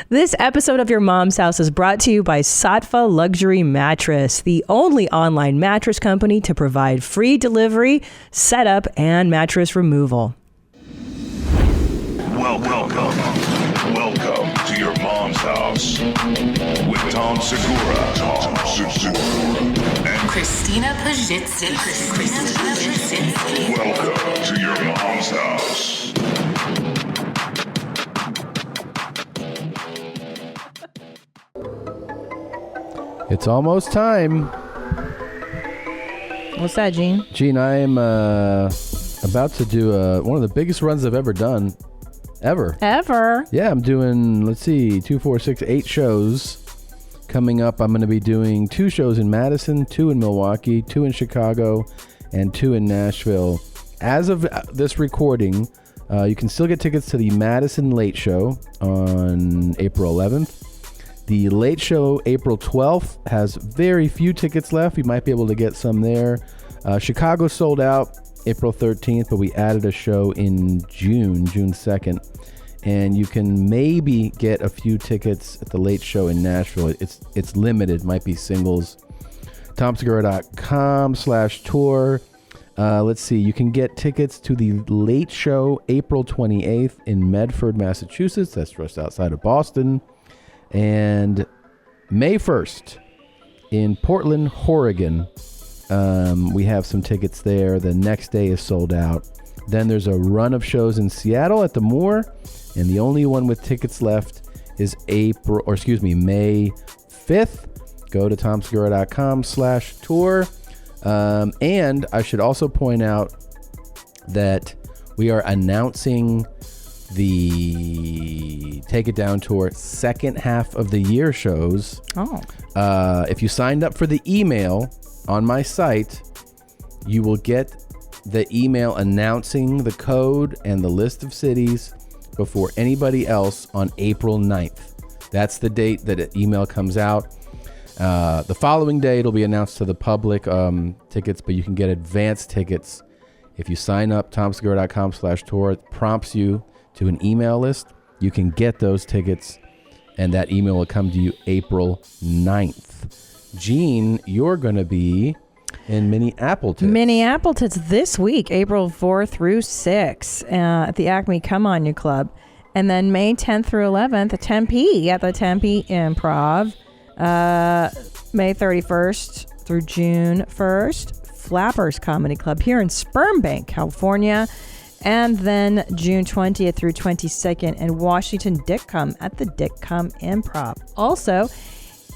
This episode of Your Mom's House is brought to you by Satva Luxury Mattress, the only online mattress company to provide free delivery, setup, and mattress removal. Welcome to Your Mom's House with Tom Segura, and Christina Pajitsi. welcome to Your Mom's House. It's almost time. What's that, Gene? Gene, I am about to do one of the biggest runs I've ever done. Ever. Yeah, I'm doing, let's see, 2, 4, 6, 8 shows. Coming up, I'm going to be doing 2 shows in Madison, 2 in Milwaukee, 2 in Chicago, and 2 in Nashville. As of this recording, you can still get tickets to the Madison Late Show on April 11th. The Late Show, April 12th, has very few tickets left. You might be able to get some there. Chicago sold out April 13th, but we added a show in June 2nd. And you can maybe get a few tickets at the Late Show in Nashville. It's limited, might be singles. TomSegura.com/tour. Let's see, you can get tickets to the Late Show April 28th in Medford, Massachusetts. That's just outside of Boston. And May 1st in Portland, Oregon. We have some tickets there. The next day is sold out. Then there's a run of shows in Seattle at the Moore. And the only one with tickets left is May 5th. Go to TomSegura.com/tour. And I should also point out that we are announcing the Take It Down Tour second half of the year shows. If you signed up for the email on my site, you will get the email announcing the code and the list of cities before anybody else on April 9th. That's the date that an email comes out. The following day, it'll be announced to the public tickets, but you can get advance tickets if you sign up, TomSegura.com/tour. It prompts you to an email list. You can get those tickets, and that email will come to you April 9th. Gene, you're going to be in Minneapolis this week, April 4 through 6 at the Acme Come On You Club. And then May 10th through 11th at Tempe at the Tempe Improv. May 31st through June 1st, Flappers Comedy Club here in Sperm Bank, California. And then June 20th through 22nd in Washington, Dickum at the Dickum Improv. Also,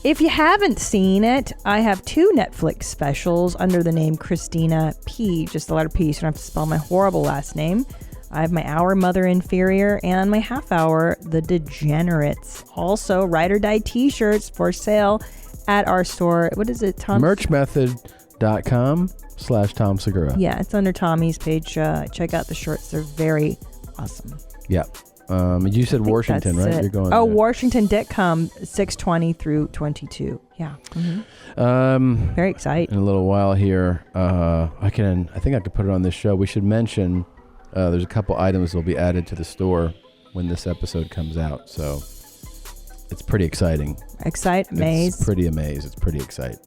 if you haven't seen it, I have 2 Netflix specials under the name Christina P, just the letter P, so I don't have to spell my horrible last name. I have my hour Mother Inferior and my half hour The Degenerates. Also, Ride or Die t-shirts for sale at our store. What is it, Tom? Merchmethod.com/Tom Segura. Yeah, it's under Tommy's page. Check out the shirts. They're very awesome. Yeah. You said Washington, right? You're going. Oh, there. Washington Dickum, 6/20 through 22. Yeah. Mm-hmm. Very excited. In a little while here, I think I could put it on this show. We should mention there's a couple items that will be added to the store when this episode comes out. So it's pretty exciting. It's pretty exciting.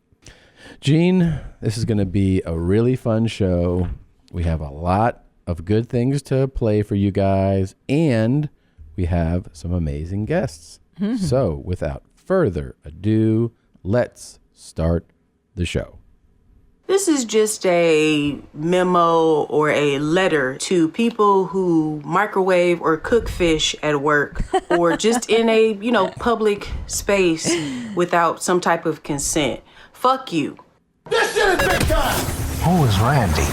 Gene, this is going to be a really fun show. We have a lot of good things to play for you guys, and we have some amazing guests. Mm-hmm. So without further ado, let's start the show. This is just a memo or a letter to people who microwave or cook fish at work or just in a, public space without some type of consent. Fuck you. This shit is big time! Who is Randy?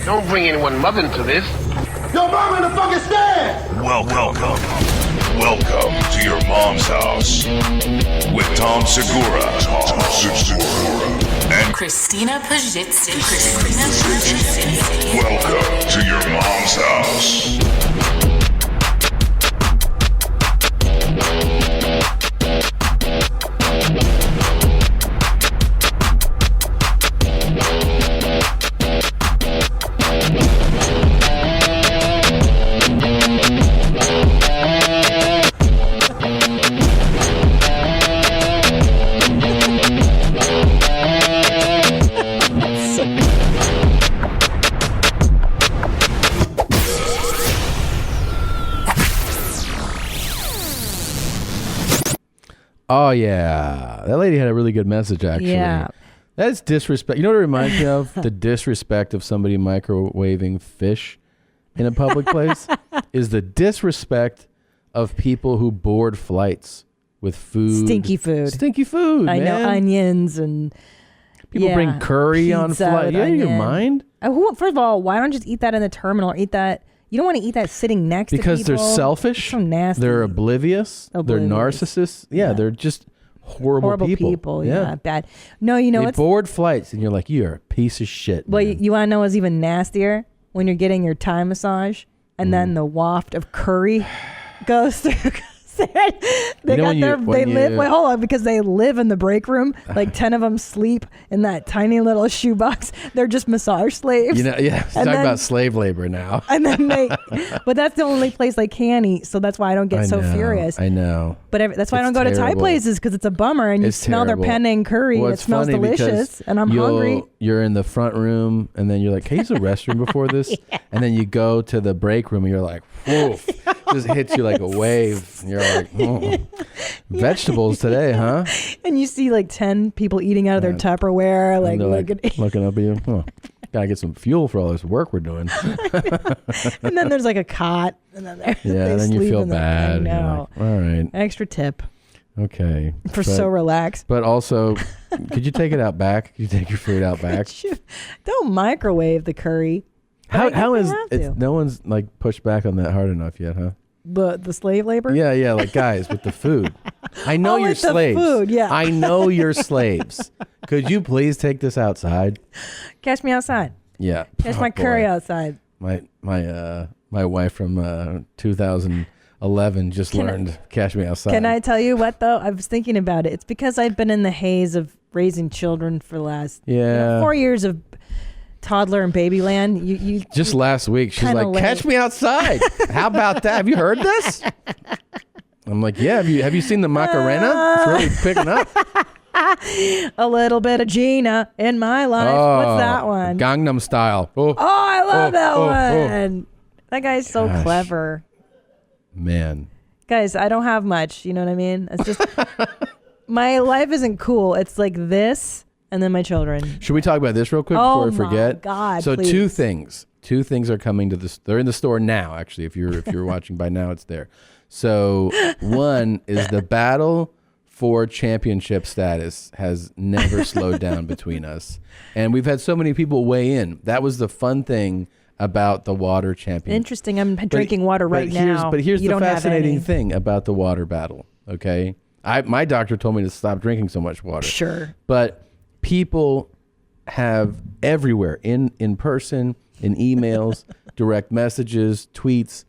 Don't bring anyone mother into this. Your mom in the fucking stand! Welcome to Your Mom's House with Tom Segura. And Christina Pajitsi. welcome to Your Mom's House. Oh, yeah. That lady had a really good message, actually. Yeah. That's disrespect. You know what it reminds me of? The disrespect of somebody microwaving fish in a public place is the disrespect of people who board flights with food. Stinky food. Stinky food, I man. know, onions and... People bring curry on pizza flight. with You out of your onion. mind? First of all, why don't you just eat that in the terminal or eat that... You don't want to eat that sitting next to people. Because they're selfish. It's so nasty. They're oblivious. They're narcissists. Yeah, they're just horrible people. Yeah, bad. No, you know they what's... board flights and you're like, you're a piece of shit. Well, man. you want to know what's even nastier? When you're getting your Thai massage and then the waft of curry goes through... They live because they live in the break room. Like 10 of them sleep in that tiny little shoebox. They're just massage slaves. Talking about slave labor now. And then but that's the only place I can eat, so that's why I don't get furious. I know. But that's why I don't go to Thai places, because it's a bummer, and you smell their penne curry. Well, and it smells delicious, and I'm hungry. You're in the front room, and then you're like, "Can I use the restroom before this?" And then you go to the break room, and you're like, "Whoa!" Just hits you like a wave. And you're like, vegetables today, huh? And you see like 10 people eating out of their Tupperware, like looking up at you. Oh, gotta get some fuel for all this work we're doing. And then there's like a cot, and then then you feel bad. I know. Like, all right. Extra tip. Okay. So relaxed. But also, could you take it out back? Could you take your food out back? Don't microwave the curry. How is it? No one's like pushed back on that hard enough yet, huh? The slave labor? Yeah, like guys with the food. I know you're with the slaves. food, yeah. I know you're slaves. Could you please take this outside? Catch me outside. Yeah. Catch my curry outside. My wife from 2011 just learned catch me outside. Can I tell you what though? I was thinking about it. It's because I've been in the haze of raising children for the last 4 years of toddler and baby land. You just last week she's like, catch me outside. How about that? Have you heard this? I'm like, yeah. Have you seen the Macarena? It's really picking up. A little bit of Gina in my life. What's that one? Gangnam Style. I love that one. That guy's so clever. Man. Guys, I don't have much. You know what I mean? It's just my life isn't cool. It's like this. And then my children. Should we talk about this real quick before I forget? Oh my God! So please. Two things are coming to this. They're in the store now. Actually, if you're watching by now, it's there. So one is the battle for championship status has never slowed down between us, and we've had so many people weigh in. That was the fun thing about the water champion. Interesting. I'm drinking water right now. But here's the fascinating thing about the water battle. Okay, my doctor told me to stop drinking so much water. Sure, but people have everywhere, in person, in emails, direct messages, tweets,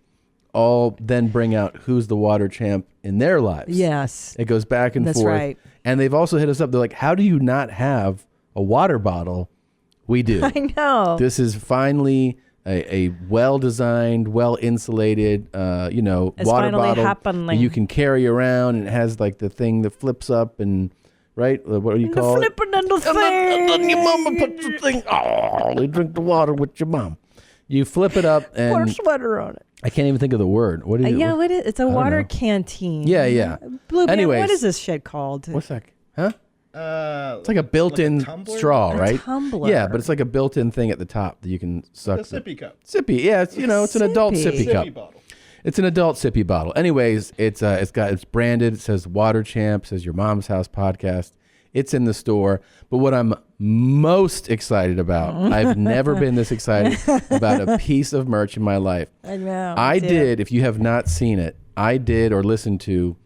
all then bring out who's the water champ in their lives. Yes. It goes back and forth. That's right. And they've also hit us up. They're like, how do you not have a water bottle? We do. I know. This is finally a well-designed, well-insulated, it's water bottle happening. that you can carry around, and it has like the thing that flips up and... Right? What do you call it? And then your mama puts the thing. Oh, you drink the water with your mom. You flip it up and pour sweater on it. I can't even think of the word. What is it? What is it's a water canteen. Yeah. Blue Anyways, what is this shit called? What's that? Huh? It's like a built-in straw, right? Tumbler. Yeah, but it's like a built-in thing at the top that you can suck. A sippy cup. Sippy, yeah. It's an adult sippy cup. Sippy bottle. It's an adult sippy bottle. Anyways, it's branded. It says Water Champ. It says Your Mom's House Podcast. It's in the store. But what I'm most excited about, I've never been this excited about a piece of merch in my life. I know. I did, if you have not seen it, I did or listened to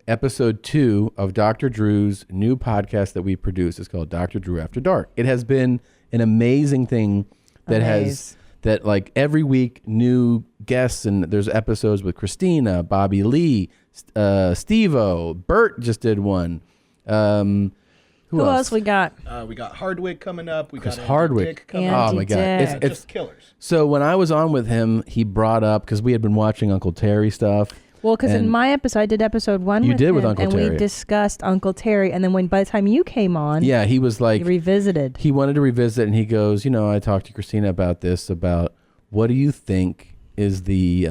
episode 2 of Dr. Drew's new podcast that we produce. It's called Dr. Drew After Dark. It has been an amazing thing that like every week new guests, and there's episodes with Christina, Bobby Lee, Steve-O, Bert just did one. Who else we got? We got Hardwick coming up. We got Hardwick coming up. Oh my God. It's just killers. So when I was on with him, he brought up, because we had been watching Uncle Terry stuff. Well, because in my episode, I did episode 1 you with did him, with Uncle and Terry. we discussed Uncle Terry. And then by the time you came on, yeah, he was like, he revisited. He wanted to revisit, and he goes, I talked to Christina about this, about what do you think is the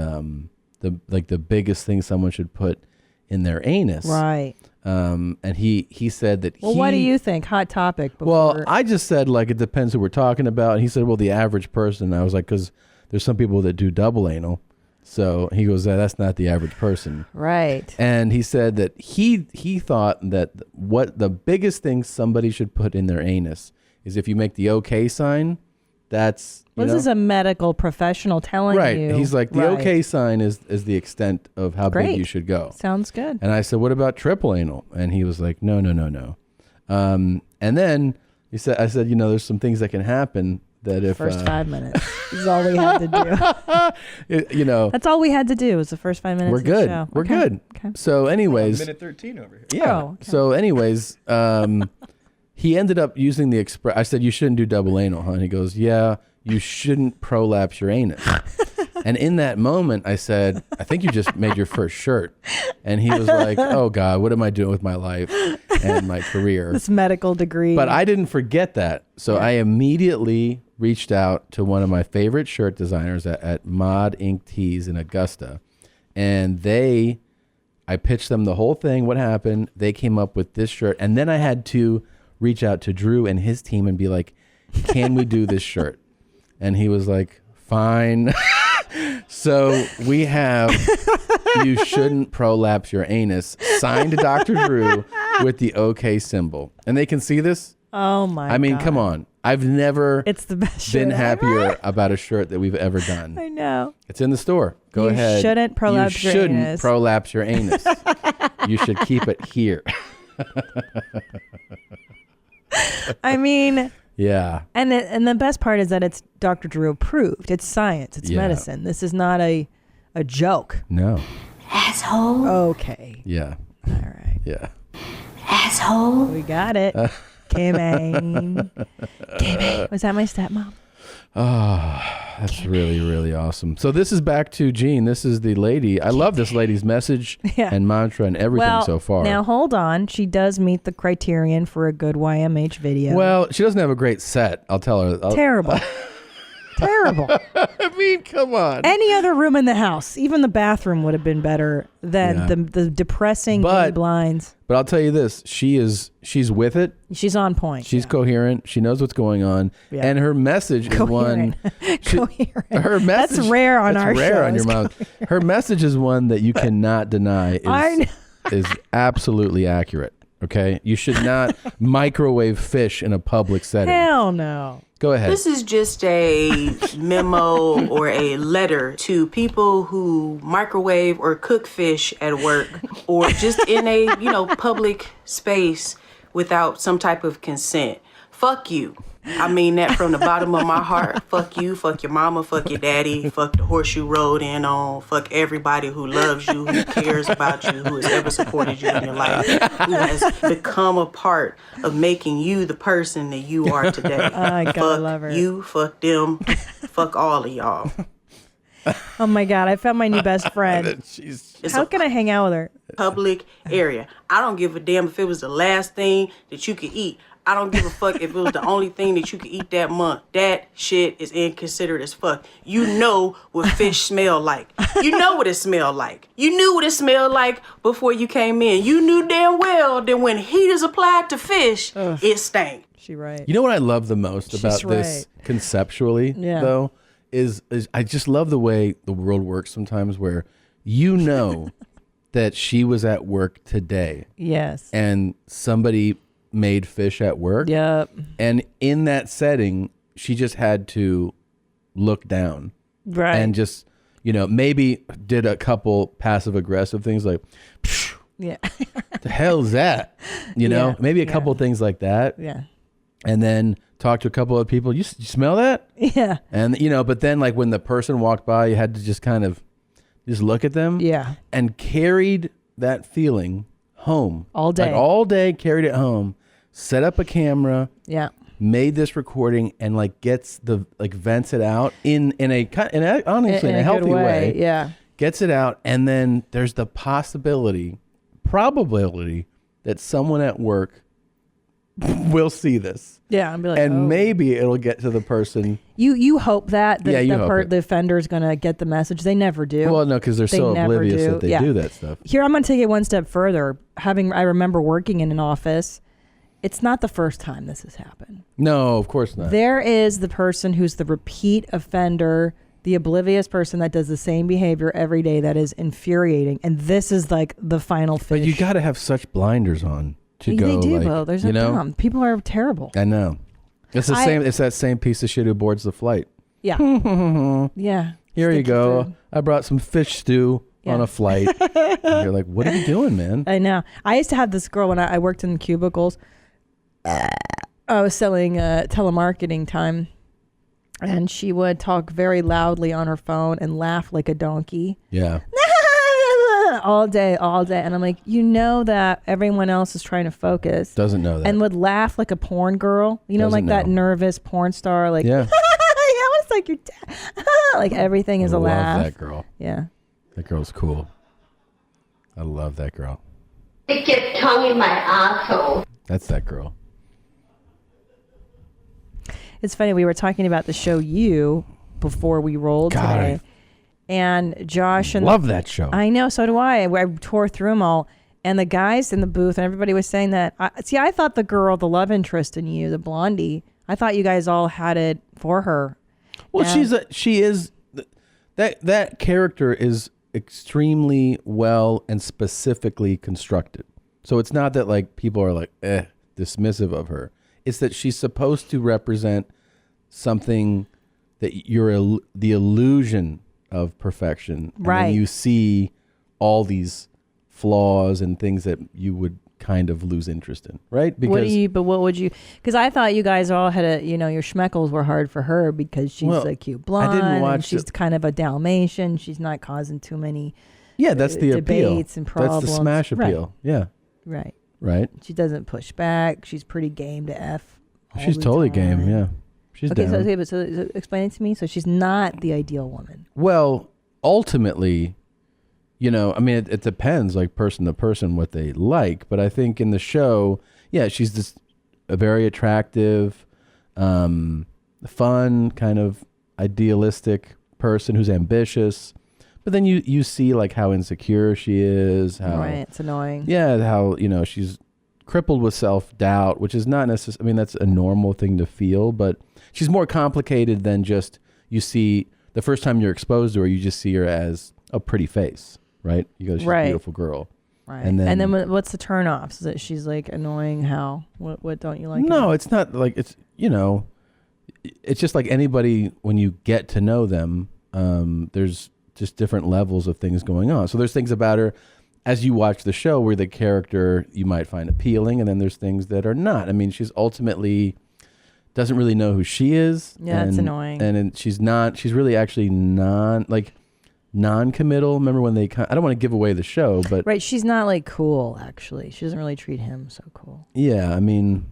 biggest thing someone should put in their anus? Right. And he said that Well, what do you think? Hot topic. Well, I just said, like, it depends who we're talking about. And he said, well, the average person. And I was like, because there's some people that do double anal. So he goes, that's not the average person. Right. And he said that he thought that what the biggest thing somebody should put in their anus is if you make the okay sign, that's... Well, this is a medical professional telling you. Right. He's like, the okay sign is the extent of how big you should go. Sounds good. And I said, what about triple anal? And he was like, no. And then I said, there's some things that can happen that if... First 5 minutes is all we had to do. That's all we had to do was the first 5 minutes We're of good. the show. We're good. Okay. So anyways... minute 13 over here. Yeah. Oh, okay. So anyways, he ended up using the express... I said, you shouldn't do double anal, huh? And he goes, yeah, you shouldn't prolapse your anus. And in that moment, I said, I think you just made your first shirt. And he was like, oh, God, what am I doing with my life and my career? This medical degree. But I didn't forget that. So I immediately reached out to one of my favorite shirt designers at Mod Ink Tees in Augusta. And I pitched them the whole thing, what happened. They came up with this shirt. And then I had to reach out to Drew and his team and be like, can we do this shirt? And he was like, fine. So we have you shouldn't prolapse your anus signed to Dr. Drew with the okay symbol. And they can see this. Oh my God. I mean, come on. I've never it's the best been shirt happier ever. about a shirt that we've ever done. I know. It's in the store. Go You ahead. shouldn't prolapse you your shouldn't anus. prolapse your anus. You should keep it here. I mean... Yeah. And the best part is that it's Dr. Drew approved. It's science. It's medicine. This is not a joke. No. Asshole. Okay. Yeah. All right. Yeah. Asshole. We got it. Kimmy. Was that my stepmom? Oh, that's really, really awesome. So this is back to Jean. This is the lady. I love this lady's message and mantra and everything so far. Now, hold on. She does meet the criterion for a good YMH video. Well, she doesn't have a great set. I'll tell her. Terrible. Terrible. I mean, come on. Any other room in the house, even the bathroom would have been better than the depressing blinds. But I'll tell you this. she's with it. She's on point. She's coherent. She knows what's going on. Yeah. And her message is one. Coherent. Her message. That's rare on our show. That's rare on your mouth. Her message is one that you cannot deny is absolutely accurate. Okay? You should not microwave fish in a public setting. Hell no. Go ahead. This is just a memo or a letter to people who microwave or cook fish at work or just in a, public space without some type of consent. Fuck you. I mean that from the bottom of my heart. Fuck you, fuck your mama, fuck your daddy, fuck the horse you rode in on, fuck everybody who loves you, who cares about you, who has ever supported you in your life, who has become a part of making you the person that you are today. I gotta love her. You, fuck them, fuck all of y'all. Oh my God, I found my new best friend. How can I hang out with her? Public area. I don't give a damn if it was the last thing that you could eat. I don't give a fuck if it was the only thing that you could eat that month. That shit is inconsiderate as fuck. You know what fish smell like. You know what it smelled like. You knew what it smelled like before you came in. You knew damn well that when heat is applied to fish, it stank. She right. You know what I love the most about this conceptually, though, is I just love the way the world works sometimes where that she was at work today. Yes. And somebody made fish at work. Yep. And in that setting, she just had to look down. Right. And just, maybe did a couple passive aggressive things like, yeah. the hell's that? Maybe a couple things like that. Yeah. And then talk to a couple of people. You smell that? Yeah. And, but then like when the person walked by, you had to just kind of just look at them. Yeah. And carried that feeling home. All day. Like all day, carried it home. Set up a camera, made this recording, and vents it out in a healthy way. Yeah, gets it out, and then there's the probability that someone at work will see this. Yeah, I'll be like, and maybe it'll get to the person. You hope that the offender is going to get the message. They never do. Well, no, because they're so oblivious that they do that stuff. Here, I'm going to take it one step further. I remember working in an office. It's not the first time this has happened. No, of course not. There is the person who's the repeat offender, the oblivious person that does the same behavior every day that is infuriating. And this is like the final fish. But you got to have such blinders on to go. They do, like, though. There's no problem. People are terrible. I know. It's the same. It's that same piece of shit who boards the flight. Yeah. Yeah. Here you go. Food. I brought some fish stew on a flight. And you're like, what are you doing, man? I know. I used to have this girl when I worked in cubicles. I was selling telemarketing time, and she would talk very loudly on her phone and laugh like a donkey. Yeah. all day. And I'm like, you know that everyone else is trying to focus. Doesn't know that. And would laugh like a porn girl. You know, Doesn't like that nervous porn star. Like, yeah. It's like your like everything is a laugh. I love that girl. Yeah. That girl's cool. I love that girl. Stick your tongue in my asshole. That's that girl. It's funny, we were talking about the show You before we rolled today. And Josh and love that show. I know, so do I. I tore through them all. And the guys in the booth and everybody was saying that. I thought the girl, the love interest in You, the blondie, I thought you guys all had it for her. Well, that character is extremely well and specifically constructed. So it's not that like people are like dismissive of her. It's that she's supposed to represent something that you're the illusion of perfection. And right. then you see all these flaws and things that you would kind of lose interest in, right? Because what would you? Because I thought you guys all had your schmeckles were hard for her because she's a cute blonde. I didn't watch. And she's kind of a Dalmatian. She's not causing too many. Yeah, that's the debates appeal. And problems. That's the smash appeal. Right. Yeah. Right. She doesn't push back. She's pretty game to F. She's totally game. Yeah. She's down. So explain it to me. So she's not the ideal woman. Well, ultimately, I mean, it depends, like person to person, what they like. But I think in the show, she's just a very attractive, fun, kind of idealistic person who's ambitious. But then you see like how insecure she is. How, right, it's annoying. Yeah, how, she's crippled with self-doubt, which is not necessarily, I mean, that's a normal thing to feel. But she's more complicated than just you see, the first time you're exposed to her, you just see her as a pretty face. Right? You go, she's a beautiful girl. Right. And then what's the turn-offs? Is that she's like annoying? How? What don't you like? No, it's not like it's, it's just like anybody when you get to know them, there's just different levels of things going on. So there's things about her as you watch the show where the character you might find appealing, and then there's things that are not. I mean, she's ultimately doesn't really know who she is. Yeah, it's annoying. And she's really actually non-committal. Remember when I don't want to give away the show, but right, she's not like cool. Actually, she doesn't really treat him so cool. Yeah, I mean,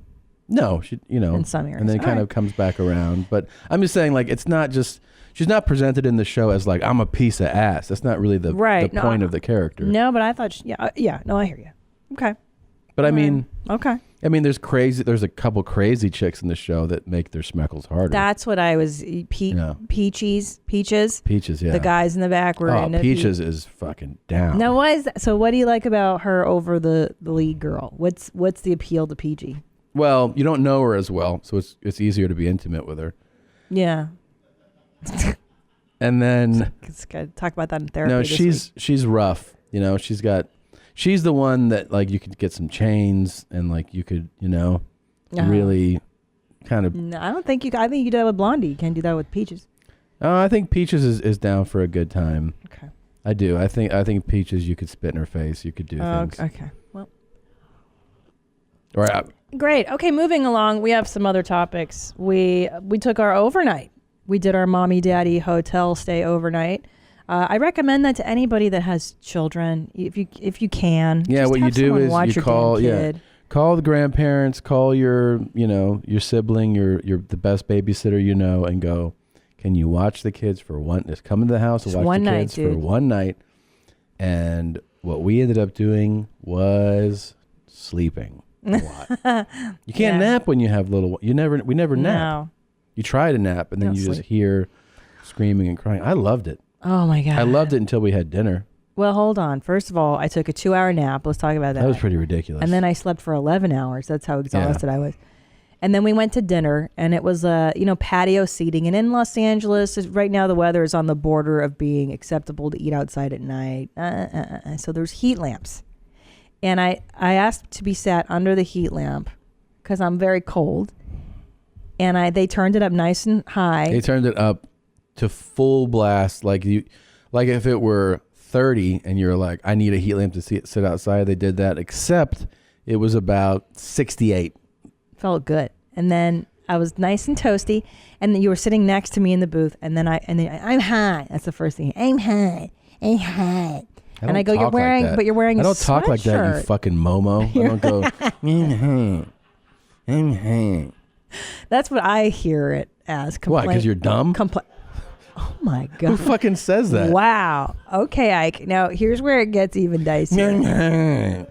no, she, in some areas, and then kind of comes back around. But I'm just saying, like, it's not just she's not presented in the show as like I'm a piece of ass. That's not really the point of the character. No, but I thought, no, I hear you. Okay, but I mean, okay. I mean, there's a couple crazy chicks in the show that make their schmeckles harder. That's what I was. Peaches. Yeah. The guys in the back were. Oh, Peaches is fucking down. Now, what do you like about her over the lead girl? What's the appeal to PG? Well, you don't know her as well, so it's easier to be intimate with her. Yeah. And then talk about that in therapy. No, she's rough. She's the one that like you could get some chains and like you could really kind of. No, I don't think you. I think you do that with Blondie. You can't do that with Peaches. I think Peaches is down for a good time. Okay. I do. I think Peaches, you could spit in her face. You could do things. Okay. Well. All right. Great. Okay, moving along. We have some other topics. We took our overnight. We did our mommy daddy hotel stay overnight. I recommend that to anybody that has children, if you can. Yeah, what you do is you call call the grandparents, call your sibling, your the best babysitter and go, can you watch the kids for one? Just come into the house and watch the kids for one night. And what we ended up doing was sleeping. a lot. You can't nap when you have little. We never nap. No. You try to nap and then you just hear screaming and crying. I loved it. Oh my God. I loved it until we had dinner. Well, hold on. First of all, I took a 2-hour nap. Let's talk about that. That was pretty ridiculous. And then I slept for 11 hours. That's how exhausted I was. And then we went to dinner, and it was patio seating. And in Los Angeles, right now the weather is on the border of being acceptable to eat outside at night. So there's heat lamps. And I asked to be sat under the heat lamp because I'm very cold. And they turned it up nice and high. They turned it up to full blast, like if it were 30 and you're like, I need a heat lamp to sit outside. They did that, except it was about 68. Felt good. And then I was nice and toasty. And then you were sitting next to me in the booth. And then I'm hot. That's the first thing. I'm hot. And I go, you're wearing I don't talk like that, you fucking Momo. I don't go, I'm hot. That's what I hear it as. Why? Because you're dumb? Oh my God. Who fucking says that? Wow. Okay, Ike. Now here's where it gets even dicier.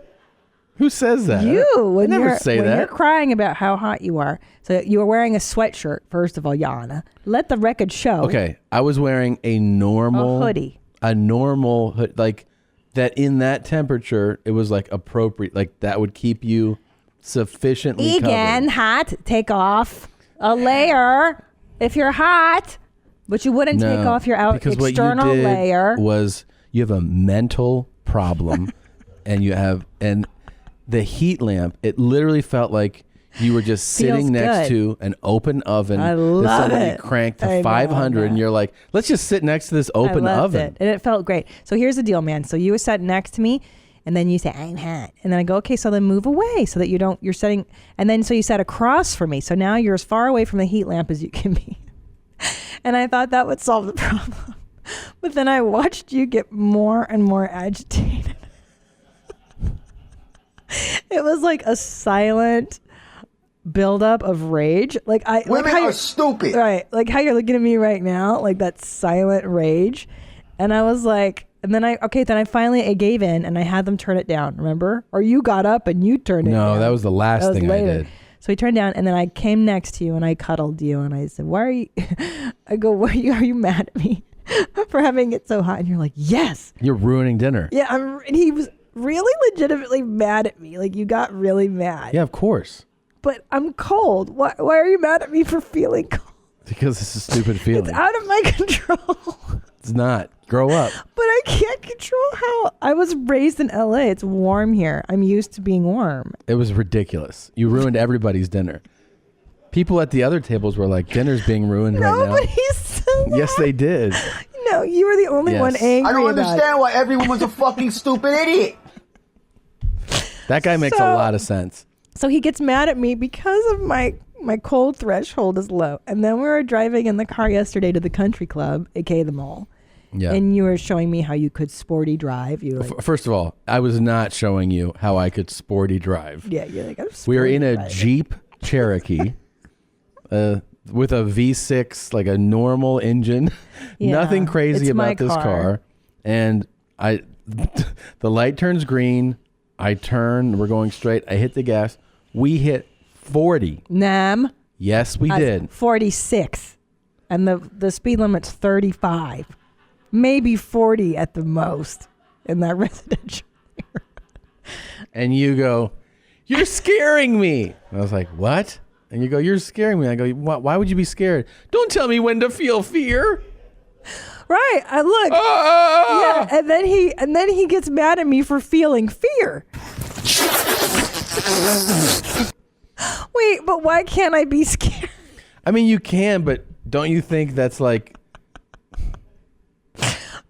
Who says that? You. I never say that. When you're crying about how hot you are. So you were wearing a sweatshirt, first of all, Yana. Let the record show. Okay. I was wearing a hoodie. A normal hood. Like that in that temperature, it was like appropriate. Like that would keep you sufficiently Again, covered. Hot. Take off a layer if you're hot. But you wouldn't take off your external what you did layer. Was you have a mental problem and the heat lamp, it literally felt like you were just sitting next to an open oven that somebody cranked to 500 and you're like, let's just sit next to this open oven. And it felt great. So here's the deal, man. So you were sat next to me and then you say, I'm hot. And then I go, okay, so then move away so that you're sitting. And then so you sat across from me. So now you're as far away from the heat lamp as you can be. And I thought that would solve the problem. But then I watched you get more and more agitated. It was like a silent buildup of rage. Women are stupid. Right. Like how you're looking at me right now, like that silent rage. And I was like, and then I finally gave in and I had them turn it down, remember? Or you got up and you turned it down. No, that was the last thing later. I did. So he turned down and then I came next to you and I cuddled you and I said, why are you, I go, are you mad at me for having it so hot? And you're like, yes. You're ruining dinner. Yeah. And he was really legitimately mad at me. Like you got really mad. Yeah, of course. But I'm cold. Why are you mad at me for feeling cold? Because it's a stupid feeling. It's out of my control. It's not. Grow up. But I can't control how I was raised in LA. It's warm here. I'm used to being warm. It was ridiculous. You ruined everybody's dinner. People at the other tables were like, dinner's being ruined right now. Nobody said that. Yes, they did. No, you were the only one angry. I don't understand why everyone was a fucking stupid idiot. That guy makes a lot of sense. So he gets mad at me because of my cold threshold is low. And then we were driving in the car yesterday to the country club, aka the mall. Yeah. And you were showing me how you could sporty drive. First of all, I was not showing you how I could sporty drive. Yeah, you're like, I'm sporty we were in a driving. Jeep Cherokee with a V6, like a normal engine. Yeah, nothing crazy about this car. And the light turns green. I turn. We're going straight. I hit the gas. We hit 40. Nam. Yes, we did. 46. And the speed limit's 35. Maybe 40 at the most in that residential area. And you go, you're scaring me. And I was like, what? And you go, you're scaring me. I go, why would you be scared? Don't tell me when to feel fear. Right. I look. Yeah. And then he gets mad at me for feeling fear. Wait, but why can't I be scared? I mean, you can, but don't you think that's like...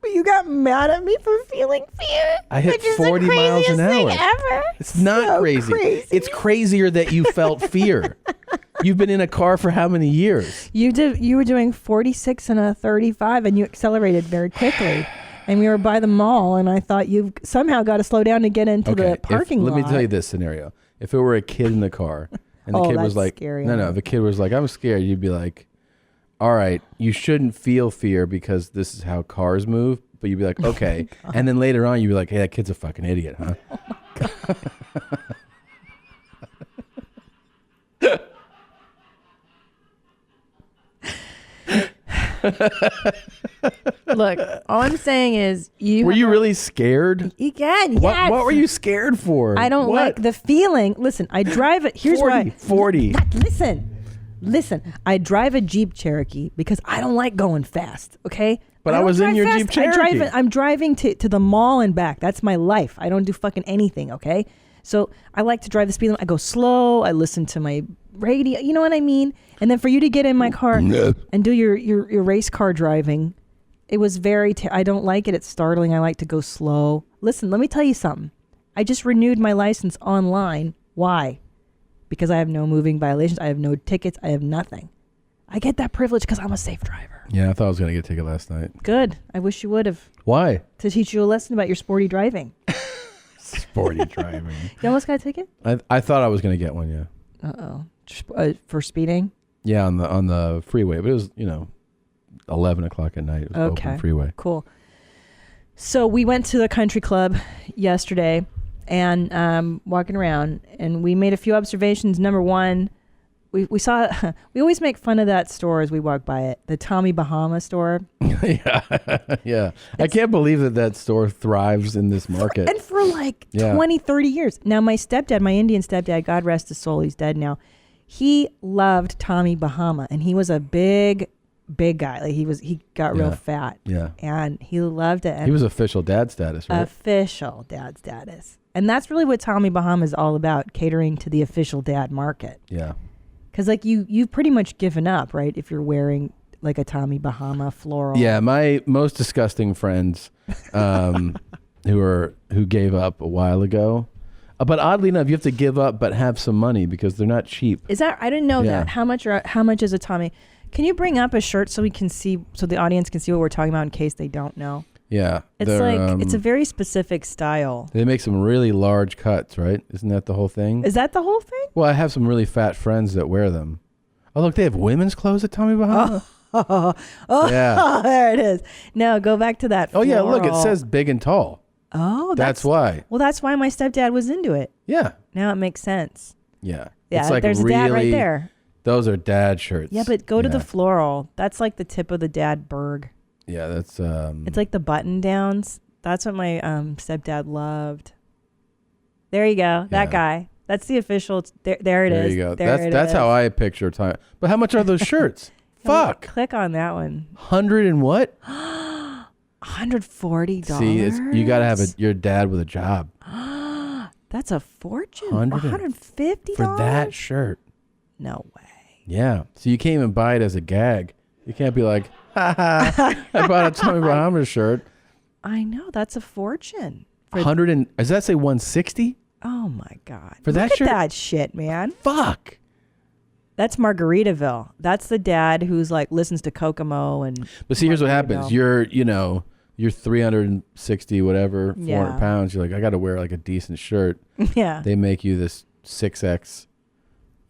But you got mad at me for feeling fear. I hit 40 miles an hour. Thing ever. It's not so crazy. It's crazier that you felt fear. You've been in a car for how many years? You were doing 46 and a 35 and you accelerated very quickly. And we were by the mall and I thought you've somehow got to slow down to get into the parking lot. Let me tell you this scenario. If it were a kid in the car and the kid was like, scary, no, if the kid was like, I'm scared, you'd be like, all right, you shouldn't feel fear because this is how cars move. But you'd be like, okay. And then later on, you'd be like, hey, that kid's a fucking idiot, huh? Look, all I'm saying is Were you really scared? Again, yes. What were you scared for? I don't like the feeling. Listen, I drive it. Here's 40. Listen. I drive a Jeep Cherokee because I don't like going fast. Okay. But I was in your Jeep Cherokee. I'm driving to the mall and back. That's my life. I don't do fucking anything. Okay. So I like to drive the speed limit. I go slow. I listen to my radio. You know what I mean? And then for you to get in my car and do your race car driving, it was very. I don't like it. It's startling. I like to go slow. Listen, let me tell you something. I just renewed my license online. Why? Because I have no moving violations. I have no tickets. I have nothing. I get that privilege because I'm a safe driver. Yeah, I thought I was going to get a ticket last night. Good. I wish you would have. Why? To teach you a lesson about your sporty driving. Sporty driving. You almost got a ticket? I thought I was going to get one, yeah. Uh-oh. For speeding? Yeah, on the freeway. But it was, 11 o'clock at night. It was open freeway. Cool. So we went to the country club yesterday and walking around, and we made a few observations. Number one, we saw, we always make fun of that store as we walk by it, the Tommy Bahamas store. Yeah. I can't believe that store thrives in this market. And for 20, 30 years. Now, my stepdad, my Indian stepdad, God rest his soul, he's dead now. He loved Tommy Bahama, and he was a big guy. Like he got real fat. Yeah. And he loved it. And he was official dad status, right? Official dad status. And that's really what Tommy Bahama is all about, catering to the official dad market. Yeah. Because you've pretty much given up, right? If you're wearing like a Tommy Bahama floral. Yeah, my most disgusting friends who gave up a while ago. But oddly enough, you have to give up but have some money because they're not cheap. Is that? I didn't know that. How much is a Tommy? Can you bring up a shirt so we can see, so the audience can see what we're talking about in case they don't know? Yeah. It's it's a very specific style. They make some really large cuts, right? Isn't that the whole thing? Is that the whole thing? Well, I have some really fat friends that wear them. Oh, look, they have women's clothes at Tommy Bahama? Yeah. There it is. No, go back to that floral. Oh, yeah, look, it says big and tall. Oh, that's why. Well, that's why my stepdad was into it. Yeah. Now it makes sense. Yeah. Yeah, it's like there's really, a dad right there. Those are dad shirts. Yeah, but go to the floral. That's like the tip of the dad berg. Yeah, that's... It's like the button downs. That's what my stepdad loved. There you go. That guy. That's the official. There it is. There you go. That's how I picture time. But how much are those shirts? Fuck. Click on that one. 100 and what? $140. See, you got to have your dad with a job. That's a fortune. $150 for that shirt. No way. Yeah. So you can't even buy it as a gag. You can't be like, ha ha, I bought a Tommy Bahamas shirt. I know. That's a fortune. Does that say 160? Oh my God. For that shirt? Look at that shit, man. Fuck. That's Margaritaville. That's the dad who's like listens to Kokomo and. But see, here's what happens. You're 360 whatever, 400 pounds. You're like, I got to wear like a decent shirt. Yeah. They make you this 6X,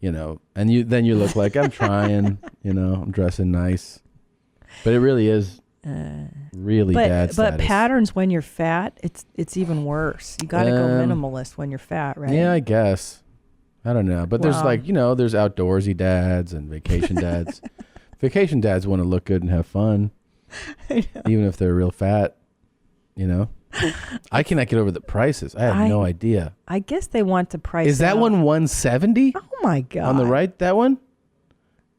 and then you look like I'm trying. I'm dressing nice, but it really is really dad status. But patterns when you're fat, it's even worse. You got to go minimalist when you're fat, right? Yeah, I guess. I don't know, but there's there's outdoorsy dads and vacation dads. Vacation dads want to look good and have fun, even if they're real fat. I cannot get over the prices. I have no idea. I guess they want to price. Is that one 170? Oh my God! On the right, that one.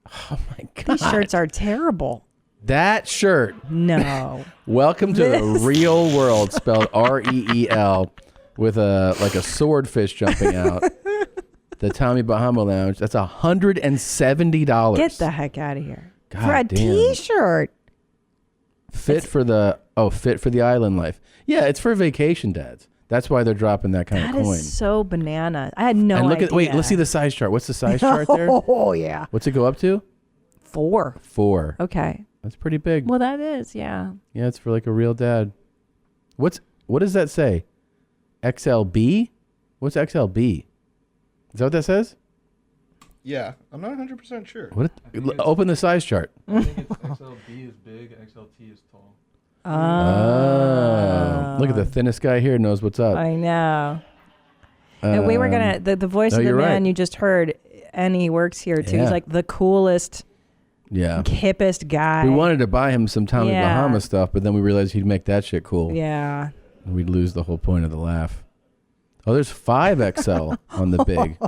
Oh my God! These shirts are terrible. That shirt. No. Welcome to the real world, spelled REEL, with a swordfish jumping out. The Tommy Bahama Lounge. That's $170. Get the heck out of here. God for a damn. T-shirt. Fit for the island life. Yeah, it's for vacation dads. That's why they're dropping that kind of coin. That is so banana. I had no idea. Wait, let's see the size chart. What's the size chart there? Oh, yeah. What's it go up to? 4. 4. Okay. That's pretty big. Well, that is, yeah. Yeah, it's for like a real dad. What does that say? XLB? What's XLB? Is that what that says? Yeah, I'm not 100% sure. Open the size chart. I think it's XLB is big, XLT is tall. Oh. Look at the thinnest guy here knows what's up. I know. And we were going to, the voice of the man you just heard, and he works here too. Yeah. He's like the coolest Yeah. hippest guy. We wanted to buy him some Tommy Yeah. Bahama stuff, but then we realized he'd make that shit cool. Yeah. And we'd lose the whole point of the laugh. Oh, there's 5XL on the big.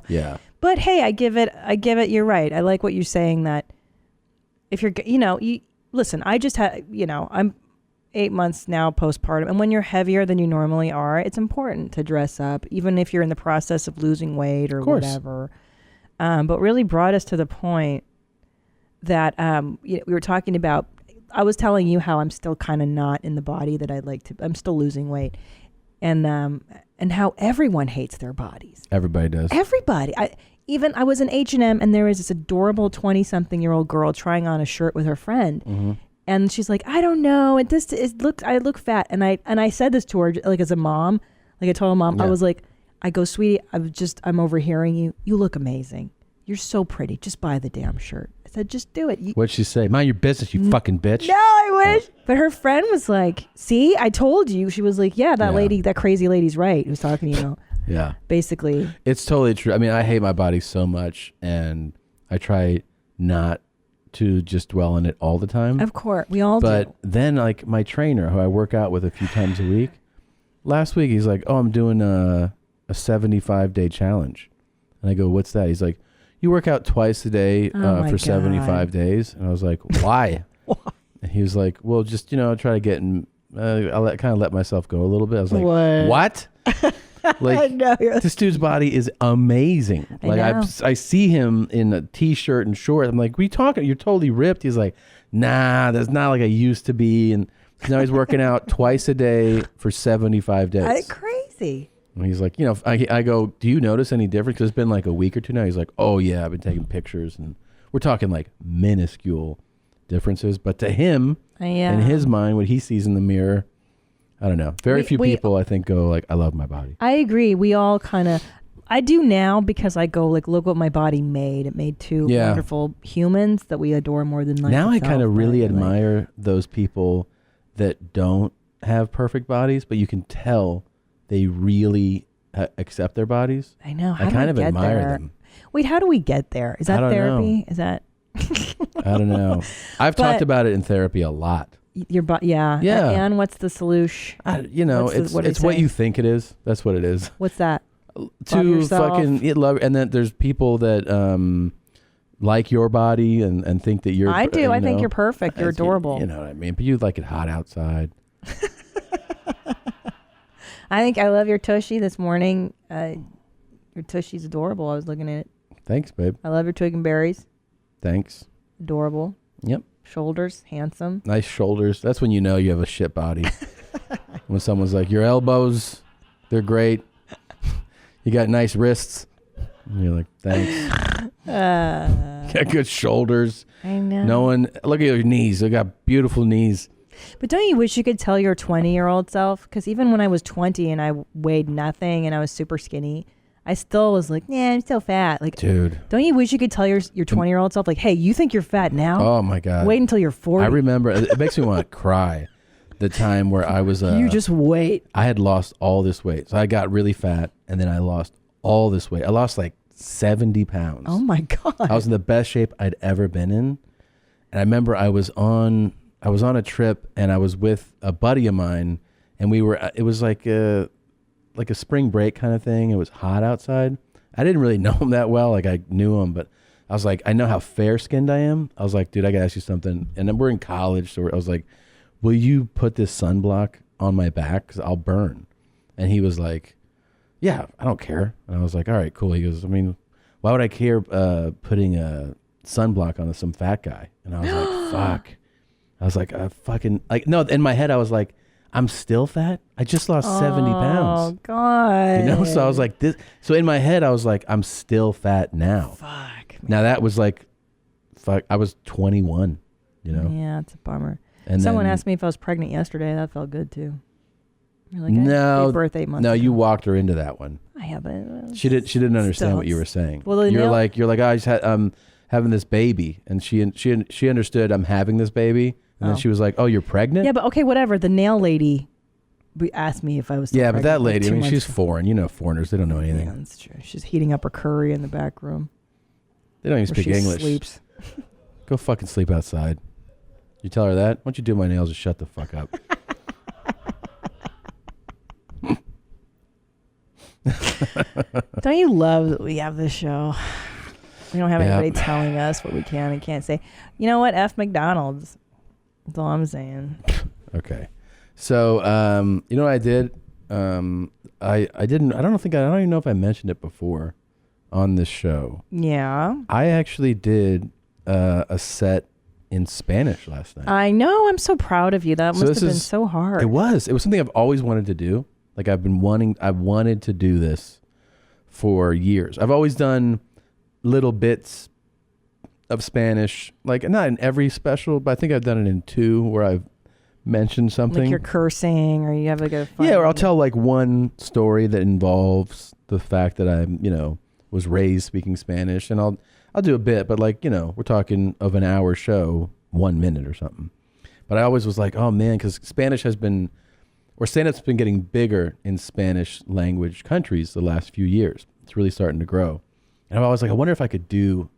Yeah. But hey, I give it, you're right. I like what you're saying that if you're, listen, I just had, I'm 8 months now postpartum. And when you're heavier than you normally are, it's important to dress up, even if you're in the process of losing weight or whatever. But really brought us to the point that we were talking about, I was telling you how I'm still kind of not in the body that I'd like to, I'm still losing weight. And how everyone hates their bodies. Everybody does. Everybody. I was in H&M and there was this adorable 20-something-year-old girl trying on a shirt with her friend. Mm-hmm. And she's like, I don't know. I look fat. And I said this to her, like as a mom, like I told her mom, I was like, I go, sweetie, I'm overhearing you. You look amazing. You're so pretty. Just buy the damn shirt. I said, just do it. What'd she say? Mind your business, you fucking bitch. No, I wish. But her friend was like, see, I told you. She was like, yeah, lady, that crazy lady's right. Who's talking to you. Yeah. Basically. It's totally true. I mean, I hate my body so much, and I try not to just dwell on it all the time. Of course. We all do. But then, like, my trainer, who I work out with a few times a week, last week, he's like, oh, I'm doing a 75-day challenge. And I go, what's that? He's like, you work out twice a day for 75 days. And I was like, why? Why? And he was like, well, just, try to get in, I'll kind of let myself go a little bit. I was like, what? Like, this dude's body is amazing. Like, I see him in a t-shirt and shorts. I'm like, what are you talking? You're totally ripped. He's like, nah, that's not like I used to be. And now he's working out twice a day for 75 days. That's crazy. And he's like, I go, do you notice any difference? 'Cause it's been like a week or two now. He's like, oh yeah, I've been taking pictures, and we're talking like minuscule differences. But to him, in his mind, what he sees in the mirror, I don't know. Very few people, I think, go like, I love my body. I agree. We all kind of, I do now because I go like, look what my body made. It made two wonderful humans that we adore more than life Now itself, I kind of really admire those people that don't have perfect bodies, but you can tell they really accept their bodies. I know. I kind of admire them. Wait, how do we get there? Is that therapy? Know. Is that? I don't know. I've talked about it in therapy a lot. Your body, yeah. And what's the solution? It's what you think it is. That's what it is. What's that? To fucking love, and then there's people that like your body and think that you're. I do. I think you're perfect. You're adorable. You know what I mean? But you like it hot outside. I think I love your tushy this morning. Your tushy's adorable. I was looking at it. Thanks, babe. I love your twig and berries. Thanks. Adorable. Yep. Shoulders, handsome. Nice shoulders. That's when you know you have a shit body. When someone's like, your elbows, they're great. You got nice wrists. And you're like, thanks. Got good shoulders. I know. Look at your knees. They got beautiful knees. But don't you wish you could tell your 20-year-old self? Because even when I was 20 and I weighed nothing and I was super skinny, I still was like, nah, I'm still fat. Like, dude, don't you wish you could tell your 20-year-old self, like, hey, you think you're fat now? Oh my God. Wait until you're 40. I remember, it makes me want to cry. The time where I was you just wait. I had lost all this weight. So I got really fat and then I lost all this weight. I lost like 70 pounds. Oh my God. I was in the best shape I'd ever been in. And I remember I was on a trip and I was with a buddy of mine, and it was like a spring break kind of thing. It was hot outside. I didn't really know him that well. Like, I knew him, but I was like, I know how fair skinned I am. I was like, dude, I gotta ask you something. And then we're in college. So I was like, will you put this sunblock on my back? 'Cause I'll burn. And he was like, yeah, I don't care. And I was like, all right, cool. He goes, I mean, why would I care putting a sunblock on some fat guy? And I was like, fuck. I was like, fucking, like, no, in my head, I was like, I'm still fat. I just lost 70 pounds. Oh, God. So I was like, this. So in my head, I was like, I'm still fat now. Fuck. Man. Now that was like, fuck, I was 21, Yeah, it's a bummer. And someone asked me if I was pregnant yesterday. That felt good too. You're like, no, gave birth 8 months no, ago. you walked her into that one. I haven't. She didn't understand what you were saying. Well, you're like, I just had, having this baby, and she understood I'm having this baby. And then she was like, oh, you're pregnant? Yeah, but okay, whatever. The nail lady asked me if I was still pregnant. But that lady, like she's foreign. Foreigners, they don't know anything. Yeah, that's true. She's heating up her curry in the back room. They don't even speak English. Sleeps. Go fucking sleep outside. You tell her that? Why don't you do my nails and shut the fuck up? Don't you love that we have this show? We don't have anybody telling us what we can and can't say. You know what? F McDonald's. That's all I'm saying. Okay. So, you know what I did? I don't even know if I mentioned it before on this show. Yeah. I actually did a set in Spanish last night. I know. I'm so proud of you. That must have been so hard. It was something I've always wanted to do. Like I wanted to do this for years. I've always done little bits of Spanish, like not in every special, but I think I've done it in 2 where I've mentioned something. Like you're cursing or you have like a funny... Yeah, or I'll tell like one story that involves the fact that I, was raised speaking Spanish, and I'll do a bit, but like, we're talking of an hour show, 1 minute or something. But I always was like, oh man, because Spanish has been, or stand-up's been getting bigger in Spanish language countries the last few years. It's really starting to grow. And I'm always like, I wonder if I could do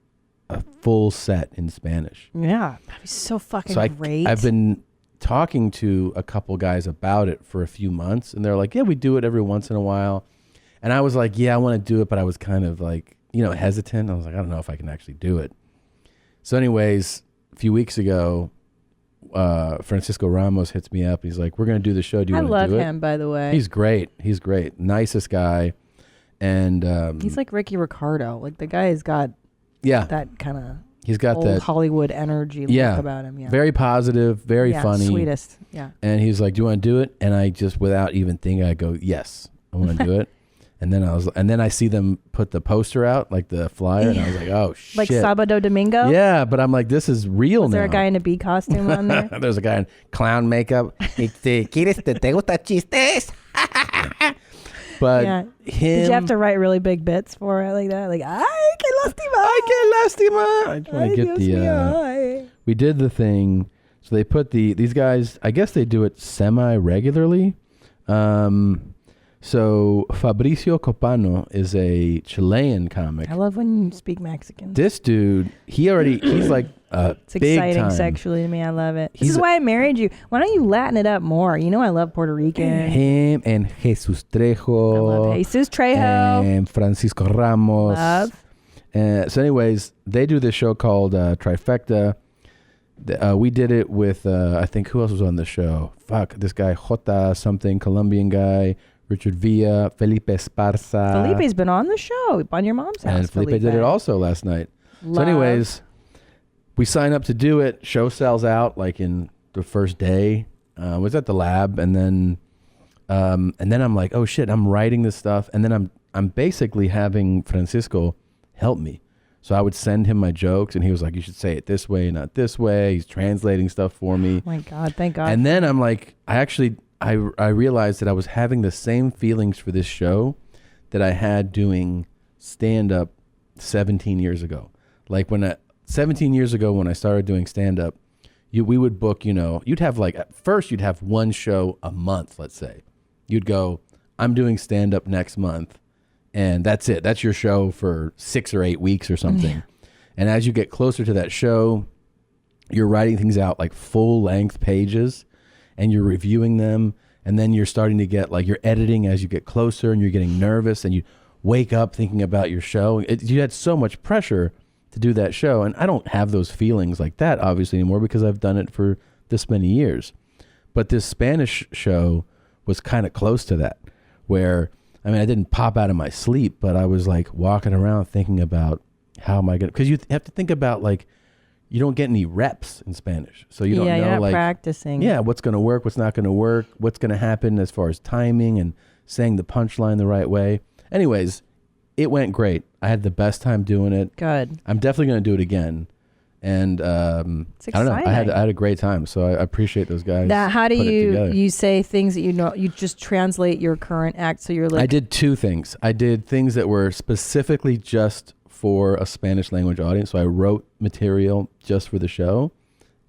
a full set in Spanish. Yeah, that'd be so fucking great. I've been talking to a couple guys about it for a few months, and they're like, yeah, we do it every once in a while. And I was like, yeah, I want to do it, but I was kind of like, hesitant. I was like, I don't know if I can actually do it. So anyways, a few weeks ago, Francisco Ramos hits me up. He's like, we're going to do the show. Do you want to do it? I love him, by the way. He's great. Nicest guy. And he's like Ricky Ricardo. Like the guy has got that kind of he's got old that Hollywood energy look about him. Yeah. Very positive, very funny. Sweetest. Yeah. And he's like, do you want to do it? And I just, without even thinking, I go, yes, I want to do it. And then I see them put the poster out, like the flyer, and I was like, oh shit. Like Sábado Domingo? Yeah, but I'm like, this is real now. Is there a guy in a bee costume on there? There's a guy in clown makeup. ¿Quieres te gusta chistes? But him... Did you have to write really big bits for it like that? Like, ay, qué lástima. Ay, qué lástima. I just want to get the... we did the thing. So they put these guys, I guess they do it semi-regularly. So Fabricio Copano is a Chilean comic. I love when you speak Mexican. This dude, he's like it's big exciting time. Sexually to me. I love it. This is why I married you. Why don't you Latin it up more? I love Puerto Rican. Him and Jesus Trejo. I love Jesus Trejo. And Francisco Ramos. Love. So anyways, they do this show called Trifecta. We did it with, I think, who else was on the show? This guy, Jota something, Colombian guy. Richard Villa, Felipe Esparza. Felipe's been on the show, on your mom's house. And Felipe did it also last night. So anyways, we sign up to do it. Show sells out like in the first day. Was at the lab, and then I'm like, oh shit, I'm writing this stuff, and then I'm basically having Francisco help me. So I would send him my jokes, and he was like, you should say it this way, not this way. He's translating stuff for me. Oh my God, thank God. And then I'm like, I realized that I was having the same feelings for this show that I had doing stand-up 17 years ago. Like 17 years ago when I started doing stand-up, we would book, you'd have like, at first you'd have one show a month, let's say. You'd go, I'm doing stand-up next month, and that's it. That's your show for 6 or 8 weeks or something. Yeah. And as you get closer to that show, you're writing things out like full-length pages, and you're reviewing them, and then you're starting to get like, you're editing as you get closer, and you're getting nervous, and you wake up thinking about your show. You had so much pressure to do that show, and I don't have those feelings like that obviously anymore because I've done it for this many years. But this Spanish show was kind of close to that, where, I mean, I didn't pop out of my sleep, but I was like walking around thinking about how am I going to, because you have to think about like, you don't get any reps in Spanish. So you don't know, you're not like, practicing. Yeah, what's going to work, what's not going to work, what's going to happen as far as timing and saying the punchline the right way. Anyways, it went great. I had the best time doing it. Good. I'm definitely going to do it again. And I don't know, I had a great time. So I appreciate those guys. Now, how do you say things that you just translate your current act? So you're like, I did 2 things. I did things that were specifically just for a Spanish language audience. So I wrote material just for the show.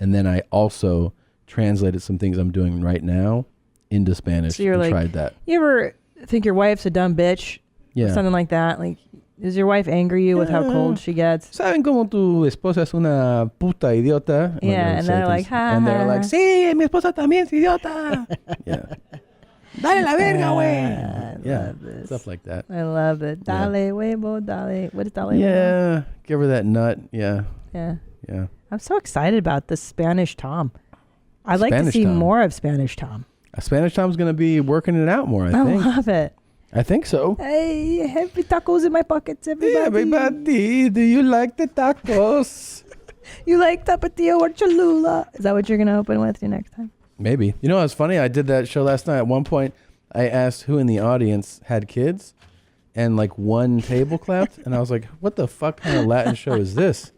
And then I also translated some things I'm doing right now into Spanish. So you're and like, tried that. You ever think your wife's a dumb bitch? Yeah. Or something like that. Like, Does your wife anger you with how cold she gets? ¿Saben cómo tu esposa es una puta idiota? Yeah, and they're like, ha, and they're ha. like, sí, mi esposa también es idiota. Yeah. Dale la verga, güey. Yeah, stuff like that. I love it. Dale, huevo, dale. What is dale? Yeah, give her that nut. Yeah. Yeah. Yeah. I'm so excited about this Spanish Tom. I'd like to Spanish see Tom. more of Spanish Tom. Spanish Tom's going to be working it out more, I think. love it. I think so. Hey, happy tacos in my pockets, everybody. Hey, everybody, do you like the tacos? You like tapatio or Cholula? Is that what you're going to open with next time? Maybe. You know what's funny? I did that show last night. At one point, I asked who in the audience had kids, and like one table clapped, and I was like, what the fuck kind of Latin show is this?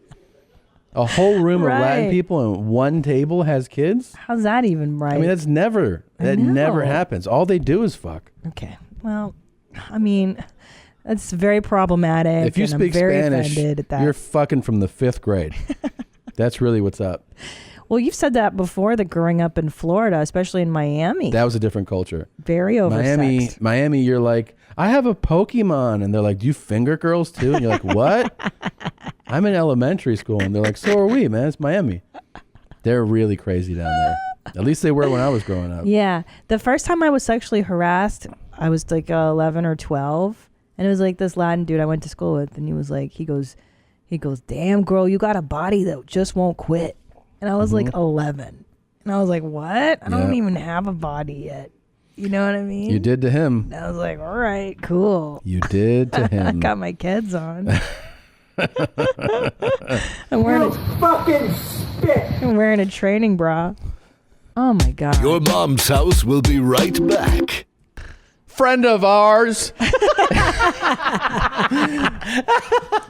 A whole room of Latin people and one table has kids? How's that even right? I mean, that never happens. All they do is fuck. Okay. Well, I mean, that's very problematic. If you and speak I'm very Spanish, offended at that. you're fucking from the 5th grade. That's really what's up. Well, you've said that before, that growing up in Florida, especially in Miami. That was a different culture. Very oversexed. Miami, you're like, I have a Pokemon. And they're like, do you finger girls too? And you're like, what? I'm in elementary school. And they're like, so are we, man. It's Miami. They're really crazy down there. At least they were when I was growing up. Yeah. The first time I was sexually harassed, I was like 11 or 12. And it was like this Latin dude I went to school with. And he was like, he goes, damn, girl, you got a body that just won't quit. And I was like 11. And I was like, what? I don't even have a body yet. You know what I mean? You did to him. And I was like, all right, cool. You did to him. I got my kids on. I'm wearing fucking spit. I'm wearing a training bra. Oh my God. Your mom's house will be right back. Friend of ours.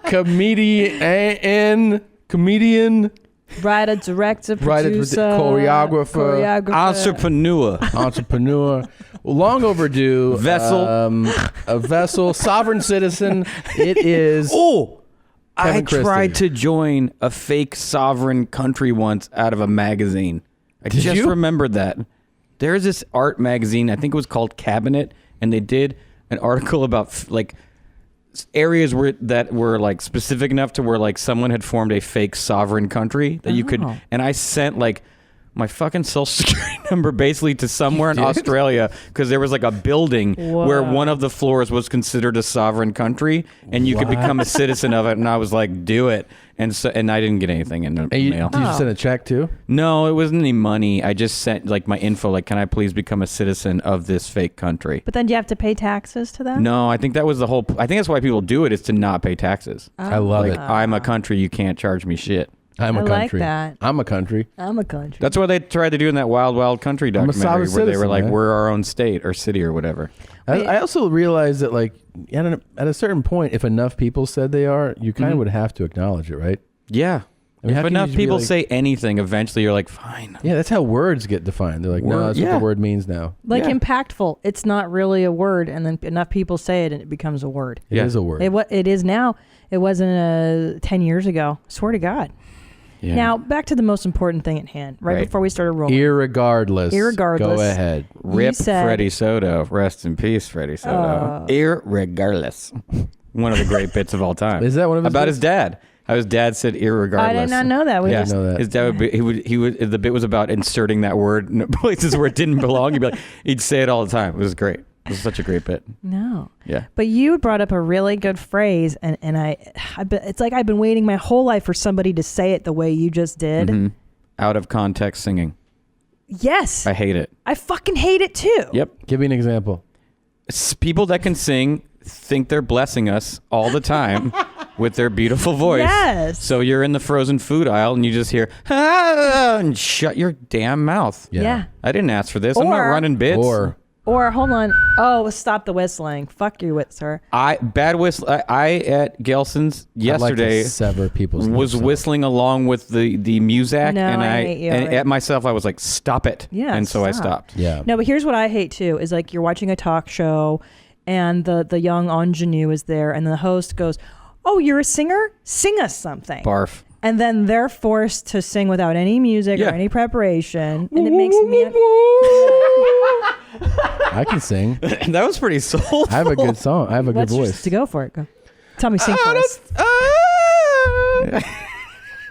Comedian. Writer, director, producer, choreographer, entrepreneur. Well, long overdue. A vessel, sovereign citizen. It is. Oh, Kevin I Christy. tried to join a fake sovereign country once out of a magazine. I Did just you? remembered that. There's this art magazine, I think it was called Cabinet, and they did an article about like areas that were like specific enough to where like someone had formed a fake sovereign country that you could, and I sent like my fucking social security number basically to somewhere in Australia because there was like a building where one of the floors was considered a sovereign country and you could become a citizen of it, and I was like, do it. And I didn't get anything in the mail. Did you send a check too? No, it wasn't any money. I just sent like my info, like, can I please become a citizen of this fake country? But then do you have to pay taxes to that? No, I think that was the whole. I think that's why people do it, is to not pay taxes. I love it. I'm a country, you can't charge me shit. I'm a country. like that. I'm a country. I'm a country. That's what they tried to do in that Wild Wild Country documentary, where they were like, man. we're our own state or city or whatever. I also realized that like at a certain point, if enough people said they are, you kind of would have to acknowledge it, right? Yeah. I mean, if enough people like, say anything, eventually you're like, fine. Yeah, that's how words get defined. They're like, no, that's what the word means now. Like impactful. It's not really a word, and then enough people say it and it becomes a word. It is a word. It is now. It wasn't 10 years ago. I swear to God. Yeah. Now, back to the most important thing at hand, right before we started rolling. Irregardless. Go ahead. Rip Freddie Soto. Rest in peace, Freddie Soto. Irregardless. One of the great bits of all time. Is that one of his About bits? his dad. How his dad said irregardless. I did not know that. I didn't know that. His dad would he would the bit was about inserting that word in places where it didn't belong. He'd say it all the time. It was great. It was such a great bit. No. Yeah. But you brought up a really good phrase, and it's like I've been waiting my whole life for somebody to say it the way you just did. Mm-hmm. Out of context singing. Yes. I hate it. I fucking hate it too. Yep. Give me an example. People that can sing think they're blessing us all the time with their beautiful voice. Yes. So you're in the frozen food aisle and you just hear, ah, and shut your damn mouth. Yeah. I didn't ask for this. I'm not running bits. Or hold on. Oh, stop the whistling. Fuck you, sir. I at Gelson's yesterday I'd like to sever people's was whistling along with the music, No, and I hate you. and at myself I was like, stop it. Yeah, and so I stop. stopped. Yeah. No, but here's what I hate too is like you're watching a talk show and the young ingenue is there and the host goes, oh, you're a singer? Sing us something. Barf. And then they're forced to sing without any music or any preparation. And it makes me... I can sing. That was pretty soulful. I have a good song. I have a good voice. To go for it. Go. Tommy, sing for us.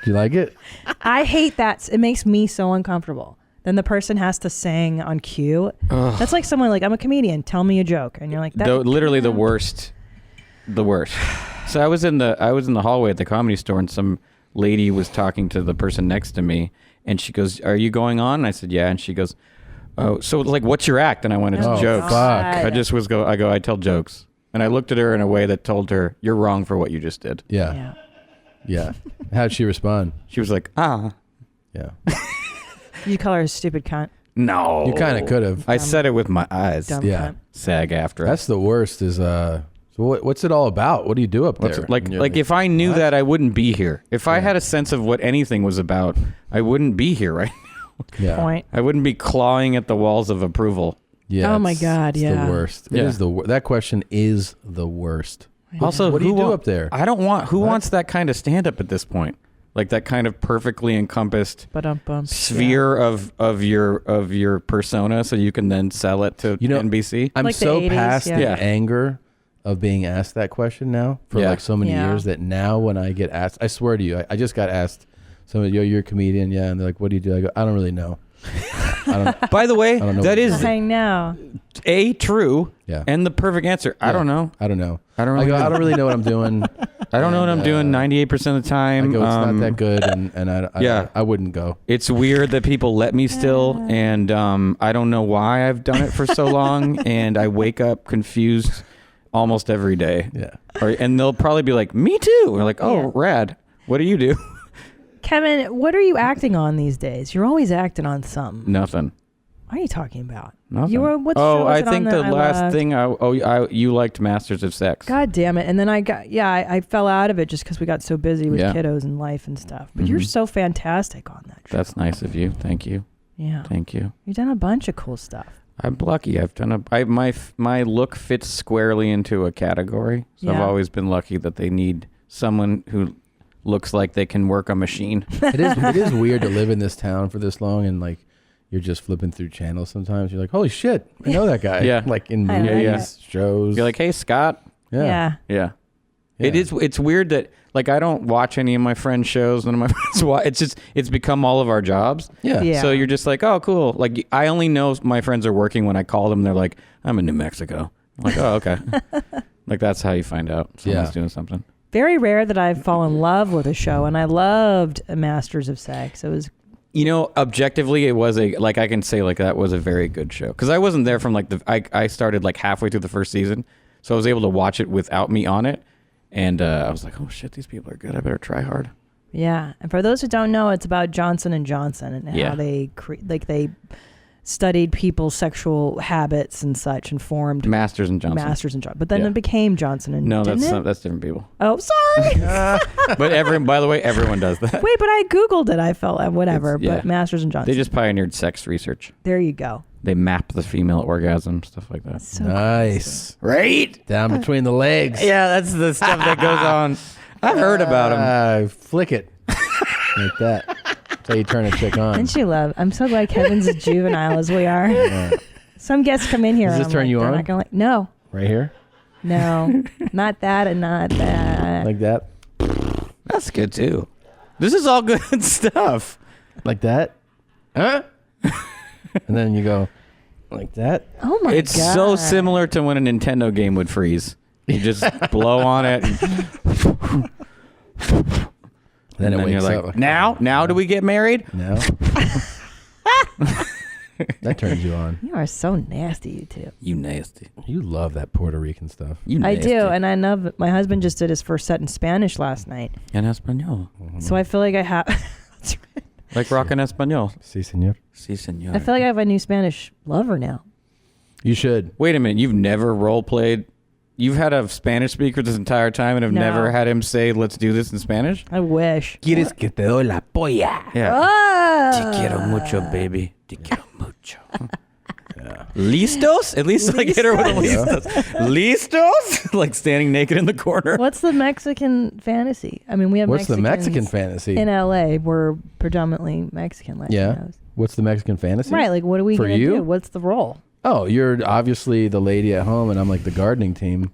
Do you like it? I hate that. It makes me so uncomfortable. Then the person has to sing on cue. That's like someone like, I'm a comedian, tell me a joke, and you're like, literally the worst. The worst. So I was in the hallway at the Comedy Store, and some lady was talking to the person next to me, and she goes, "Are you going on?" And I said, "Yeah." And she goes, "Oh, so like, what's your act?" And I went, "It's jokes." Fuck. I tell jokes, and I looked at her in a way that told her, "You're wrong for what you just did." Yeah. How'd she respond? She was like, "Ah." Yeah. You call her a stupid cunt. No. You kind of could have. I said it with my eyes. Dumb Yeah. cunt. Sag after. That's the worst. Is so what's it all about? What do you do up there? Like if I knew that, I wouldn't be here. If I had a sense of what anything was about, I wouldn't be here right now. Yeah. Point. I wouldn't be clawing at the walls of approval. Yeah. Oh my God, it's yeah. the worst. It is that question is the worst. Also, what do you do up there? I don't want. Who wants that kind of stand up at this point? Like that kind of perfectly encompassed sphere of your persona, so you can then sell it to NBC. I'm like so 80s, past yeah. the anger of being asked that question now for like so many years that now when I get asked, I swear to you, I just got asked. Somebody, you're a comedian, yeah, and they're like, "What do you do?" I go, "I don't really know." By the way, that is I know. true, and the perfect answer. I don't know. I don't know. I don't really know what I'm doing. I don't know what I'm doing 98% of the time. I go, it's not that good, and I wouldn't go. It's weird that people let me still, and I don't know why I've done it for so long, and I wake up confused almost every day. Yeah. And they'll probably be like, "Me too." We're like, "Oh, rad. What do you do?" Kevin, what are you acting on these days? You're always acting on something. Nothing. What are you talking about? Nothing. What show was I it think on the that last thing you liked Masters of Sex. God damn it! And then I fell out of it just because we got so busy with Yeah. kiddos and life and stuff. But you're so fantastic on that show. That's nice of you. Thank you. Yeah. Thank you. You've done a bunch of cool stuff. I'm lucky. I've done my look fits squarely into a category. So I've always been lucky that they need someone who looks like they can work a machine. It is weird to live in this town for this long and like you're just flipping through channels sometimes. You're like, holy shit, I know that guy. Yeah. Like in movies, shows. You're like, hey, Scott. Yeah. It's weird that like I don't watch any of my friends' shows. None of my friends watch. It's become all of our jobs. Yeah. So you're just like, oh, cool. Like I only know my friends are working when I call them. They're like, I'm in New Mexico. I'm like, oh, okay. Like that's how you find out someone's doing something. Very rare that I've fallen in love with a show, and I loved Masters of Sex. It was, objectively, it was I can say like that was a very good show because I wasn't there from like I started like halfway through the first season, so I was able to watch it without me on it, and I was like, oh shit, these people are good. I better try hard. Yeah, and for those who don't know, it's about Johnson & Johnson and how they they studied people's sexual habits and such and formed Masters and Johnson. But then it became Johnson and No, didn't that's different people. Oh, sorry. But by the way, everyone does that. Wait, but I Googled it. I felt whatever. But Masters and Johnson. They just pioneered sex research. There you go. They map the female orgasm, stuff like that. So nice. Right? Down between the legs. Yeah, that's the stuff that goes on. I've heard about them. Flick it. Like that. That's how you turn a chick on. Didn't you love? I'm so glad Kevin's as juvenile as we are. Yeah. Some guests come in here. Does this and turn like, you they're on? Not gonna no. Right here? No. Not that and not that. Like that? That's good too. This is all good stuff. Like that? Huh? And then you go like that? Oh my god. It's so similar to when a Nintendo game would freeze. You just blow on it. Then it wakes you're up. like, now do we get married? No. That turns you on. You are so nasty, you two. You nasty. You love that Puerto Rican stuff. You I nasty. do, and I love it. My husband just did his first set in Spanish last night. En español. So I feel like I have That's right. Like rock en español. Sí, señor. Sí, señor. I feel like I have a new Spanish lover now. You should. Wait a minute. You've never role played. You've had a Spanish speaker this entire time and have No. never had him say, let's do this in Spanish? I wish. ¿Quieres que te doy la polla? Yeah. Oh! Te quiero mucho, baby. Te quiero mucho. ¿Listos? At least like hit her with a listos. ¿Listos? Like standing naked in the corner. What's the Mexican fantasy? I mean, we have What's the Mexicans Mexican fantasy? in LA. We're predominantly Mexican Latinos. Yeah. What's the Mexican fantasy? Right, like what are we For going to you? do? What's the role? Oh, you're obviously the lady at home, and I'm like the gardening team.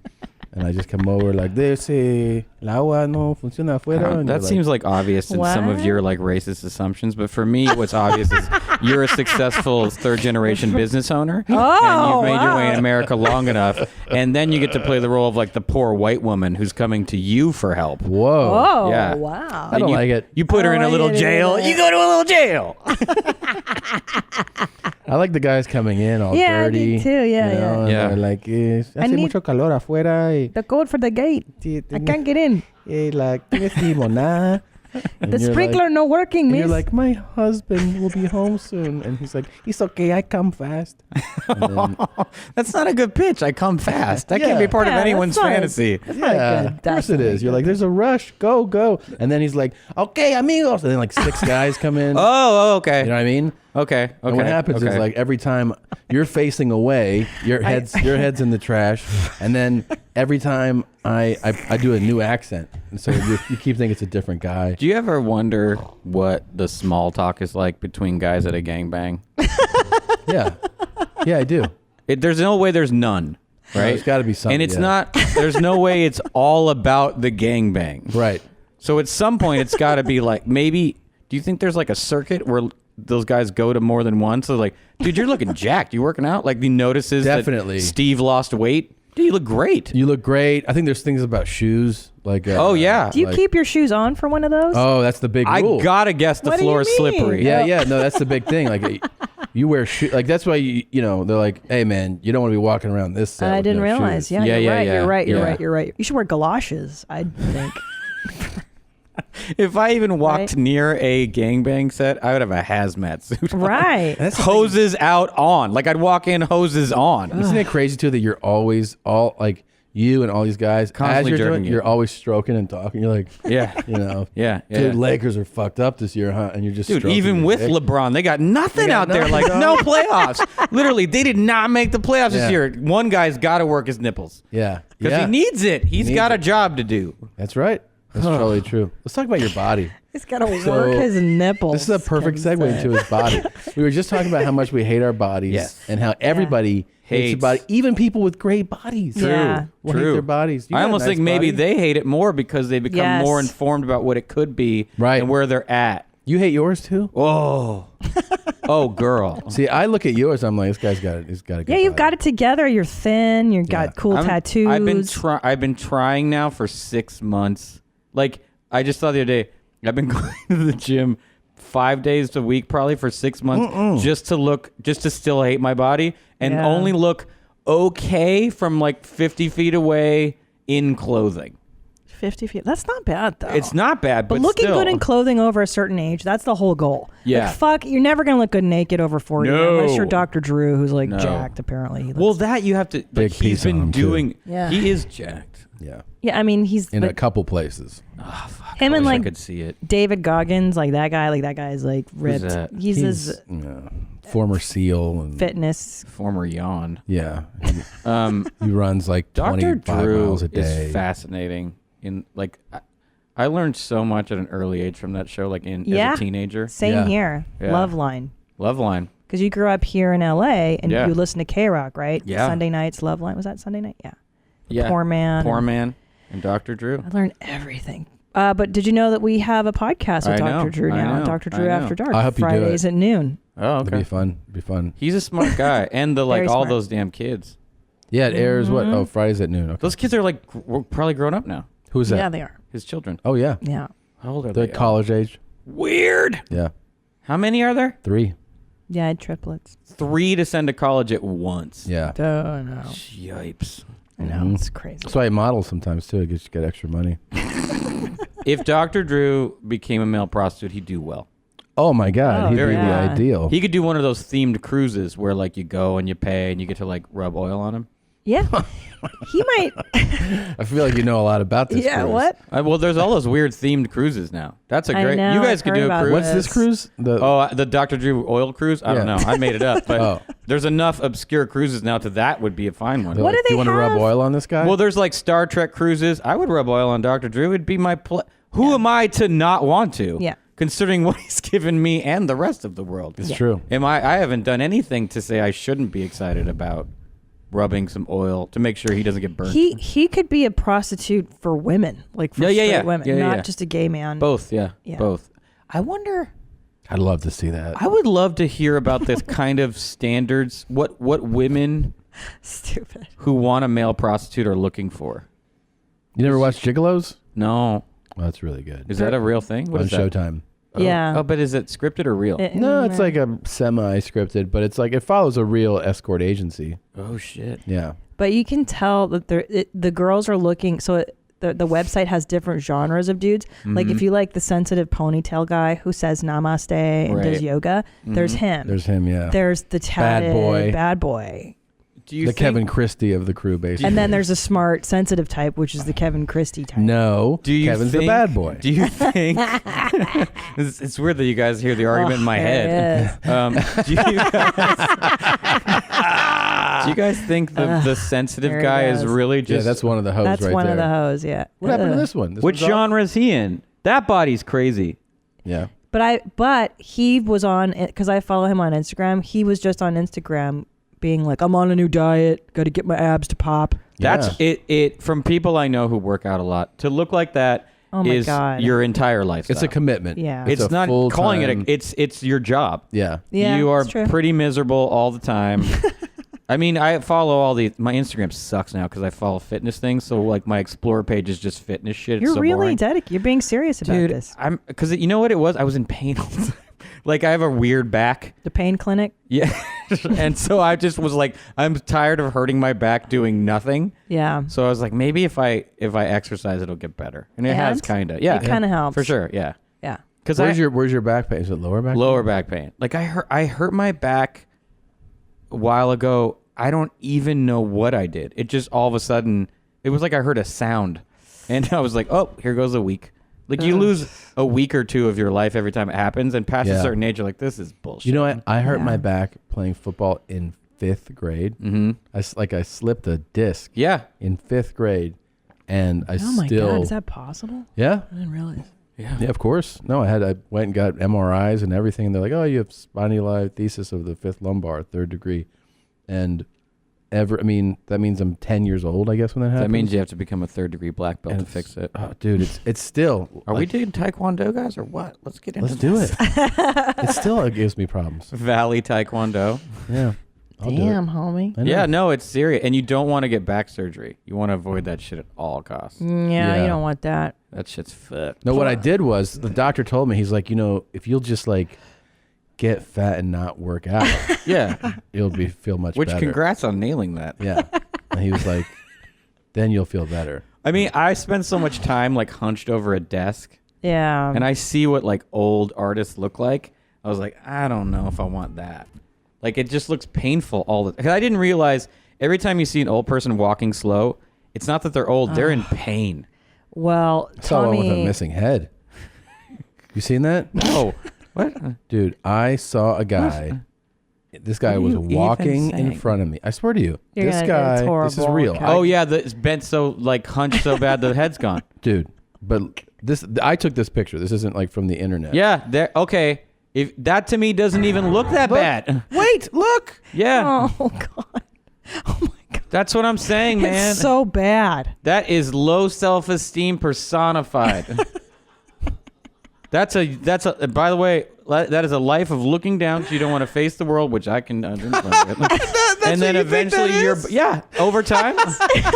And I just come over like this. El agua no funciona afuera. And that seems like obvious in some of your like racist assumptions, but for me, what's obvious is you're a successful third-generation business owner, and you've made your way in America long enough, and then you get to play the role of like the poor white woman who's coming to you for help. Whoa! Yeah. Wow! I don't like it. You put her in a little jail. You go to a little jail. I like the guys coming in all dirty. I do too. Yeah. They're like, hace mucho calor afuera. The code for the gate. I can't get in. Like, tienes limonada. The sprinkler no working, miss. You're like, my husband will be home soon. And he's like, it's okay, I come fast. That's not a good pitch. I come fast. That can't be part of anyone's fantasy. Of course it is. You're like, there's a rush. Go. And then he's like, okay, amigos. And then like 6 guys come in. Oh, okay. You know what I mean? Okay. And what happens is like every time you're facing away, your head's in the trash, and then every time I do a new accent, and so you keep thinking it's a different guy. Do you ever wonder what the small talk is like between guys at a gangbang? Yeah, I do. There's no way there's none, right? There's got to be something. And it's not. There's no way it's all about the gangbang, right? So at some point it's got to be like maybe. Do you think there's like a circuit where those guys go to more than one? So like, dude, you're looking jacked. You working out? Like he notices definitely that Steve lost weight. Dude, you look great. You look great. I think there's things about shoes. Like oh yeah. Do you keep your shoes on for one of those? Oh, that's the big rule. I gotta guess the floor is slippery. Yeah. No, that's the big thing. Like you wear shoes. Like that's why you know they're like, hey man, you don't want to be walking around this set. I didn't realize. Shoes. You're right. You're right. You should wear galoshes, I think. If I even walked near a gangbang set, I would have a hazmat suit on. Right. Hoses out on. Like I'd walk in hoses on. Isn't it crazy too that you're always all you and all these guys constantly as you're jerking you're always stroking and talking. You're like, dude, Lakers are fucked up this year, huh? And you're just even with LeBron, they got nothing out there. Like no playoffs. Literally, they did not make the playoffs this year. One guy's got to work his nipples. Yeah, because he needs it. He's got a job to do. That's right. That's totally true. Let's talk about your body. He's got to work his nipples. This is a perfect segue into his body. We were just talking about how much we hate our bodies and how everybody hates their body, even people with great bodies. True. Hate their bodies. I almost think maybe they hate it more because they become more informed about what it could be and where they're at. You hate yours too? Oh. Oh, girl. See, I look at yours. I'm like, this guy's got it. He's got a good you've got it together. You're thin. You've got cool tattoos. I've been trying now for 6 months. Like, I just thought the other day, I've been going to the gym 5 days a week probably for 6 months just to still hate my body and only look okay from like 50 feet away in clothing. 50 feet. That's not bad, though. It's not bad, but looking still. good in clothing over a certain age, that's the whole goal. Yeah. Like, fuck, you're never going to look good naked over 40 unless you're Dr. Drew, who's like jacked, apparently. Well, that you have to... Big piece he's been doing... Yeah. He is jacked. Yeah. Yeah, I mean, he's... In a couple places. Oh, fuck. Him and like I could see it. David Goggins, like that guy's like ripped. Who's that? He's former SEAL. And fitness. Former yawn. Yeah. He runs like Dr. 25 Drew miles a day. is fascinating. I learned so much at an early age from that show, like as a teenager. Same here. Yeah. Loveline. Because you grew up here in LA and you listen to K-Rock, right? Yeah. Sunday nights, Loveline. Was that Sunday night? Yeah. Yeah. Poor Man. And Dr. Drew. I learned everything. But did you know that we have a podcast with Dr. Drew now? Dr. Drew After Dark. I hope you do it. Fridays at noon. Oh, okay. It'll be fun. He's a smart guy. And all smart. those damn kids. Yeah, it airs what? Oh, Fridays at noon. Okay. Those kids are like probably grown up now. Who's that? Yeah, they are. His children. Oh, yeah. Yeah. How old are They're they? college age. Weird. Yeah. How many are there? 3. Yeah, triplets. 3 to send to college at once. Yeah. Oh, no. Yipes. I know. It's crazy. That's why I model sometimes, too. It get extra money. If Dr. Drew became a male prostitute, he'd do well. Oh, my God. He'd be the ideal. He could do one of those themed cruises where, like, you go and you pay and you get to, like, rub oil on him. Yeah. He might. I feel like you know a lot about this cruise. What? Well, there's all those weird themed cruises now. That's a great... know, you guys I've could heard do a about cruise. What's this cruise? The Dr. Drew oil cruise? I don't know. I made it up. But there's enough obscure cruises now to that would be a fine one. What do they you want to rub oil on this guy? Well, there's like Star Trek cruises. I would rub oil on Dr. Drew. It'd be my... Who am I to not want to? Yeah. Considering what he's given me and the rest of the world. It's true. I haven't done anything to say I shouldn't be excited about rubbing some oil to make sure he doesn't get burnt. He could be a prostitute for women, like for straight women, not just a gay man. Both, both. I wonder. I'd love to see that. I would love to hear about this kind of standards. What women stupid who want a male prostitute are looking for. You never watched Gigolos? No. Well, that's really good. Is that a real thing? What on is that? Showtime? Yeah. Oh, but is it scripted or real? No, it's like a semi-scripted, but it's like it follows a real escort agency. Oh shit. Yeah. But you can tell that the girls are looking. So the website has different genres of dudes. Like if you like the sensitive ponytail guy who says namaste and does yoga, there's him. There's him. Yeah. There's the tatted bad boy. Do you the think, Kevin Christy of the crew, basically. And then there's a smart, sensitive type, which is the Kevin Christy type. No, Kevin's the bad boy. Do you think it's weird that you guys hear the argument in my head? Do you guys think the sensitive guy is really just? Yeah, that's one of the hoes right there. That's one of the hoes. Yeah. What happened to this one? Which genre is he in? That body's crazy. Yeah. But he was on, because I follow him on Instagram. He was just on Instagram being like, I'm on a new diet, got to get my abs to pop. That's it. From people I know who work out a lot, to look like that is your entire lifestyle. It's a commitment. Yeah. It's not calling it it's your job. Yeah. You are pretty miserable all the time. I mean, I follow my Instagram sucks now because I follow fitness things. So like my Explore page is just fitness shit. You're so really boring. dedicated. You're being serious about this. Because you know what it was? I was in pain all the time. Like I have a weird back. The pain clinic? Yeah. And so I just was like, I'm tired of hurting my back doing nothing. Yeah. So I was like, maybe if I exercise, it'll get better. And it has kind of. Yeah. It kind of helps. For sure. Yeah. Yeah. Because where's your back pain? Is it lower back? Lower back pain. Like I hurt my back a while ago. I don't even know what I did. It just all of a sudden, it was like I heard a sound. And I was like, oh, here goes a week. Like you lose a week or two of your life every time it happens, and past a certain age, you're like, "This is bullshit." You know, I hurt my back playing football in 5th grade. Mm-hmm. I slipped a disc. Yeah. In 5th grade, and I oh my God, is that possible? Yeah. I didn't realize. Yeah. Yeah, of course. No, I went and got MRIs and everything. And they're like, "Oh, you have spondylolisthesis of the 5th lumbar, 3rd degree," and that means I'm 10 years old, I guess, when that happens. That means you have to become a 3rd degree black belt to fix it. Oh, dude, it's still. Are we doing Taekwondo, guys, or what? Let's get into Let's do it. It gives me problems. Valley Taekwondo. Yeah. Damn, homie. Yeah, no, it's serious. And you don't want to get back surgery. You want to avoid that shit at all costs. Yeah, you don't want that. That shit's fucked. No, what I did was, the doctor told me, he's like, if you'll just like get fat and not work out, yeah, you'll feel much better. Which congrats on nailing that. Yeah. And he was like, then you'll feel better. I mean, I spend so much time like hunched over a desk. Yeah. And I see what like old artists look like. I was like, I don't know if I want that. Like it just looks painful all the time. I didn't realize every time you see an old person walking slow, it's not that they're old, they're in pain. Well, I saw one with a missing head. You seen that? No. What? Dude, I saw a guy. This guy was walking in front of me. I swear to you. This guy, this is real. Oh yeah, it's bent so like hunched so bad the head's gone. Dude, but I took this picture. This isn't like from the internet. Yeah, okay. If that to me doesn't even look that bad. Wait, look. Oh Yeah. God. Oh my God. That's what I'm saying, man. It's so bad. That is low self-esteem personified. That's a by the way, that is a life of looking down, so you don't want to face the world, which I can understand. And then eventually over time,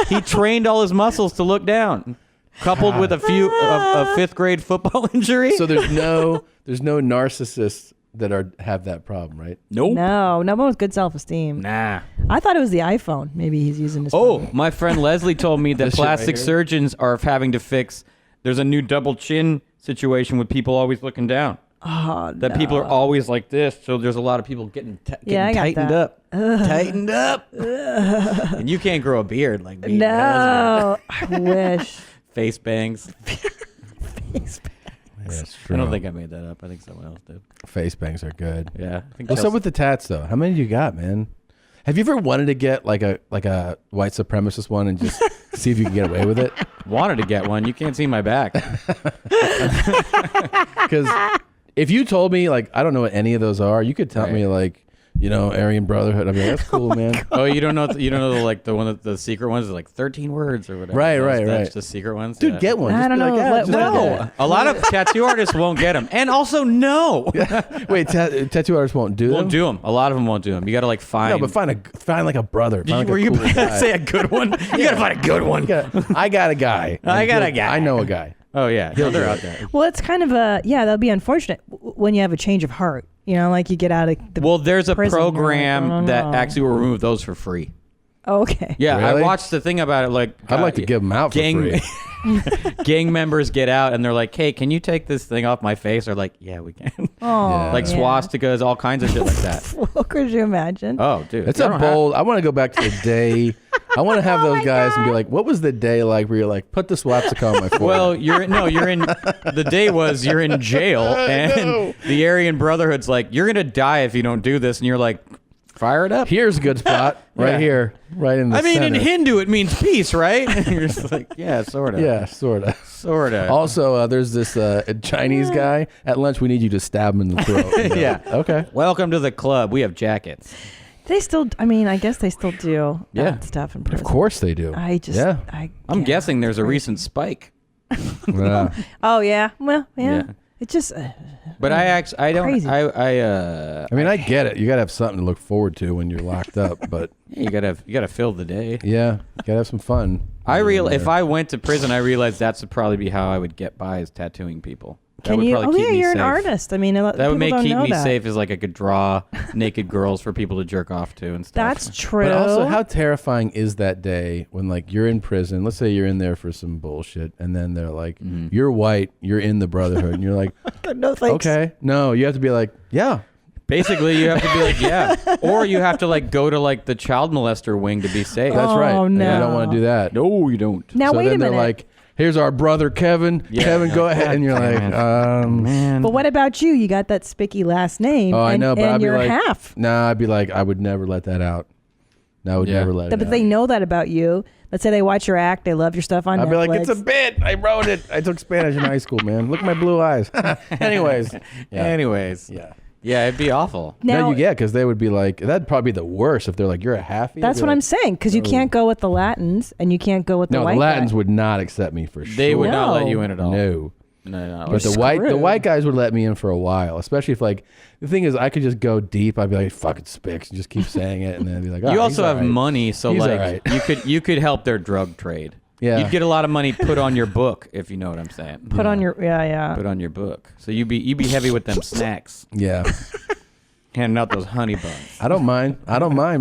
he trained all his muscles to look down, coupled with a 5th grade football injury. So there's no narcissists that have that problem, right? Nope. No one with good self-esteem. Nah. I thought it was the iPhone. Maybe he's using his phone. My friend Leslie told me that This shit plastic right here? surgeons are having to fix. There's a new double chin situation with people always looking down. Oh, That people are always like this, so there's a lot of people getting I got tightened that. up. Tightened up. And you can't grow a beard like me. No, I wish. Face bangs. Face bangs. Yeah, it's true. I don't think I made that up. I think someone else did. Face bangs are good. Yeah. I think What's up with the tats though? How many do you got, man? Have you ever wanted to get like a white supremacist one and just see if you can get away with it? Wanted to get one. You can't see my back. Because if you told me, like, I don't know what any of those are, you could tell me, like, Aryan Brotherhood. I mean, that's cool, man. Oh, you don't know like the one that the secret ones is like 13 words or whatever. Right. That's the secret ones. Dude, get one. I don't know. No, a lot of tattoo artists won't get them, and also no. Wait, tattoo artists won't do them. Won't do them. A lot of them won't do them. You got to like find. No, but find like a brother. Were you about to say a good one? You got to find a good one. I got a guy. I know a guy. Oh yeah, they're out there. Well, it's kind of that'll be unfortunate when you have a change of heart. Like you get out of the Well, there's a prison, program that actually will remove those for free. Oh, okay. Yeah, Really? I watched the thing about it. Like, I'd like to give them out for free. Gang members get out and they're like, "Hey, can you take this thing off my face?" They're like, "Yeah, we can." Oh, like swastikas, all kinds of shit like that. Well, could you imagine? Oh, dude, It's a bold. I want to go back to the day. I want to have those guys and be like, "What was the day like where you're like, put the swastika on my forehead?" Well, you're in. The day was you're in jail, and the Aryan Brotherhood's like, "You're gonna die if you don't do this," and you're like, "Fire it up." Here's a good spot right here, right in the center. in Hindu it means peace, right? And you're just like, yeah, sort of. Yeah, sort of. Sort of. Also, there's this Chinese guy at lunch. We need you to stab him in the throat. Yeah. Okay. Welcome to the club. We have jackets. They still. I guess they still do that stuff in prison. Of course they do. I'm guessing there's a recent spike. Oh yeah. Well, yeah. It just. But I don't. Crazy. I mean, I get it. You gotta have something to look forward to when you're locked up, but you gotta fill the day. Yeah, you gotta have some fun. If I went to prison, I realized that would probably be how I would get by, is tattooing people. That Can would you? probably Oh keep yeah, me you're safe. an artist. I mean, That would keep me that. safe, is like I could draw naked girls for people to jerk off to and stuff. That's true. But also, how terrifying is that day when, like, you're in prison? Let's say you're in there for some bullshit, and then they're like, "You're white, you're in the Brotherhood," and you're like, "No thanks." Okay, no, you have to be like, "Yeah." Basically, you have to be like, yeah, or you have to like go to like the child molester wing to be safe. That's right. Oh, no. You don't want to do that. No, you don't. Now so wait a then minute. they're like, "Here's our brother Kevin. Yeah. Kevin, go ahead." And you're like, man. But what about you? You got that spicky last name. "Oh, I know, but and I'd be you're like, half. Nah, I'd be like, I would never let that out. I would never let it out." But they know that about you. Let's say they watch your act. They love your stuff on I'd Netflix. be like, "It's a bit. I wrote it. I took Spanish in high school, man. Look at my blue eyes." Anyways. Yeah. Yeah, it'd be awful. Now, because they would be like, that'd probably be the worst if they're like, "You're a halfie." that's what I'm saying. Because you can't go with the Latins and you can't go with the No, white the Latins guy. would not accept me for sure. They would not let you in at all. No. No. But the white guys would let me in for a while, especially if, like, the thing is, I could just go deep. I'd be like, "Fuck it, Spix," and just keep saying it, and then I'd be like, "Oh, You also he's have all right. money, so He's all like right." you could help their drug trade. Yeah. You'd get a lot of money put on your book, if you know what I'm saying. Put on your Put on your book. So you be heavy with them snacks. Yeah. Handing out those honey buns. I don't mind,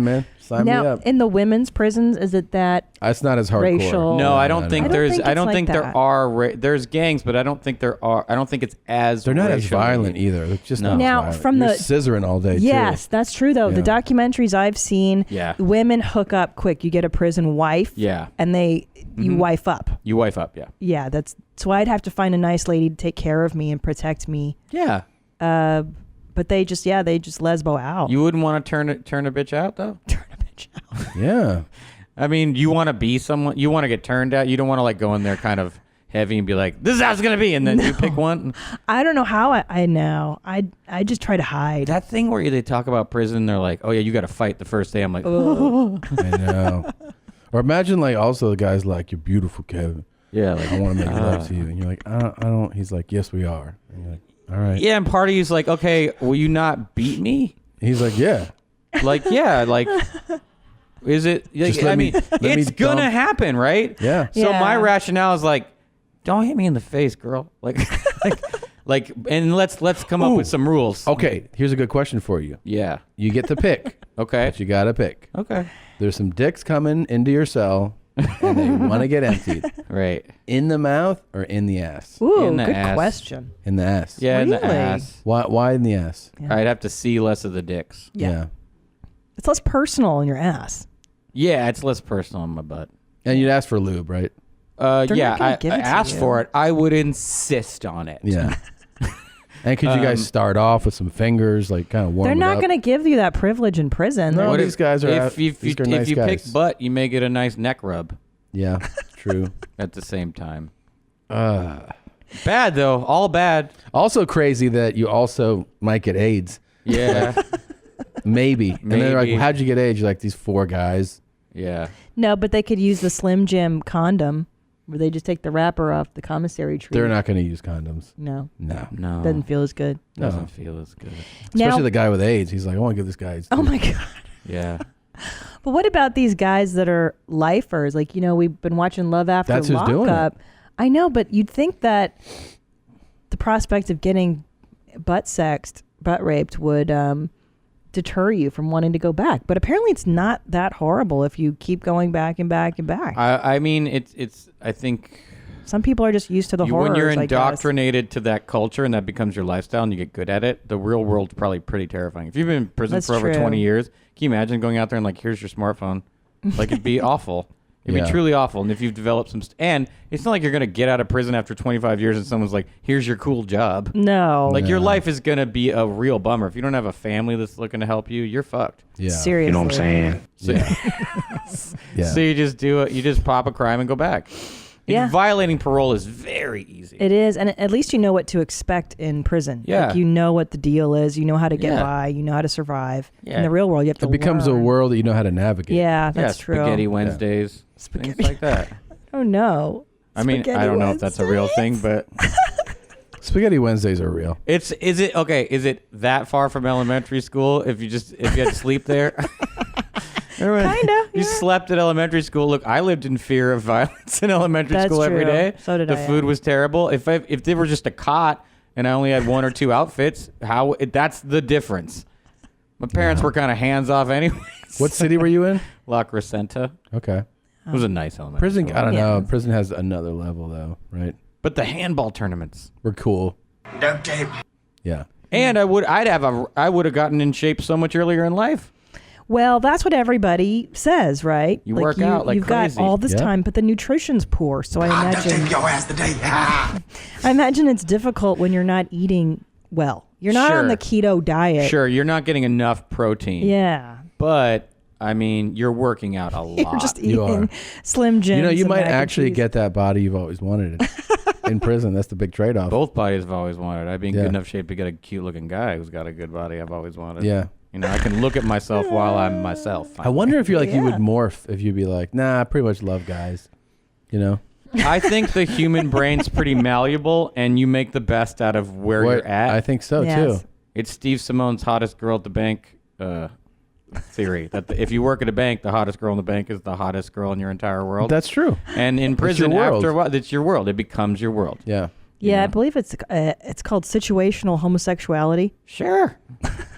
man. Sign me now, up. in the women's prisons, is it that It's not as hardcore. racial? No, I don't think there's. I don't it's think like there that. are. There's gangs, but I don't think there are. I don't think it's as. They're not as racially- violent either. They're just not Now, as violent. from You're the- scissoring all day, Yes, too. that's true though. The Yeah. documentaries I've seen, Yeah. women hook up quick. You get a prison wife, Yeah. and you wife up. You wife up, yeah. Yeah, that's so I'd have to find a nice lady to take care of me and protect me. Yeah. But they just lesbo out. You wouldn't want to turn a bitch out though. Turn a bitch out. Yeah. I mean, you want to be someone. You want to get turned out. You don't want to like go in there kind of heavy and be like, "This is how it's gonna be," and then you pick one. I don't know how I know. I just try to hide. That thing where they talk about prison, they're like, "Oh yeah, you got to fight the first day." I'm like, I know. Or imagine, like, also the guy's like, "You're beautiful, Kevin. yeah, like I want to make love to you," and you're like, "I don't." He's like, "Yes, we are." And you're like, "All right." yeah, and part of you's like, "Okay, will you not beat me?" He's like, "Yeah." Like, yeah, like. Is it? Just Like, let I me- mean, let me it's gonna dump. happen, right? Yeah. So Yeah. my rationale is like, don't hit me in the face, girl. Like, and let's come up with some rules. Okay, here's a good question for you. Yeah. You get to pick. Okay. But you got to pick. Okay. There's some dicks coming into your cell, and they want to get emptied. Right. In the mouth or in the ass? Ooh, In the good ass. question. In the ass. Yeah, in the Really? ass. Why in the ass? Yeah. I'd have to see less of the dicks. Yeah. It's less personal in your ass. Yeah, it's less personal on my butt. And you'd ask for lube, right? They're Yeah, not gonna I give it to asked you. for it. I would insist on it. Yeah. And could you guys start off with some fingers, like kind of warm They're it not up? going to give you that privilege in prison. No, What these guys are out- if these are if nice you guys. pick butt, you may get a nice neck rub Yeah, true. at the same time. Bad though, all bad. Also crazy that you also might get AIDS. Yeah. Maybe. And then they're like, well, how'd you get AIDS? You're like, these 4 guys. Yeah. No, but they could use the Slim Jim condom where they just take the wrapper off the commissary tree. They're not going to use condoms. No. Doesn't feel as good. Doesn't feel as good. Especially the guy with AIDS. He's like, I want to give this guy AIDS. Oh my God. Yeah. But what about these guys that are lifers? Like, we've been watching Love After That's who's Lockup. doing it. I know, but you'd think that the prospect of getting butt raped would deter you from wanting to go back. But apparently it's not that horrible if you keep going back and back and back. I mean, it's. I think some people are just used to the horrors. When you're indoctrinated to that culture and that becomes your lifestyle and you get good at it, the real world's probably pretty terrifying. If you've been in prison for over 20 years, can you imagine going out there and like, here's your smartphone? Like, it'd be awful. It'd be truly awful. And if you've developed some... and it's not like you're going to get out of prison after 25 years and someone's like, here's your cool job. No. Like, your life is going to be a real bummer. If you don't have a family that's looking to help you, you're fucked. Yeah. Seriously. You know what I'm saying? So, Yeah. So you just do it. You just pop a crime and go back. And violating parole is very easy. It is. And at least you know what to expect in prison. Yeah. Like, you know what the deal is. You know how to get by. You know how to survive. In the real world, you have to It becomes learn. a world that you know how to navigate. Yeah, that's true. Spaghetti Wednesdays. Things like that. Oh, no. I mean, I don't know if that's a real thing, but... Spaghetti Wednesdays are real. Is it that far from elementary school if you had to sleep there? Kinda. You slept at elementary school. Look, I lived in fear of violence in elementary school every day. So did I. The food was terrible. If they were just a cot and I only had 1 or 2 outfits, that's the difference. My parents were kind of hands off anyways. What city were you in? La Crescenta. Okay. It was a nice elementary Prison, school. I don't know. Prison has another level though, right? But the handball tournaments were cool. Duct tape. Yeah. And I would have gotten in shape so much earlier in life. Well, that's what everybody says, right? You work out like you've crazy. got all this time, but the nutrition's poor. So I imagine your ass today. I imagine it's difficult when you're not eating well. You're not on the keto diet. Sure, you're not getting enough protein. Yeah. But I mean, you're working out a lot. You're just eating Slim Jims. You and might mac and actually cheese. get that body you've always wanted in prison. That's the big trade-off. Both bodies I've always wanted. I'd be in good enough shape to get a cute-looking guy who's got a good body I've always wanted. Yeah. I can look at myself while I'm myself. I wonder if you're like you would morph if you'd be like, nah, I pretty much love guys. I think the human brain's pretty malleable, and you make the best out of where you're at. I think so too. It's Steve Simone's hottest girl at the bank theory that if you work at a bank, the hottest girl in the bank is the hottest girl in your entire world. That's true. And in prison, after a while, it's your world. It becomes your world. Yeah. Yeah, I believe it's called situational homosexuality. Sure.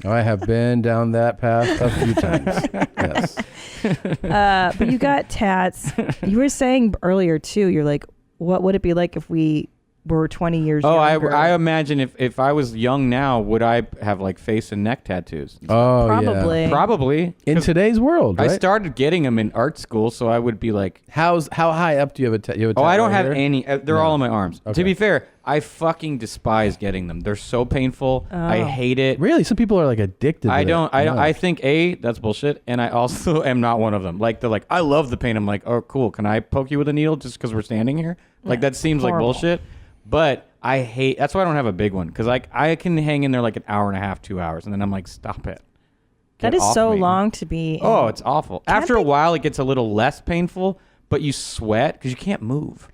I have been down that path a few times. Yes. But you got tats. You were saying earlier too. You're like, what would it be like if we were 20 years younger? I imagine if I was young now, would I have like face and neck tattoos? Oh, Probably. yeah. Probably. In today's world, right? I started getting them in art school, so I would be like... How high up do you have a tattoo? I don't have any. They're No. all on my arms. Okay. To be fair, I fucking despise getting them. They're so painful. I hate it. Really? Some people are like addicted to it. I think that's bullshit, and I also am not one of them. Like, they're like, I love the pain. I'm like, oh, cool. Can I poke you with a needle just because we're standing here? Like, that seems like bullshit. But I hate... That's why I don't have a big one, because I can hang in there like an hour and a half, 2 hours, and then I'm like, stop it. That is so long to be... Oh, it's awful. After a while, it gets a little less painful, but you sweat because you can't move.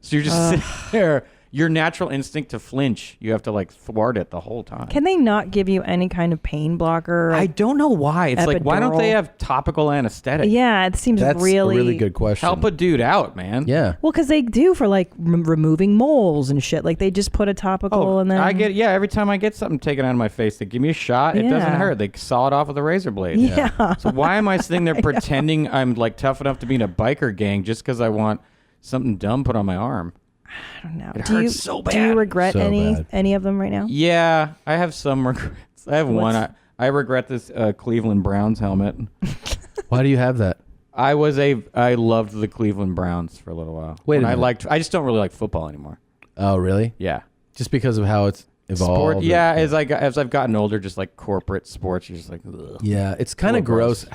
So you're just sitting there. Your natural instinct to flinch, you have to like thwart it the whole time. Can they not give you any kind of pain blocker? I don't know why. It's like, why don't they have topical anesthetic? Yeah, it seems That's really... a really good question. Help a dude out, man. Yeah. Well, because they do for like removing moles and shit. Like they just put a topical and then... I get, every time I get something taken out of my face, they give me a shot. It doesn't hurt. They saw it off with a razor blade. Yeah. So why am I sitting there pretending I'm like tough enough to be in a biker gang just because I want something dumb put on my arm? I don't know. It hurts so bad. Do you regret So bad. any of them right now? Yeah, I have some regrets. I have one. I regret this Cleveland Browns helmet. Why do you have that? I loved the Cleveland Browns for a little while. Wait a minute. I just don't really like football anymore. Oh, really? Yeah. Just because of how it's evolved? Yeah, as I've gotten older, just like corporate sports, you're just like, ugh. Yeah, it's kind of gross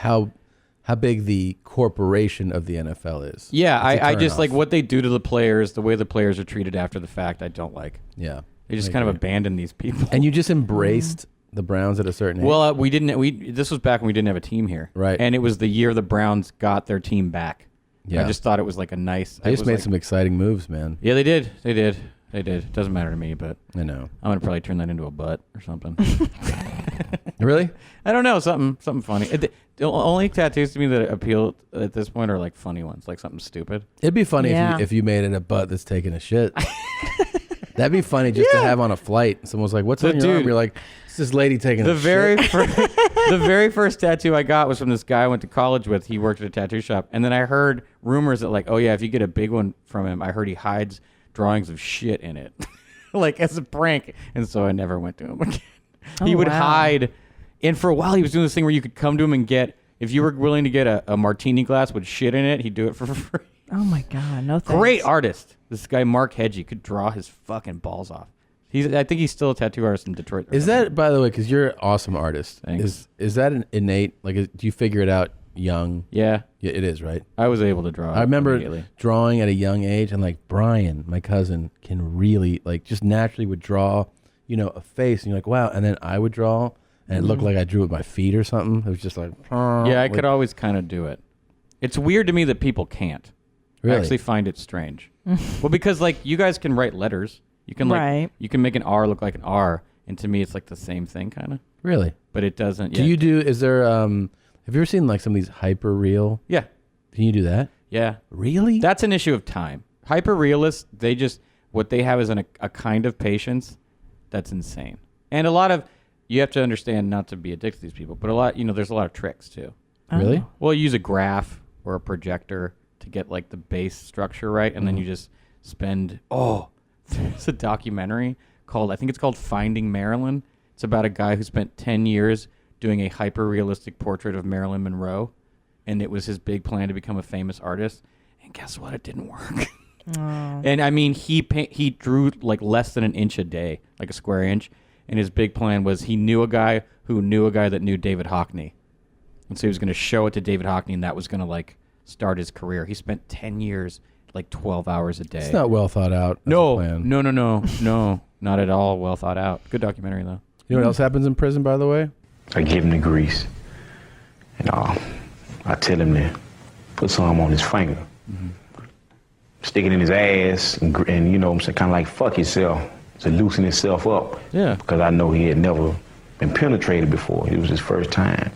how big the corporation of the NFL is. Yeah, I just turn-off. like what they do to the players, the way the players are treated after the fact, I don't like. Yeah. They just kind of abandon these people. And you just embraced the Browns at a certain age? Well, we didn't. This was back when we didn't have a team here, right? And it was the year the Browns got their team back. Yeah. I just thought it was like a nice. They just made some exciting moves, man. Yeah, they did. They did. Doesn't matter to me, but I know. I'm gonna probably turn that into a butt or something. Really? I don't know. Something funny. The only tattoos to me that appeal at this point are like funny ones, like something stupid. It'd be funny if you made it a butt that's taking a shit. That'd be funny just to have on a flight. Someone's like, "What's on your arm?" You're like, "It's this lady taking a shit." The very first tattoo I got was from this guy I went to college with. He worked at a tattoo shop, and then I heard rumors that like, oh yeah, if you get a big one from him, I heard he hides drawings of shit in it, like as a prank. And so I never went to him again. He would hide, and for a while he was doing this thing where you could come to him and get, if you were willing to get a martini glass with shit in it, he'd do it for free. Oh my God, no thanks. Great artist. This guy, Mark Hedgie, could draw his fucking balls off. I think he's still a tattoo artist in Detroit. Is that, by the way, because you're an awesome artist, Thanks. is that an innate, like, do you figure it out young? Yeah. Yeah, it is, right? I was able to draw. I remember drawing at a young age, and like Brian, my cousin, can really, like, just naturally would draw, a face, and you're like, wow. And then I would draw, and it looked like I drew with my feet or something. It was just like, yeah, I could always kind of do it. It's weird to me that people can't. Really? I actually find it strange. Well, because like you guys can write letters. You can you can make an R look like an R, and to me it's like the same thing kind of. Really? But it doesn't. Is there have you ever seen like some of these hyper real? Yeah. Can you do that? Yeah. Really? That's an issue of time. Hyper realists, what they have is a kind of patience that's insane. And a lot of, you have to understand not to be addicted to these people, but there's a lot of tricks too. Really? Well, you use a graph or a projector to get like the base structure right, and then you just spend there's a documentary I think it's called Finding Marilyn. It's about a guy who spent 10 years doing a hyper realistic portrait of Marilyn Monroe, and it was his big plan to become a famous artist, and guess what, it didn't work. And I mean, he drew like less than an inch a day, like a square inch, and his big plan was he knew a guy who knew a guy that knew David Hockney, and so he was going to show it to David Hockney, and that was going to like start his career. He spent 10 years, like 12 hours a day. It's not well thought out. No, not at all well thought out. Good documentary though. You know what else happens in prison, by the way? I give him the grease, and I tell him to put some on his finger, stick it in his ass, and kind of like fuck himself to loosen himself up. Yeah. Because I know he had never been penetrated before. It was his first time.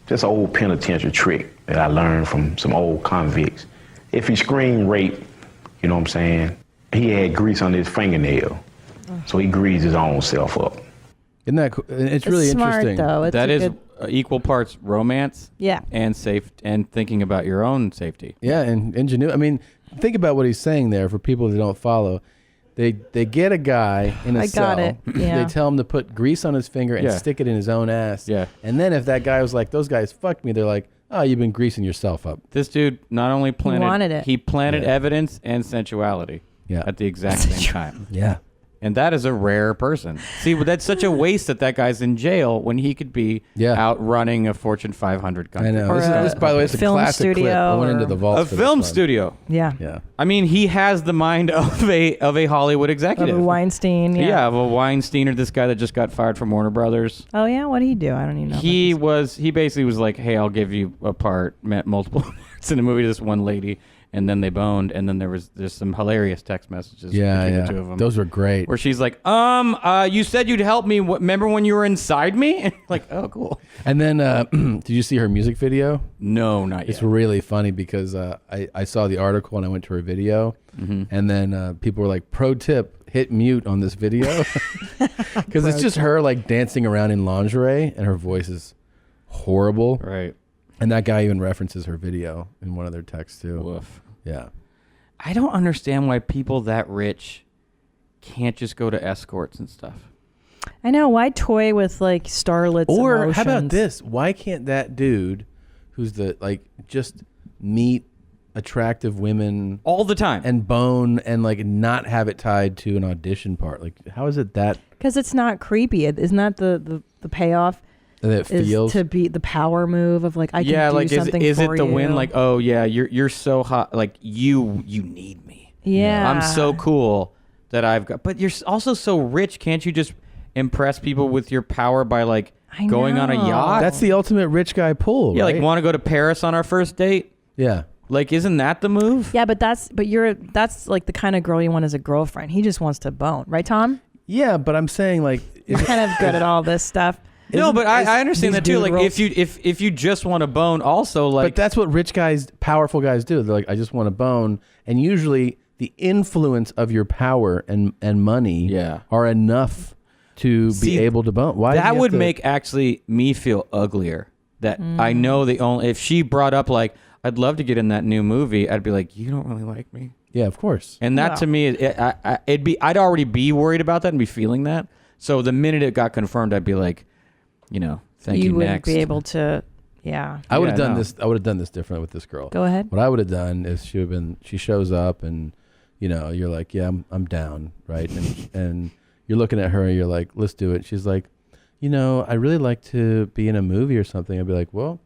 Just an old penitentiary trick that I learned from some old convicts. If he screamed rape, you know what I'm saying, he had grease on his fingernail. So he greased his own self up. Isn't that cool? It's really smart, interesting. Though. That is equal parts romance and and thinking about your own safety. Yeah, and ingenuity. I mean, think about what he's saying there for people that don't follow. They get a guy in a cell. Got it. Yeah. They tell him to put grease on his finger and stick it in his own ass. Yeah. And then if that guy was like, those guys fucked me, they're like, oh, you've been greasing yourself up. This dude not only planted He wanted it. evidence and sensuality at the exact same time. Yeah. And that is a rare person. See, but that's such a waste that guy's in jail when he could be out running a Fortune 500 company. I know. This, by the way, it's a classic clip. I went into the vault. A film studio. Yeah. Yeah. I mean, he has the mind of a Hollywood executive. Of a Weinstein. Yeah, of a Weinstein, or this guy that just got fired from Warner Brothers. Oh yeah, what did he do? I don't even know. He basically was like, hey, I'll give you a part, multiple parts in a movie to this one lady. And then they boned, and then there's some hilarious text messages between the two of them. Those were great. Where she's like, you said you'd help me. Remember when you were inside me? And like, oh, cool. And then, did you see her music video? No, not yet. It's really funny because I saw the article and I went to her video, and then people were like, pro tip, hit mute on this video. Because it's just her like dancing around in lingerie, and her voice is horrible. Right. And that guy even references her video in one of their texts too. Woof. Yeah. I don't understand why people that rich can't just go to escorts and stuff. I know. Why toy with like starlets? Or emotions? how about this? Why can't that dude, who's just meet attractive women all the time and bone and like not have it tied to an audition part? Like, how is it that? Because it's not creepy. Isn't that the payoff? That it feels to be the power move of like I can do something is for it the you. win? Like, oh yeah, you're so hot. Like you need me. Yeah. I'm so cool that I've got. But you're also so rich. Can't you just impress people with your power by like going on a yacht? That's the ultimate rich guy pull. Yeah, right? like want to go to Paris on our first date? Yeah. Like, isn't that the move? Yeah, but that's like the kind of girl you want as a girlfriend. He just wants to bone, right, Tom? Yeah, but I'm saying like you're kind of good at all this stuff. No, but I understand that too. Like if you just want to bone, also like. But that's what rich guys, powerful guys do. They're like, I just want to bone, and usually the influence of your power and money are enough to be able to bone. Why that would make actually me feel uglier. That I know if she brought up like, I'd love to get in that new movie, I'd be like, you don't really like me. Yeah, of course. And that to me, I'd already be worried about that and be feeling that. So the minute it got confirmed, I'd be like, thank you. You wouldn't next. be able to. Yeah. I would have done this. I would have done this different with this girl. Go ahead. What I would have done is she shows up and you're like, yeah, I'm down, right? And you're looking at her and you're like, let's do it. She's like, I'd really like to be in a movie or something. I'd be like, well,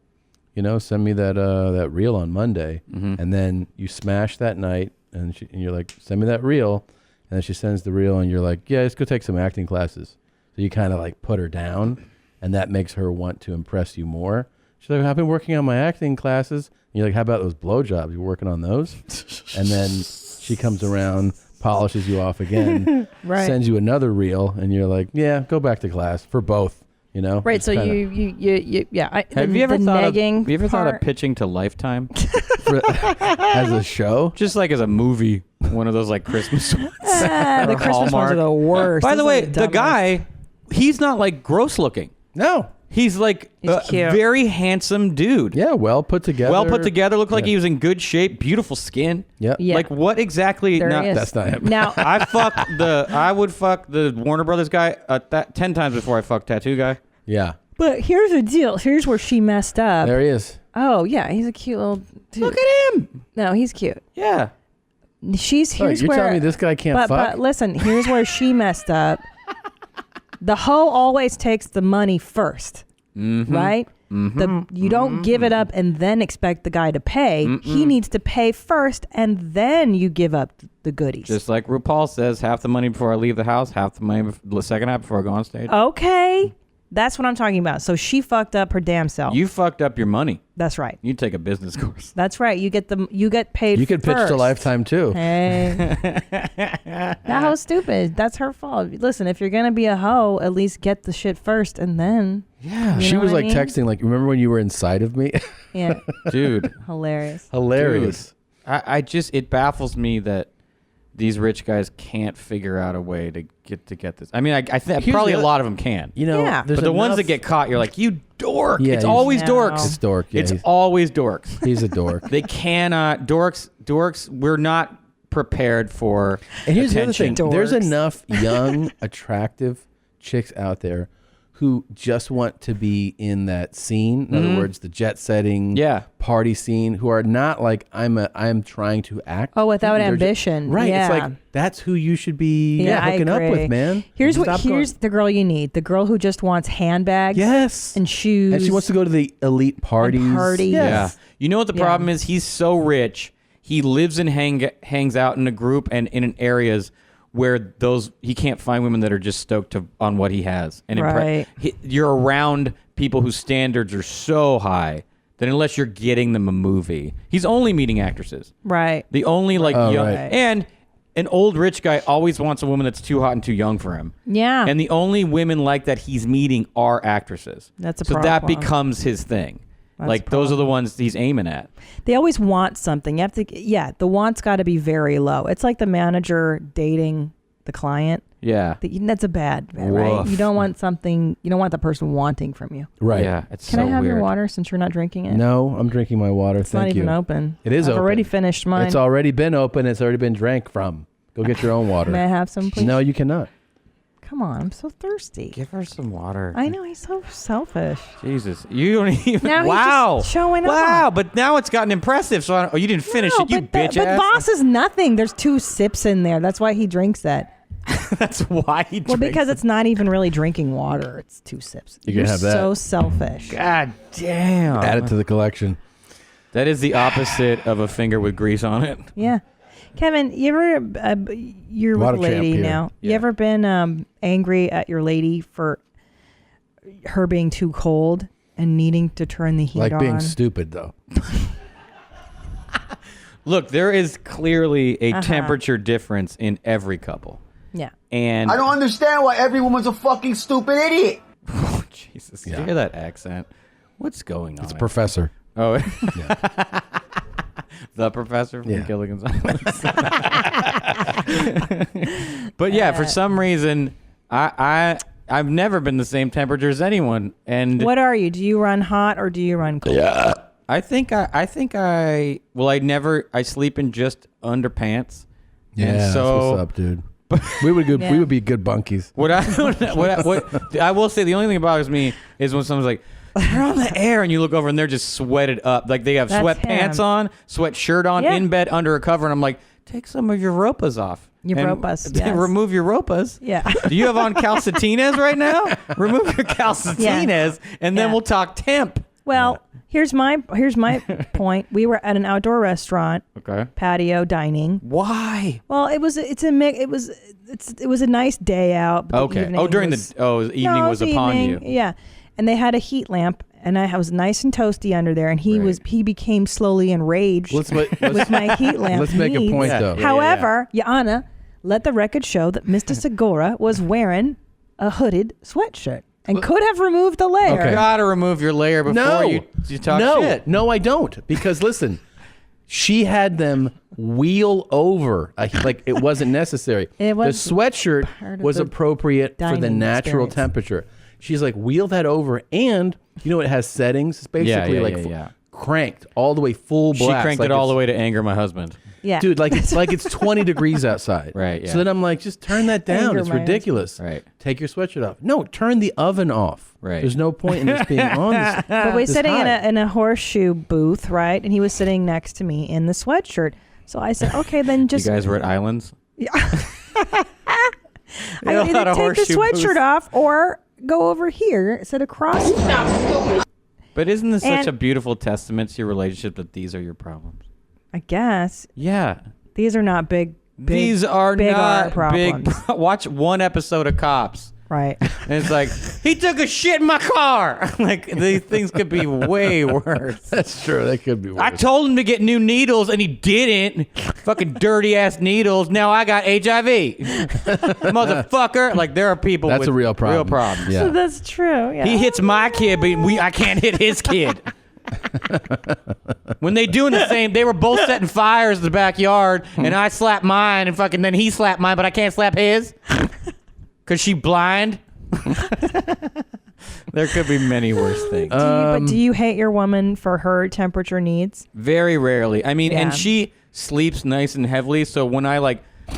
send me that reel on Monday. And then you smash that night and you're like, send me that reel. And then she sends the reel and you're like, yeah, let's go take some acting classes. So you kind of like put her down and that makes her want to impress you more. She's like, I've been working on my acting classes. And you're like, how about those blowjobs? You're working on those? And then she comes around, polishes you off again, sends you another reel, and you're like, yeah, go back to class for both. Right. It's So kinda, Have you ever thought of pitching to Lifetime as a show? Just like as a movie, one of those like Christmas ones. The Christmas ones are the worst. By the way, the guy, he's not like gross looking. No. He's like a very handsome dude. Yeah, well put together. Looked like he was in good shape. Beautiful skin. Yep. Yeah. Like what exactly? That's not him. Now I would fuck the Warner Brothers guy 10 times before I fuck Tattoo Guy. Yeah. But here's the deal. Here's where she messed up. There he is. Oh yeah, he's a cute little dude. Look at him. No, he's cute. Yeah. Here's you're where. telling me this guy can't fuck? But listen, here's where she messed up. The hoe always takes the money first. Right? You don't give it up and then expect the guy to pay. He needs to pay first and then you give up the goodies. Just like RuPaul says, half the money before I leave the house, half the money the second half before I go on stage. Okay. That's what I'm talking about. So she fucked up her damn self. You fucked up your money. That's right. You take a business course. That's right. You get paid. You could pitch to Lifetime too. Hey. That hoe's stupid. That's her fault. Listen, if you're gonna be a hoe, at least get the shit first and then. Yeah. She was like texting, like, remember when you were inside of me? Yeah. Dude. Hilarious. Hilarious. Dude, it baffles me that these rich guys can't figure out a way to get this. I mean, I think probably a lot of them can. Yeah. But the ones that get caught, you're like, you dork. Yeah, it's always No. dorks. It's dork. Yeah, It's always dorks. he's a dork. They cannot. Dorks, we're not prepared for And here's attention. the other thing. There's Dorks. enough young, attractive chicks out there who just want to be in that scene. In other words, the jet setting, party scene, who are not like, I'm trying to act. Oh, without They're ambition. right. Yeah. It's like, that's who you should be hooking up with, man. Here's Stop the girl you need. The girl who just wants handbags. Yes. And shoes. And she wants to go to the elite parties. Yeah. You know what the problem is? He's so rich. He lives and hangs out in a group and in areas where he can't find women that are just stoked on what he has. And you're around people whose standards are so high that unless you're getting them a movie, he's only meeting actresses. Right. The only young, right. and an old rich guy always wants a woman that's too hot and too young for him. Yeah. And the only women like that he's meeting are actresses. That's a so problem. that becomes his thing. Like those are the ones he's aiming at. They always want something. You have to, the want's got to be very low. It's like the manager dating the client. Yeah. That's a bad, right? You don't want something, you don't want the person wanting from you. Right. Yeah. It's Can so I have weird. your water since you're not drinking it? No, I'm drinking my water. It's Thank not you. even open. It is I've open. already finished mine. It's already been open. It's already been drank from. Go get your own water. May I have some, please? No, you cannot. Come on, I'm so thirsty. Give her some water. I know, he's so selfish. Jesus. You don't even. Now he's wow. just showing off. Wow. But now it's gotten impressive. So you didn't finish it, you bitch But ass. Voss is nothing. There's 2 sips in there. That's why he drinks that. That's why he drinks Well, because it's not even really drinking water. It's 2 sips. You can have that. So selfish. God damn. Add it to the collection. That is the opposite of a finger with grease on it. Yeah. Kevin, you ever you're with a lady now. Yeah. You ever been angry at your lady for her being too cold and needing to turn the heat on? Like being stupid though. Look, there is clearly a temperature difference in every couple. Yeah. And I don't understand why every woman's a fucking stupid idiot. Oh, Jesus. Did you hear that accent? What's going on? It's a professor. Oh, yeah. The professor from Gilligan's Island. But yeah, for some reason, I've never been the same temperature as anyone. And what are you? Do you run hot or do you run cold? Yeah. I sleep in just underpants. Yeah, and so, that's what's up, dude. We would be good bunkies. What I will say, the only thing that bothers me is when someone's like, "You're on the air," and you look over and they're just sweated up, like they have sweatpants on, sweatshirt on, in bed under a cover, and I'm like, take some of your ropas off. Remove your ropas. Yeah. Do you have on calcetines right now? Remove your calcetines, and then we'll talk temp. Well, here's my point. We were at an outdoor restaurant. Okay. Patio dining. Why? Well, it was a nice day out. But okay. Evening was upon you. Yeah. And they had a heat lamp, and I was nice and toasty under there, and he became slowly enraged with my heat lamp. Let's make a point though. However, Yana, let the record show that Mr. Segura was wearing a hooded sweatshirt. And could have removed the layer. Okay. You gotta remove your layer before you talk shit. No, I don't. Because listen, she had them wheel over. Like it wasn't necessary. The sweatshirt was appropriate for the natural temperature. She's like, wheel that over, and you know it has settings. It's basically cranked all the way full blast. She cranked it all the way to anger my husband. Yeah. Dude, it's 20 degrees outside. Right, yeah. So then I'm like, just turn that down. It's ridiculous. Right. Take your sweatshirt off. No, turn the oven off. Right. There's no point in this being on this. But we're sitting in a horseshoe booth, right? And he was sitting next to me in the sweatshirt. So I said, okay, then just... You guys were at Islands? Yeah. I would either take the sweatshirt off or go over here, sit across. But isn't this such a beautiful testament to your relationship that these are your problems? I guess. Yeah. These are not big These are big not problems. big. Watch one episode of Cops. Right. And it's like, he took a shit in my car. Like, these things could be way worse. That's true. They could be worse. I told him to get new needles, and he didn't. Fucking dirty-ass needles. Now I got HIV. Motherfucker. Like, there are people with a real problem. Real problems. Yeah. So that's true. Yeah. He hits my kid, but I can't hit his kid. When they doing the same, they were both setting fires in the backyard, and I slapped mine, and fucking then he slapped mine, but I can't slap his because she blind. There could be many worse things. But do you hate your woman for her temperature needs? Very rarely. I mean, and she sleeps nice and heavily, so when I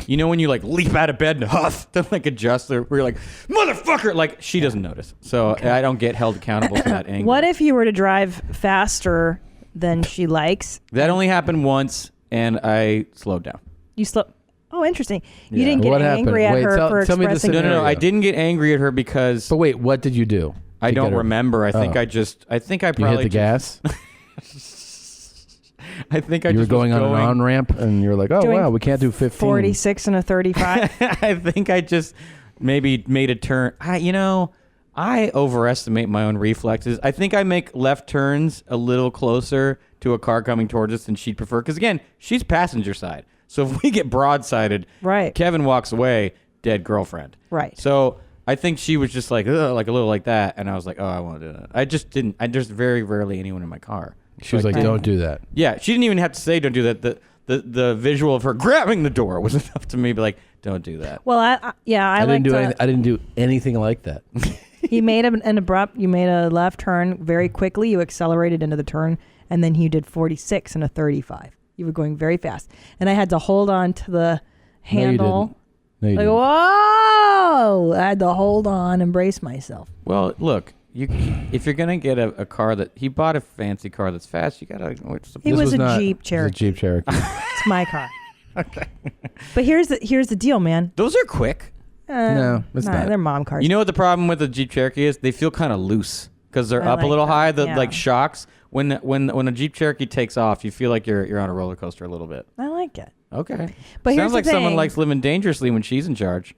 when you leap out of bed and huff to adjust her, where you're like, motherfucker, she doesn't notice. So I don't get held accountable for that anger. What if you were to drive faster than she likes? That only happened once, and I slowed down. You slowed. Oh, interesting. You didn't get angry at her for expressing. No. I didn't get angry at her because. But wait, what did you do? I don't remember. I think I probably hit the gas. I think you were going on an on ramp, and you're like, oh wow, we can't do 15. 46 and a 35. I think I just maybe made a turn. I overestimate my own reflexes. I think I make left turns a little closer to a car coming towards us than she'd prefer. Because again, she's passenger side. So if we get broadsided, right, Kevin walks away, dead girlfriend. Right. So I think she was just like, ugh, like a little like that. And I was like, oh, I want to do that. I just didn't. There's very rarely anyone in my car. She was like, don't do that. Yeah. She didn't even have to say don't do that. The visual of her grabbing the door was enough to me. Be like, don't do that. Well, I didn't do anything like that. You made you made a left turn very quickly. You accelerated into the turn, and then you did 46 and a 35. You were going very fast, and I had to hold on to the handle. No, you didn't. Whoa! I had to hold on and brace myself. Well, look, if you're gonna get a car he bought a fancy car that's fast, you gotta. It was a Jeep Cherokee. It was a Jeep Cherokee. It's my car. Okay. But here's the deal, man. Those are quick. No, it's not. They're mom cars. You know what the problem with the Jeep Cherokee is? They feel kind of loose because they're up a little high. The shocks when a Jeep Cherokee takes off, you feel like you're on a roller coaster a little bit. I like it. Okay. But here's sounds the like someone thing. likes living dangerously when she's in charge.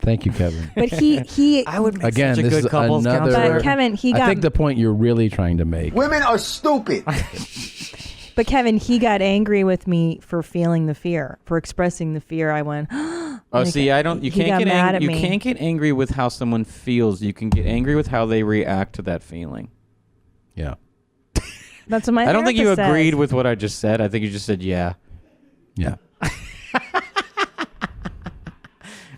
Thank you, Kevin. But he I would make Again, such a this good is couples another. counselor. But Kevin, he I got. think the point you're really trying to make. Women are stupid. But Kevin, he got angry with me for feeling the fear, for expressing the fear. I went. Oh, see, I don't. You he can't got get mad at You me. can't get angry with how someone feels. You can get angry with how they react to that feeling. Yeah. That's what my. I don't think you therapist agreed says. with what I just said. I think you just said yeah. Yeah.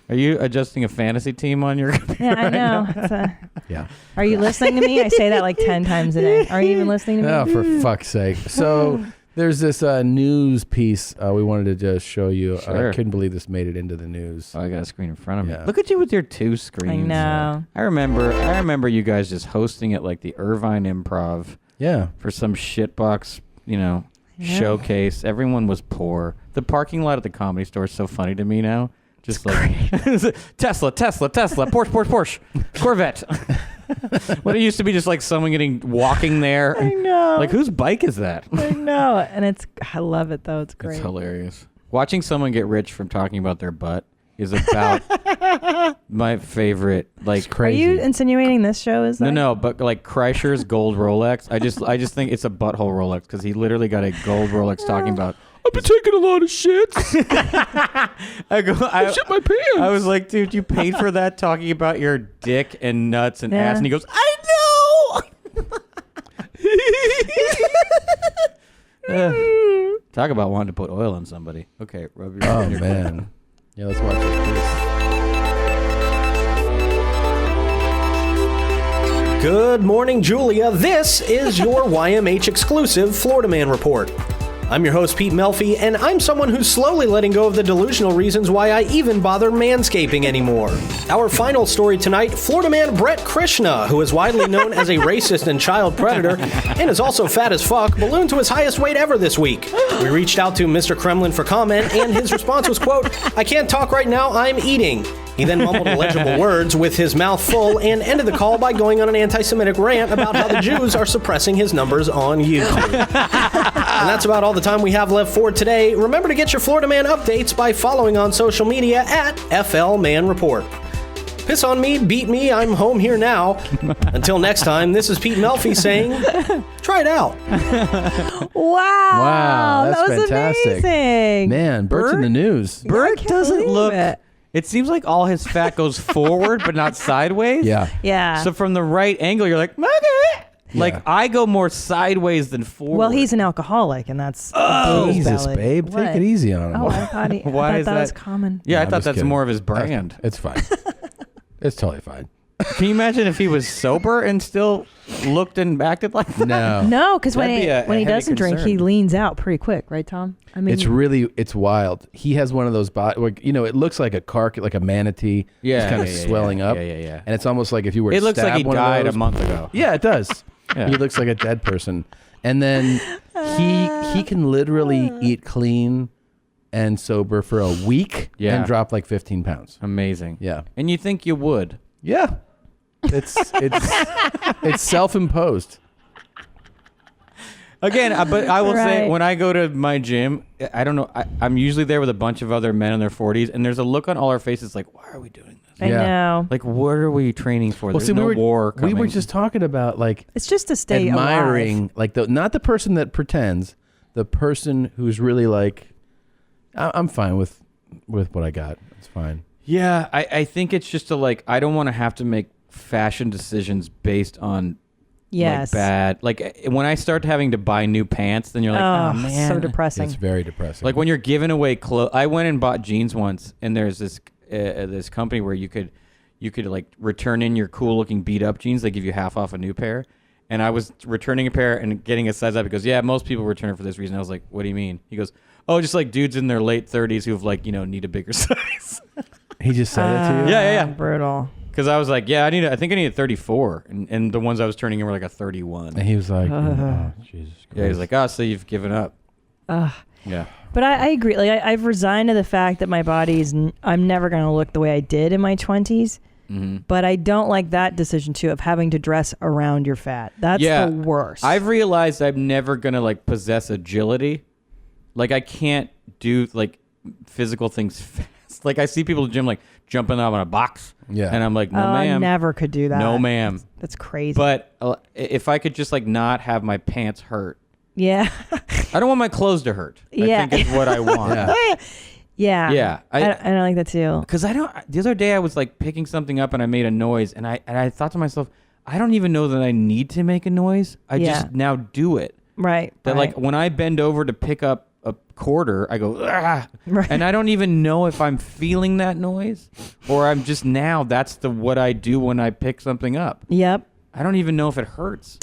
Are you adjusting a fantasy team on your computer? Yeah, I right know. now? Yeah. Are you listening to me? I say that like 10 times a day. Are you even listening to me? Oh, for fuck's sake. So there's this news piece we wanted to just show you. Sure. I couldn't believe this made it into the news. Oh, I got a screen in front of me. Yeah. Look at you with your two screens. I know. I remember you guys just hosting at like the Irvine Improv. Yeah. For some shitbox, Yeah. showcase. Everyone was poor. The parking lot at the Comedy Store is so funny to me now. Just like Tesla, Porsche, Corvette. When it used to be just like someone walking there. I know. Like, whose bike is that? I know. And I love it though. It's great. It's hilarious. Watching someone get rich from talking about their butt is about my favorite. Like, Are you insinuating this show is that? No, but like Kreischer's gold Rolex. I just think it's a butthole Rolex because he literally got a gold Rolex talking about. I've been taking a lot of shits. I shit my pants. I was like, dude, you paid for that talking about your dick and nuts and ass, and he goes, I know. Talk about wanting to put oil on somebody. Okay, rub your. Oh man. Yeah, let's watch this piece. Good morning, Julia. This is your YMH exclusive Florida Man Report. I'm your host, Pete Melfi, and I'm someone who's slowly letting go of the delusional reasons why I even bother manscaping anymore. Our final story tonight, Florida man Brett Krishna, who is widely known as a racist and child predator, and is also fat as fuck, ballooned to his highest weight ever this week. We reached out to Mr. Kremlin for comment, and his response was, quote, I can't talk right now, I'm eating. He then mumbled illegible words with his mouth full and ended the call by going on an anti-Semitic rant about how the Jews are suppressing his numbers on YouTube. And that's about all the time we have left for today. Remember to get your Florida Man updates by following on social media at FL Man Report. Piss on me, beat me, I'm home here now. Until next time, this is Pete Melfi saying, try it out. Wow. That's that was fantastic. amazing. Man, Bert's in the news. Bert doesn't look. It seems like all his fat goes forward, but not sideways. Yeah. Yeah. So from the right angle, you're like, okay. Like I go more sideways than forward. Well, he's an alcoholic, and that's Jesus, babe. What? Take it easy on him. Oh, I thought, Why is that that was common. Yeah, No, I I'm thought just that's kidding. more of his brand. It's fine. It's totally fine. Can you imagine if he was sober and still looked and acted like that? No, because when That'd be a he heavy doesn't drink, he concern. leans out pretty quick, right, Tom? I mean, It's wild. He has one of those it looks like a like a manatee. Yeah, It's kind of yeah, yeah, swelling yeah, up. yeah. And it's almost like if you were to It looks like stab he one of died a those- month ago. Yeah, it does. Yeah. He looks like a dead person. And then he can literally eat clean and sober for a week and drop like 15 pounds. Amazing. Yeah. And you think you would? Yeah. It's self-imposed. Again, but I will say Right. when I go to my gym, I don't know. I'm usually there with a bunch of other men in their 40s, and there's a look on all our faces like, why are we doing this? I know. Like, what are we training for? Well, There's see, no we war were coming. just talking about like It's just to stay admiring, alive. like not the person that pretends, the person who's really like, I'm fine with what I got. It's fine. Yeah, I think it's just I don't want to have to make fashion decisions based on Yes. like bad. Like when I start having to buy new pants, then you're like, oh man, so depressing. It's very depressing. Like when you're giving away clothes. I went and bought jeans once, and there's this company where you could like return in your cool looking beat up jeans. They give you half off a new pair. And I was returning a pair and getting a size up. He goes, yeah, most people return it for this reason. I was like, what do you mean? He goes, oh, just like dudes in their late 30s who've need a bigger size. He just said it to you? Yeah. Brutal. Because I was like, yeah, I think I need a 34. And the ones I was turning in were like a 31. And he was like, oh, Jesus Christ. Yeah, he's like, oh, so you've given up. Yeah. But I agree. Like I've resigned to the fact that my body's. I'm never going to look the way I did in my 20s. Mm-hmm. But I don't like that decision too of having to dress around your fat. That's the worst. I've realized I'm never gonna possess agility. Like I can't do like physical things fast. Like I see people in the gym like jumping out on a box. Yeah. And I'm like, no, ma'am. I never could do that. No, ma'am. That's crazy. But if I could just like not have my pants hurt. Yeah. I don't want my clothes to hurt. Yeah. I think is what I want. Yeah. I don't like that too. Because the other day I was like picking something up and I made a noise and I thought to myself, I don't even know that I need to make a noise. I just now do it. Right. That like when I bend over to pick up a quarter, I go, ah, and I don't even know if I'm feeling that noise or I'm just that's what I do when I pick something up. Yep. I don't even know if it hurts.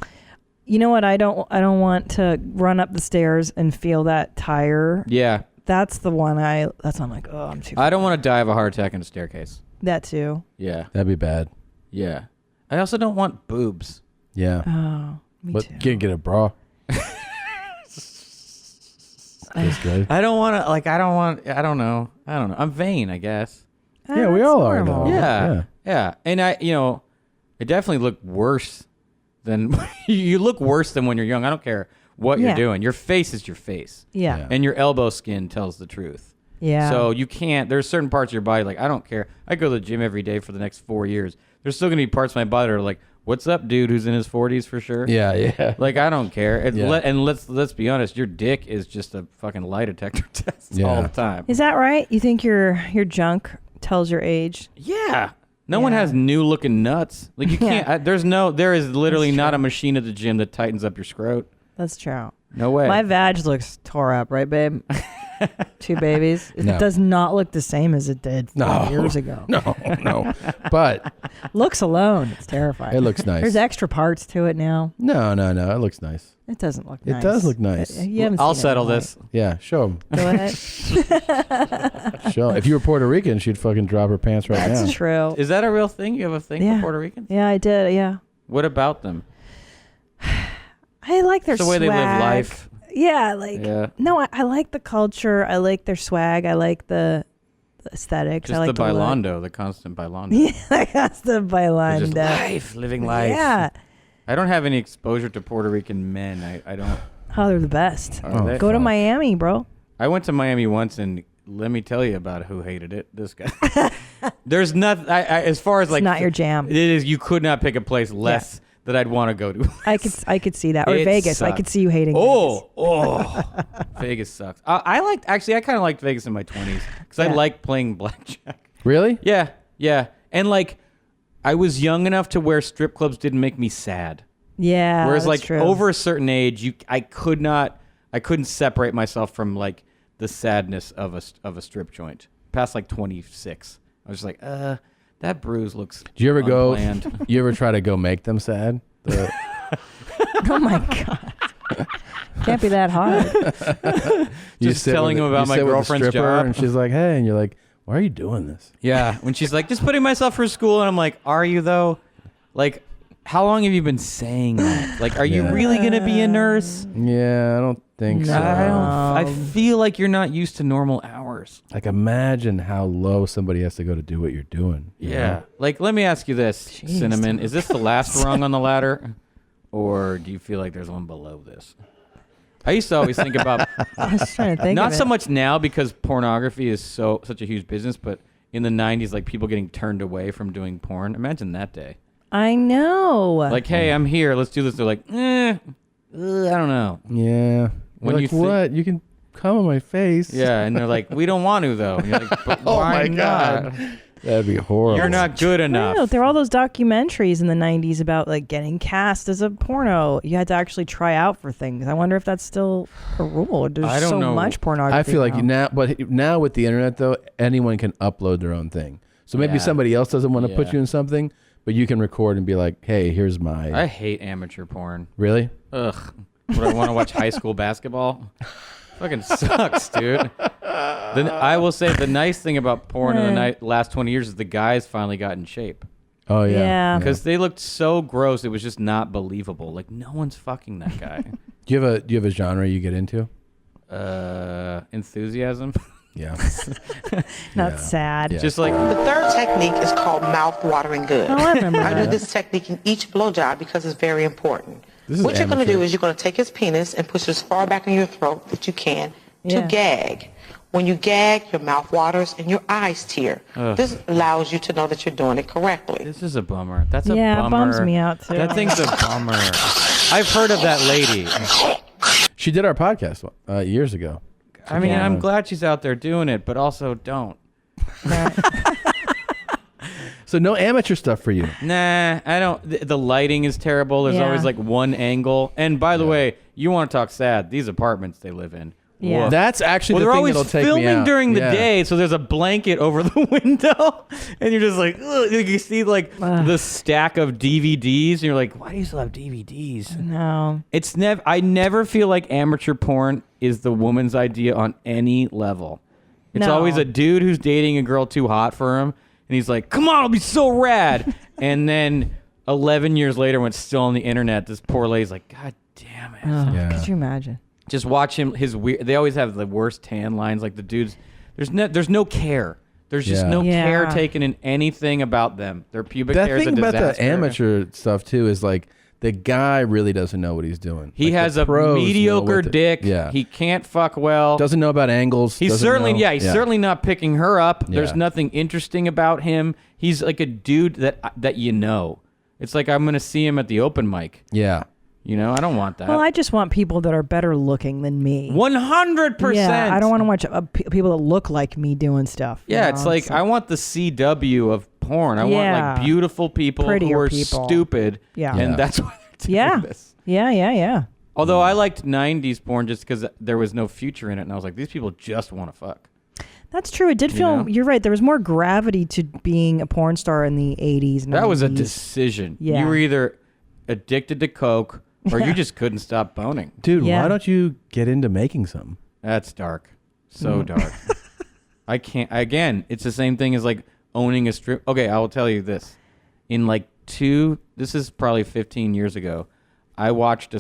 You know what? I don't want to run up the stairs and feel that tire. Yeah. That's the one I'm like, oh, I'm too. I don't want to die of a heart attack in a staircase. That too. Yeah. That'd be bad. Yeah. I also don't want boobs. Yeah. Oh, me too. Can't get a bra. That's good. I don't want to, I don't know. I'm vain, I guess. Yeah, we all are though. Yeah. And it definitely looked worse than, you look worse than when you're young. I don't care what you're doing. Your face is your face. Yeah. And your elbow skin tells the truth. Yeah. So you can't, there's certain parts of your body, like, I don't care. I go to the gym every day for the next 4 years. There's still going to be parts of my body that are like, what's up, dude, who's in his 40s for sure? Yeah. Like, I don't care. And let's be honest, your dick is just a fucking lie detector test all the time. Is that right? You think your junk tells your age? Yeah. No one has new looking nuts. Like, you can't, there is literally not a machine at the gym that tightens up your scrot. That's true. No way. My vag looks tore up, right, babe? 2 babies. It does not look the same as it did 4 years ago. No. But looks alone, it's terrifying. It looks nice. There's extra parts to it now. No. It looks nice. It doesn't look nice. It does look nice. I'll settle this. Yeah, show him. Go ahead. Show him. If you were Puerto Rican, she'd fucking drop her pants right now. That's true. Is that a real thing? You have a thing for Puerto Ricans? Yeah, I did. Yeah. What about them? I like their It's the way swag. they live life. Yeah, no, I like the culture. I like their swag. I like the aesthetics. Just I like the bailando, the constant bailando. Yeah, that's the bailando. Just life, living life. Yeah. I don't have any exposure to Puerto Rican men. I don't. Oh, they're the best. Are they? Go to Miami, bro. I went to Miami once, and let me tell you about who hated it. This guy. There's nothing. As far as like, It's not your jam. It is. You could not pick a place less that I'd want to go to. I could see that. Or It Vegas. sucks. I could see you hating Vegas. Vegas sucks. I kind of liked Vegas in my 20s because I liked playing blackjack. Really? Yeah. And like, I was young enough to where strip clubs didn't make me sad. Yeah. Whereas that's like true. over a certain age, I couldn't separate myself from like the sadness of a strip joint. Past like 26, I was just like, that bruise looks. Do you ever unplanned. You ever try to go make them sad? Oh my god. Can't be that hard. Just telling him about my girlfriend's job, and she's like, "Hey," and you're like, "Why are you doing this?" Yeah, when she's like, "Just putting myself through school," and I'm like, "Are you though? Like, how long have you been saying that? Like, are you really gonna be a nurse?" Yeah, I don't think so. I feel like you're not used to normal hours. Like, imagine how low somebody has to go to do what you're doing. you know? Like, let me ask you this, Cinnamon: is this the last rung on the ladder, or do you feel like there's one below this? I used to always think about. I was trying to think. Not of so it. much now because pornography is such a huge business, but in the 90s, like people getting turned away from doing porn. Imagine that day. I know. Like, hey, I'm here. Let's do this. They're like, I don't know. Yeah. When You're you like, what? You can come on my face. Yeah, and they're like, we don't want to though. And you're like, but Oh why my not? God. That'd be horrible. You're not good I enough. know. There were all those documentaries in the 90s about like getting cast as a porno. You had to actually try out for things. I wonder if that's still a rule. There's I don't so know. much pornography. I feel like now with the internet though, anyone can upload their own thing. So maybe Yeah. somebody else doesn't want to put Yeah. you in something, but you can record and be like, "Hey, here's my." I hate amateur porn. Really? Ugh. Would I want to watch high school basketball? Fucking sucks, dude. Then I will say the nice thing about porn in the last 20 years is the guys finally got in shape. Oh yeah. Yeah. Because they looked so gross, it was just not believable. Like no one's fucking that guy. Do you have a genre you get into? Enthusiasm. Yeah. Not sad. Just like The third technique is called mouth-watering good. Oh, I remember I do that. this technique in each blowjob because it's very important. This is What you're going to amateur. do is you're going to take his penis and push it as far back in your throat that you can, to gag. When you gag, your mouth waters and your eyes tear. Ugh. This allows you to know that you're doing it correctly. This is a bummer. That's a Yeah, it bummer. bums me out, too. That thing's a bummer. I've heard of that lady. She did our podcast years ago. I mean, I'm glad she's out there doing it, but also don't. So no amateur stuff for you. Nah, I don't. The lighting is terrible. There's always like one angle. And by the way, you want to talk sad? These apartments they live in. Yeah. Woof. That's actually well, the thing they're that'll always take me filming out. during the day, so there's a blanket over the window, and you're just like, ugh, you see like the stack of DVDs, and you're like, why do you still have DVDs? No, it's never. I never feel like amateur porn is the woman's idea on any level. It's always a dude who's dating a girl too hot for him, and he's like, come on, it'll be so rad, and then 11 years later, when it's still on the internet, this poor lady's like, God damn it. Could you imagine? Just watch him. His weird. They always have the worst tan lines. Like the dudes. There's no care. There's just no care taken in anything about them. Their pubic hair is a disaster. The thing about the amateur stuff too is like the guy really doesn't know what he's doing. He has a mediocre dick. Yeah. He can't fuck well. Doesn't know about angles. He's certainly certainly not picking her up. Yeah. There's nothing interesting about him. He's like a dude that you know. It's like I'm gonna see him at the open mic. Yeah. You know, I don't want that. Well, I just want people that are better looking than me. 100%. Yeah, I don't want to watch people that look like me doing stuff. Yeah, it's like I want the CW of porn. I want like beautiful people who are stupid. Yeah. And that's why they're doing this. Yeah. Although I liked 90s porn just because there was no future in it. And I was like, these people just want to fuck. That's true. It did feel, you're right, there was more gravity to being a porn star in the 80s. 90s. That was a decision. Yeah. You were either addicted to coke or you just couldn't stop boning. Dude, why don't you get into making some? That's dark. So dark. I can't. Again, it's the same thing as like owning a strip. Okay, I will tell you this. In like this is probably 15 years ago, I watched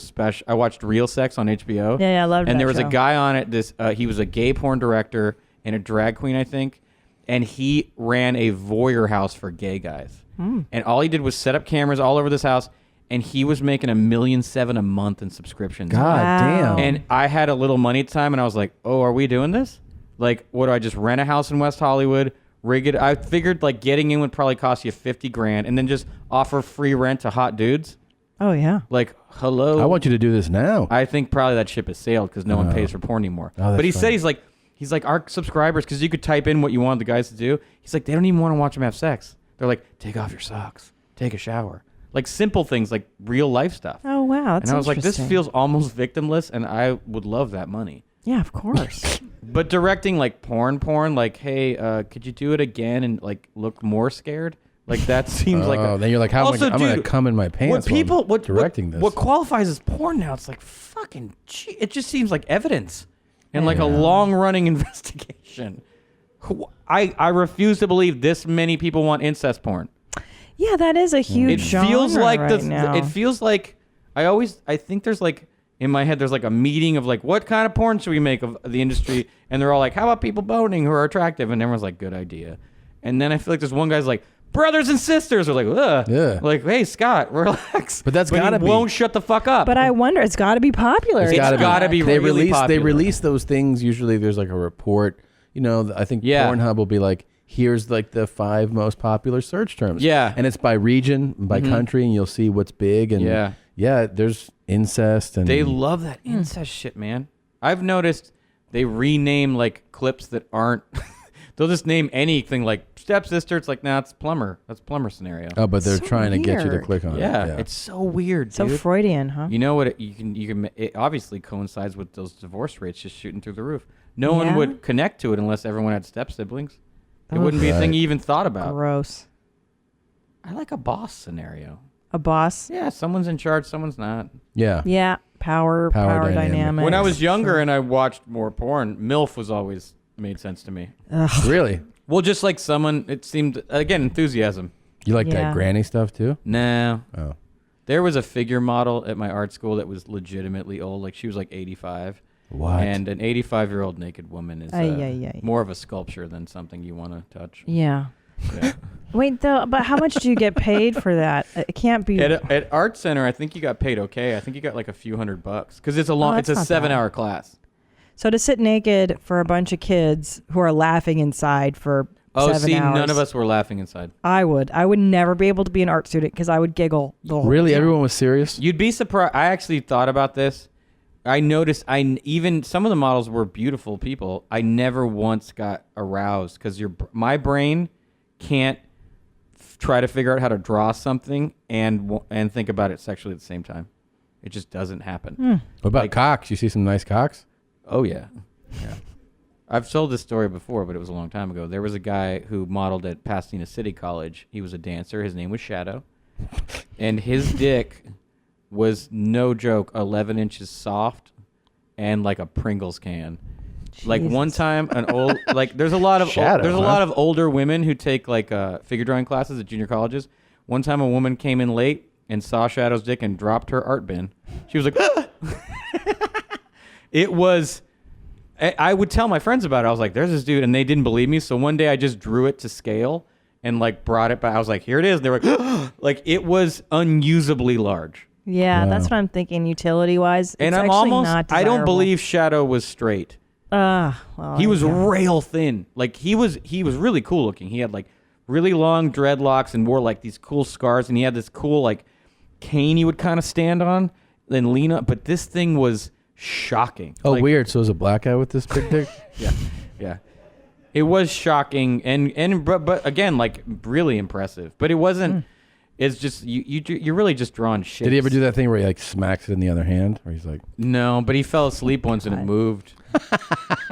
I watched Real Sex on HBO. Yeah, I loved that And there was show. a guy on it. He was a gay porn director and a drag queen, I think. And he ran a voyeur house for gay guys. And all he did was set up cameras all over this house. And he was making $1.7 million a month in subscriptions. God damn. And I had a little money at the time, and I was like, oh, are we doing this? Like, what do I just rent a house in West Hollywood, rig it? I figured like getting in would probably cost you $50,000 and then just offer free rent to hot dudes. Oh, yeah. Like, hello. I want you to do this now. I think probably that ship has sailed because no one pays for porn anymore. Oh, but he that's said he's like our subscribers, because you could type in what you want the guys to do. He's like, they don't even want to watch them have sex. They're like, take off your socks, take a shower. Like simple things, like real life stuff. Oh, wow. That's and I was like, this interesting. feels almost victimless, and I would love that money. Yeah, of course. But directing like porn, like, hey, could you do it again and like look more scared? Like that seems like. Then you're like, I'm going to come in my pants while directing this. What qualifies as porn now? It's like fucking. It just seems like evidence and like a long running investigation. I refuse to believe this many people want incest porn. Yeah, that is a huge genre feels like right now. It feels like I think there's like in my head there's like a meeting of like what kind of porn should we make of the industry, and they're all like, how about people boning who are attractive, and everyone's like, good idea. And then I feel like there's one guy's like, brothers and sisters are like, ugh. Yeah. Like, hey Scott, relax. But that's gotta he be. won't shut the fuck up. But I wonder, it's got to be popular. It's gotta be really popular. They release those things. Usually there's like a report. You know, I think Pornhub will be like, here's like the 5 most popular search terms. Yeah. And it's by region, by country, and you'll see what's big. And yeah, there's incest. And they love that incest shit, man. I've noticed they rename like clips that aren't, they'll just name anything like stepsister. It's like, nah, it's plumber. That's plumber scenario. Oh, but they're So trying to get you to weird. click on it. Yeah, it's so weird, So dude. Freudian, huh? You know what? You can. It obviously coincides with those divorce rates just shooting through the roof. No one would connect to it unless everyone had step siblings. It wouldn't be a thing you even thought about. Gross. I like a boss scenario. A boss? Yeah, someone's in charge, someone's not. Yeah. Yeah, power dynamic. When I was younger and I watched more porn, MILF was always made sense to me. Ugh. Really? Well, just like someone, it seemed, again, enthusiasm. You like that granny stuff too? No. Oh. There was a figure model at my art school that was legitimately old. Like she was like 85. What? And an 85-year-old naked woman is more of a sculpture than something you want to touch. Yeah. Yeah. Wait, though, but how much do you get paid for that? It can't be. At Art Center, I think you got paid okay. I think you got like a few $100 because it's a long, it's a 7-hour class. So to sit naked for a bunch of kids who are laughing inside for 7 hours. None of us were laughing inside. I would never be able to be an art student because I would giggle the whole Really? time. Everyone was serious? You'd be surprised. I actually thought about this. I noticed even some of the models were beautiful people. I never once got aroused because my brain can't try to figure out how to draw something and think about it sexually at the same time. It just doesn't happen. What about cocks? You see some nice cocks? Oh, yeah. I've told this story before, but it was a long time ago. There was a guy who modeled at Pasadena City College. He was a dancer. His name was Shadow. And his dick was, no joke, 11 inches soft and like a Pringles can. Jesus. Like one time, there's a lot of older women who take like figure drawing classes at junior colleges. One time a woman came in late and saw Shadow's dick and dropped her art bin. She was like, ah! It was, I would tell my friends about it. I was like, there's this dude, and they didn't believe me. So one day I just drew it to scale and like brought it back. I was like, here it is. And they were like, like it was unusably large. Yeah, that's what I'm thinking utility wise. And I'm almost, I don't believe Shadow was straight. Well, he was rail thin. Like he was really cool looking. He had like really long dreadlocks and wore like these cool scars. And he had this cool like cane he would kind of stand on, then lean up. But this thing was shocking. Oh, like, weird. So it was a black guy with this big dick? Yeah. It was shocking but again, like really impressive. But it wasn't. It's just you're really just drawing shit. Did he ever do that thing where he like smacks it in the other hand? Or he's like, no, but he fell asleep once and it moved.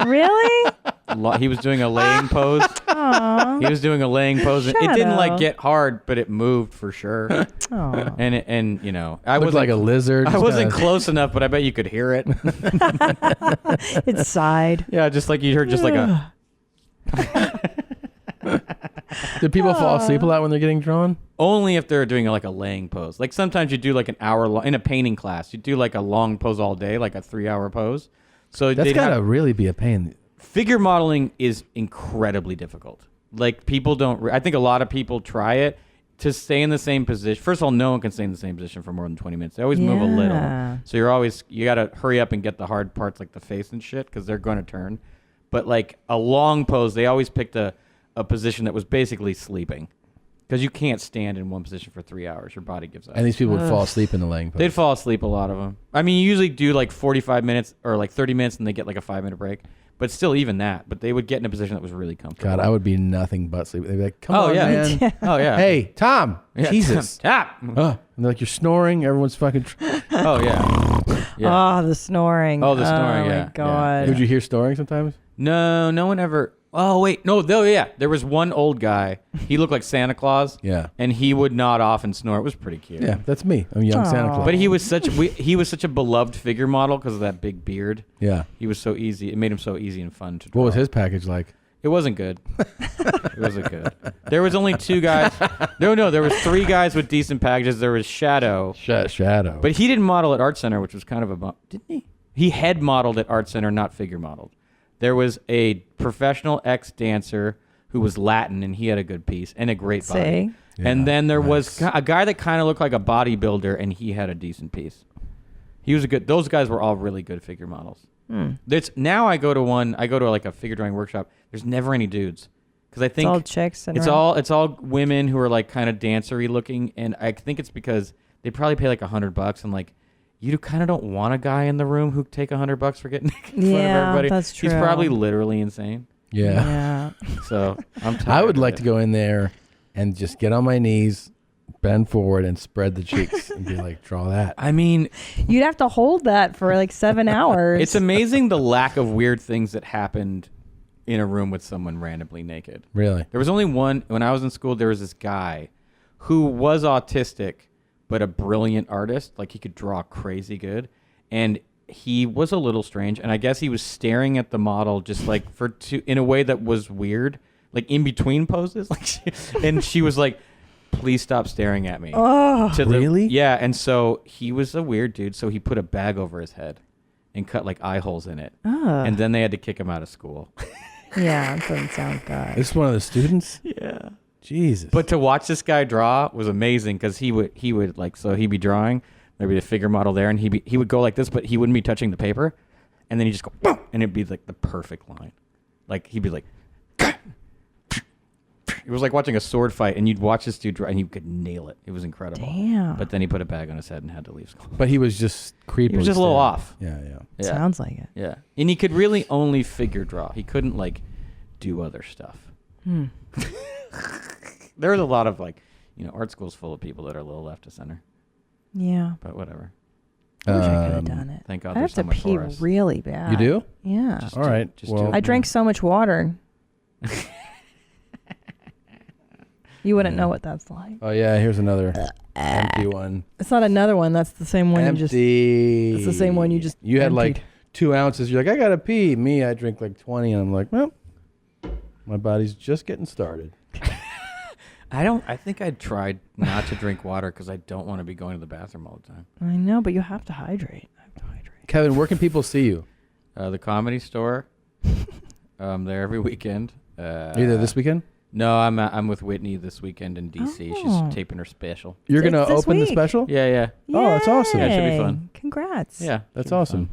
Really? He was doing a laying pose. Aww. He was doing a laying pose. It didn't like get hard, but it moved for sure. Aww. And you know, I was like a lizard. I wasn't close enough, but I bet you could hear it. It sighed. Yeah, just like you heard, just like a. Did people fall asleep a lot when they're getting drawn? Only if they're doing like a laying pose. Like sometimes you do like an hour long in a painting class. You do like a long pose all day, like a 3-hour pose. So that's gotta really be a pain. Figure modeling is incredibly difficult. Like people don't. I think a lot of people try it to stay in the same position. First of all, no one can stay in the same position for more than 20 minutes. They always move a little. So you gotta hurry up and get the hard parts like the face and shit because they're going to turn. But like a long pose, they always picked a position that was basically sleeping. Because you can't stand in one position for 3 hours. Your body gives up. And these people would fall asleep in the laying pose. They'd fall asleep, a lot of them. I mean, you usually do like 45 minutes or like 30 minutes and they get like a 5-minute break. But still even that. But they would get in a position that was really comfortable. God, I would be nothing but sleep. They'd be like, come on, man. Oh, yeah. Hey, Tom. Yeah, Jesus. Tom. And they're like, you're snoring. Everyone's fucking... Oh, yeah. Oh, the snoring. Oh, the snoring, oh, yeah. my God. Yeah. Would you hear snoring sometimes? No, no one ever... Oh, wait. No, yeah. There was one old guy. He looked like Santa Claus. Yeah. And he would nod off and snore. It was pretty cute. Yeah, that's me. I'm young Santa Claus. But he was such a beloved figure model because of that big beard. Yeah. He was so easy. It made him so easy and fun to draw. What was his package like? It wasn't good. It wasn't good. There was only 2 guys. No, there was 3 guys with decent packages. There was Shadow. Shadow. But he didn't model at Art Center, which was kind of a bump. Didn't he? He head modeled at Art Center, not figure modeled. There was a professional ex-dancer who was Latin, and he had a good piece and a great body. Yeah, and then there was a guy that kind of looked like a bodybuilder, and he had a decent piece. He was a good. Those guys were all really good figure models. Now I go to like a figure drawing workshop. There's never any dudes because I think it's all chicks. And it's all women who are like kind of dancery looking, and I think it's because they probably pay like $100 and like. You kind of don't want a guy in the room who take $100 for getting naked in front of everybody. That's true. He's probably literally insane. Yeah. So I'm tired. I would like to go in there and just get on my knees, bend forward, and spread the cheeks and be like, draw that. I mean, you'd have to hold that for like 7 hours. It's amazing the lack of weird things that happened in a room with someone randomly naked. Really? There was only one. When I was in school, there was this guy who was autistic, but a brilliant artist. Like he could draw crazy good. And he was a little strange. And I guess he was staring at the model just like in a way that was weird, like in between poses. Like and she was like, please stop staring at me. Oh, really? Yeah. And so he was a weird dude. So he put a bag over his head and cut like eye holes in it. And then they had to kick him out of school. Yeah, that doesn't sound good. This is one of the students? Yeah. Jesus. But to watch this guy draw was amazing because he would like, so he'd be drawing, there'd be a figure model there, and he would go like this, but he wouldn't be touching the paper. and then you just go boom, and it'd be like the perfect line. Like he'd be like, it was like watching a sword fight, and you'd watch this dude draw, and you could nail it. It was incredible. Damn. But then he put a bag on his head and had to leave school. But he was just creepy. He was just a little off. Yeah. Sounds like it. Yeah, and he could really only figure draw. He couldn't like do other stuff. There was a lot of like, art school's full of people that are a little left of center. Yeah. But whatever. I wish I could have done it. Thank God I have there's so to much pee for us. really bad. You do? Yeah. All right. I drank so much water. You wouldn't know what that's like. Oh yeah, here's another empty one. It's not another one. That's the same one. Empty. It's the same one you just. You had emptied. like 2 ounces. You're like, I gotta pee. Me, I drink like 20, and I'm like, well, my body's just getting started. I think I tried not to drink water because I don't want to be going to the bathroom all the time. I know, but you have to hydrate. Kevin, where can people see you? The Comedy Store. I'm there every weekend. Are you there this weekend? No, I'm with Whitney this weekend in D.C. Oh. She's taping her special. You're gonna open the special? Yeah. Oh, that's awesome. Yeah, it should be fun. Congrats. Yeah, That's awesome.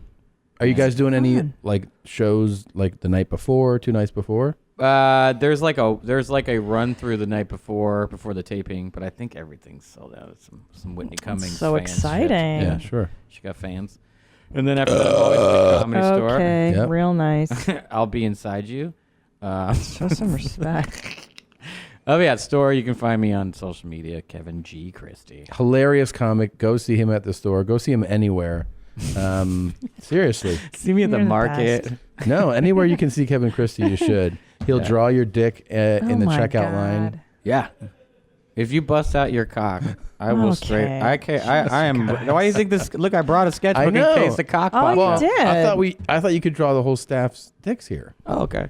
Are you guys doing any like shows like the night before, 2 nights before? There's like a run through the night before the taping, but I think everything's sold out. Some Whitney Cummings. so fans shit. exciting. Yeah, sure. She got fans. And then after that, always at the Comedy Store. Okay, Yep. real nice. I'll be inside you. Show some respect. Oh yeah, store. You can find me on social media, Kevin G. Christy. Hilarious comic. Go see him at the store. Go see him anywhere. Seriously. See me at the You're the market. best. No, anywhere you can see Kevin Christy, you should. He'll draw your dick in the my checkout God. line. Yeah. If you bust out your cock, I will straight. I am. Why do you think this? Look, I brought a sketchbook in case the cock popped out. did. I thought you could draw the whole staff's dicks here. Oh, okay.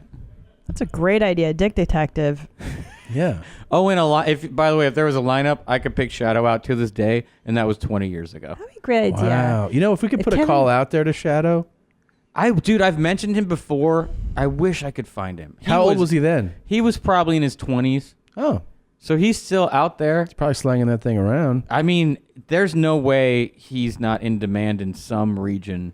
That's a great idea, Dick Detective. Yeah. Oh, and by the way, if there was a lineup, I could pick Shadow out to this day, and that was 20 years ago. That'd be a great idea. Wow. You know, if we could put a call out there to Shadow. Dude, I've mentioned him before. I wish I could find him. How old was he then? He was probably in his 20s. Oh. So he's still out there. He's probably slanging that thing around. I mean, there's no way he's not in demand in some region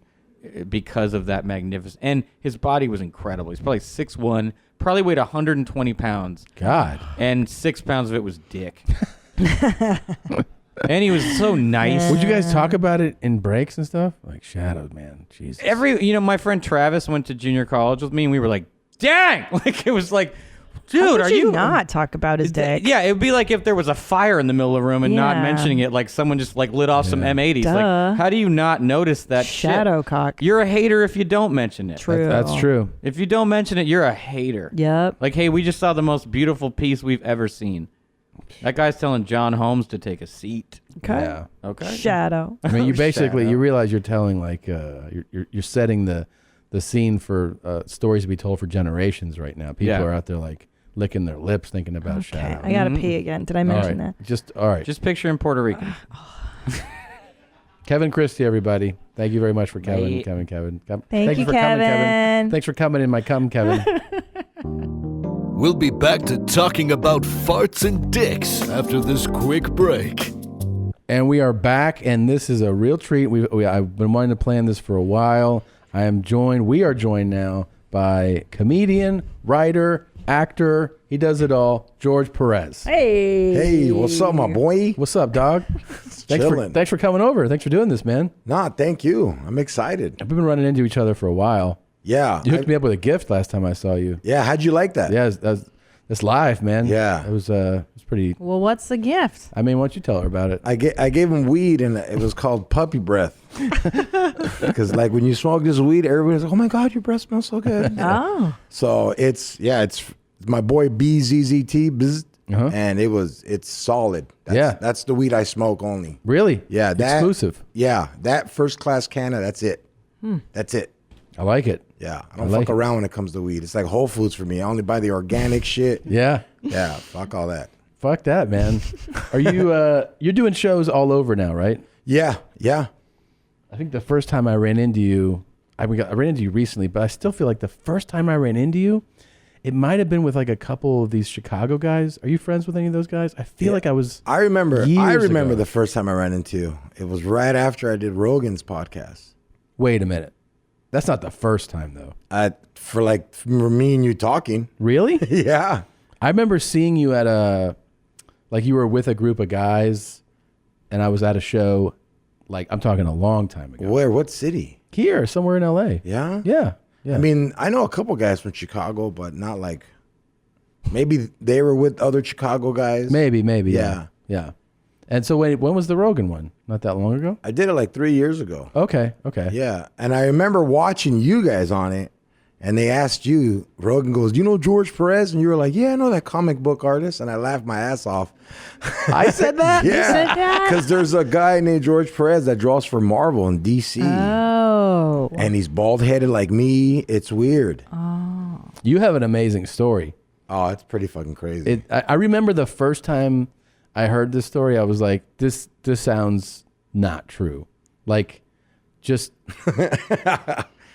because of that magnificent. And his body was incredible. He's probably 6'1", probably weighed 120 pounds. God. And 6 pounds of it was dick. And he was so nice. Would you guys talk about it in breaks and stuff? Like, Shadow, man. Jesus. My friend Travis went to junior college with me, and we were like, dang! Like, it was like, dude, How could are you you not talk about his dick? Yeah, it would be like if there was a fire in the middle of the room and not Yeah. mentioning it, like someone just like lit off some M80s. Duh. Like, how do you not notice that Shadow shit? cock. You're a hater if you don't mention it. True. That's true. If you don't mention it, you're a hater. Yep. Like, hey, we just saw the most beautiful piece we've ever seen. That guy's telling John Holmes to take a seat. Okay. Yeah. Okay. Shadow. I mean, you basically, Shadow. you realize you're telling, like, you're setting the scene for stories to be told for generations right now. People Yeah. are out there, like, licking their lips thinking about Okay. Shadow. I gotta pee again. Did I mention that? All right. Just picture in Puerto Rican. Kevin Christy, everybody. Thank you very much for Kevin. Bye. Kevin. Thank you, for coming, Kevin. Kevin. Thanks for coming in my cum, Kevin. We'll be back to talking about farts and dicks after this quick break. And we are back, and this is a real treat. I've been wanting to plan this for a while. We are joined now by comedian, writer, actor. He does it all, Jorge Perez. Hey. Hey, what's up, my boy? What's up, dog? Thanks for coming over. Thanks for doing this, man. Nah, thank you. I'm excited. We've been running into each other for a while. Yeah. You hooked me up with a gift last time I saw you. Yeah, how'd you like that? Yeah, that's live, man. Yeah. It was pretty. Well, what's the gift? I mean, why don't you tell her about it? I gave him weed, and it was called puppy breath. Because like when you smoke this weed, everybody's like, "Oh my God, your breath smells so good." Oh. So it's my boy BZZT, Bzz, and it's solid. That's the weed I smoke only. Really? Yeah, exclusive. Yeah, that first class canna. That's it. That's it. I like it. Yeah, I don't fuck around when it comes to weed. It's like Whole Foods for me. I only buy the organic shit. Yeah. Yeah, fuck all that. Fuck that, man. Are you you're doing shows all over now, right? Yeah. I think the first time I ran into you, I ran into you recently, but I still feel like the first time I ran into you, it might have been with like a couple of these Chicago guys. Are you friends with any of those guys? I feel like I was. I remember ago. the first time I ran into you. It was right after I did Rogan's podcast. Wait a minute. That's not the first time though. For me and you talking. Really? Yeah. I remember seeing you at you were with a group of guys, and I was at a show. Like, I'm talking a long time ago. Where? What city? Here, somewhere in L.A. Yeah? Yeah. I mean, I know a couple guys from Chicago, but not like... Maybe they were with other Chicago guys. Maybe. Yeah. And so when was the Rogan one? Not that long ago? I did it like 3 years ago. Okay. Yeah. And I remember watching you guys on it, and they asked you, Rogan goes, do you know Jorge Perez? And you were like, yeah, I know that comic book artist. And I laughed my ass off. I said that? You said Yeah. that? Because there's a guy named Jorge Perez that draws for Marvel in DC. Oh. And he's bald-headed like me. It's weird. Oh. You have an amazing story. Oh, it's pretty fucking crazy. I remember the first time I heard this story, I was like, this sounds not true. Like, just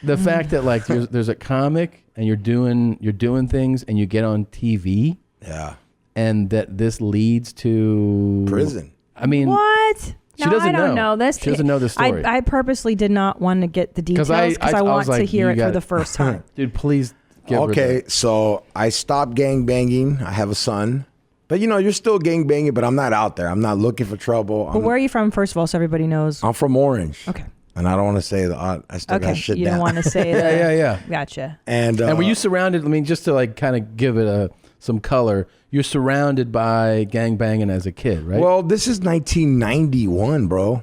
the fact that like there's a comic and you're doing things and you get on TV. Yeah. And that this leads to prison. I mean, What? She doesn't I don't know. This, She doesn't know the story. I purposely did not want to get the details because I want was to like, hear you it for got the first time. Dude, please give her Okay, so I stopped gang banging. I have a son. But you know, you're still gang banging, but I'm not out there. I'm not looking for trouble. But where are you from, first of all, so everybody knows? I'm from Orange. Okay. And I don't want to say that. I still got shit you down. don't want to say that. Yeah. Gotcha. And were you surrounded? I mean, just to like kind of give it some color, you're surrounded by gang banging as a kid, right? Well, this is 1991, bro.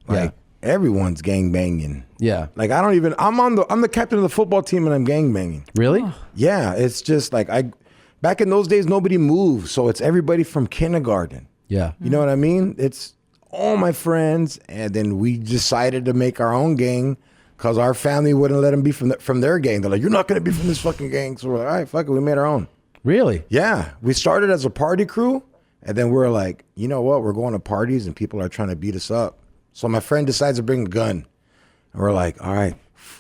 Like everyone's gang banging. Yeah. Like I'm the captain of the football team and I'm gang banging. Really? Yeah. It's just like back in those days, nobody moved. So it's everybody from kindergarten. Yeah. You know what I mean? It's all my friends. And then we decided to make our own gang because our family wouldn't let them be from their gang. They're like, you're not going to be from this fucking gang. So we're like, all right, fuck it. We made our own. Really? Yeah. We started as a party crew. And then we're like, you know what? We're going to parties and people are trying to beat us up. So my friend decides to bring a gun. And we're like, all right.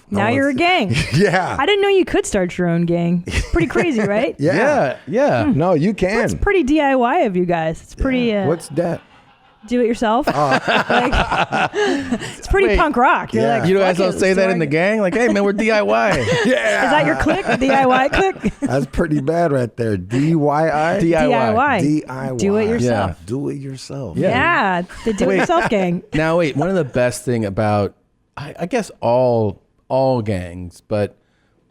Now you're a gang. Yeah. I didn't know you could start your own gang. It's pretty crazy, right? Yeah. No, you can. It's pretty DIY of you guys. It's pretty... What's that? Do it yourself. It's pretty punk rock. You're like, you guys don't say that in the gang? Like, hey, man, we're DIY. Yeah. Is that your clique? DIY clique? That's pretty bad right there. DIY? DIY. Do it yourself. Yeah. Do it yourself. Yeah. The do it yourself gang. Now, wait, one of the best thing about, I guess all gangs, but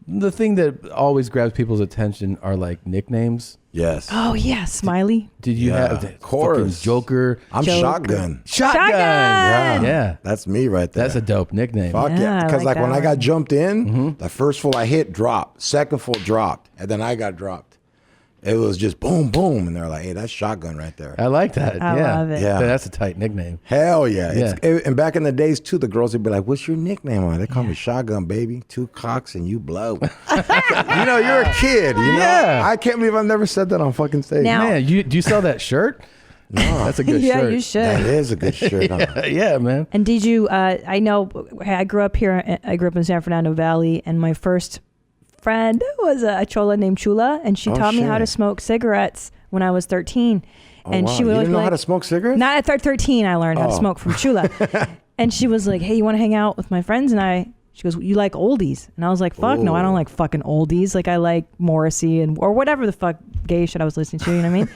the thing that always grabs people's attention are like nicknames. Yes. Oh, yeah. Smiley. Did you have of course. Joker? I'm Shotgun. Shotgun. Yeah. That's me right there. That's a dope nickname. Fuck yeah. I Because like like when that I got one. jumped in, the first fool I hit dropped. Second fool dropped. And then I got dropped. It was just boom, boom. And they're like, hey, that's Shotgun right there. I like that. I yeah. love it. Yeah. That's a tight nickname. Hell yeah. And back in the days, too, the girls would be like, what's your nickname? They call me Shotgun, baby. 2 cocks and you blow. You know, you're a kid. You know? Yeah. I can't believe I've never said that on fucking stage. Now- Man, do you sell that shirt? No. That's a good Yeah, shirt. you should. That is a good shirt. Huh? Yeah, man. And did you, I know, I grew up here, I grew up in San Fernando Valley, and my first friend was a chola named Chula, and she taught me how to smoke cigarettes when I was 13. And she you was didn't know like, how to smoke cigarettes? Not at 13, I learned how to smoke from Chula. And she was like, hey, you want to hang out with my friends? And she goes, you like oldies? And I was like, fuck no, I don't like fucking oldies. Like I like Morrissey or whatever the fuck gay shit I was listening to, you know what I mean?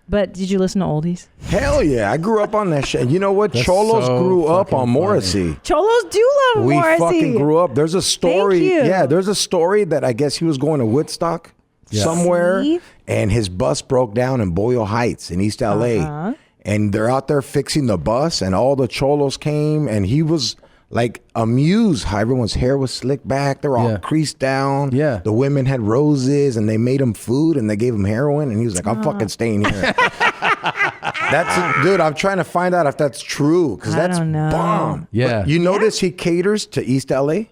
But did you listen to oldies? Hell yeah. I grew up on that shit. You know what? That's Cholos so grew up fucking on Morrissey. Cholos do love We Morrissey. fucking grew up. There's a story. Thank you. Yeah, there's a story that I guess he was going to Woodstock somewhere, See? and his bus broke down in Boyle Heights in East LA. And they're out there fixing the bus, and all the Cholos came, and he was like amused how everyone's hair was slicked back. They were all creased down. Yeah. The women had roses, and they made him food, and they gave him heroin, and he was like, I'm fucking staying here. Dude, I'm trying to find out if that's true, because that's don't know. bomb. Yeah. But you notice he caters to East LA?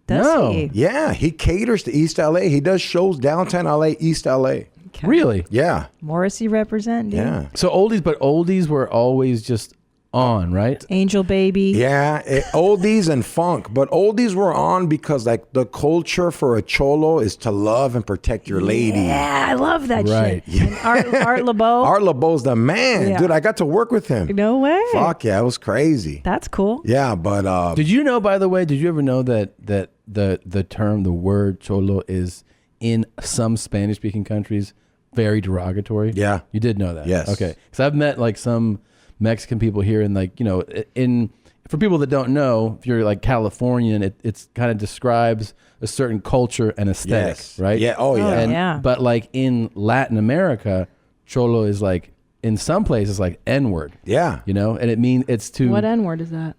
Does he? Yeah, he caters to East LA. He does shows downtown LA, East LA. Okay. Really? Yeah. Morrissey represent, dude. Yeah. So oldies were always just on, right? Angel Baby. Yeah, oldies and funk, but oldies were on because like the culture for a cholo is to love and protect your lady. Yeah, I love that Right. shit. And Art LeBeau. Art LeBeau's the man, Yeah. dude. I got to work with him. No way. Fuck yeah, it was crazy. That's cool. Yeah, but Did you know, by the way, did you ever know that the term, the word cholo is in some Spanish-speaking countries very derogatory. Yeah. You did know that? Yes. Okay. Because I've met like some Mexican people here, and like, you know, for people that don't know, if you're like Californian, it's kind of describes a certain culture and aesthetic, Yes. right? Yeah. Oh, yeah. Yeah. But like in Latin America, cholo is like, in some places, like N-word. Yeah. You know, and it's to What N word is that?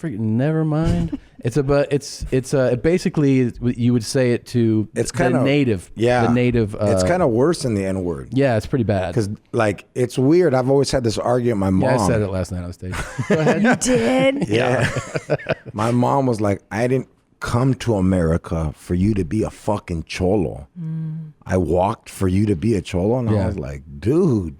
never mind. It basically you would say it to It's kind of native. Yeah. The native. It's kind of worse than the N word. Yeah, it's pretty bad. Because like it's weird. I've always had this argument with my mom. Yeah, I said it last night on stage. Go ahead. You did? Yeah. My mom was like, I didn't come to America for you to be a fucking cholo. I walked for you to be a cholo. And I was like, dude.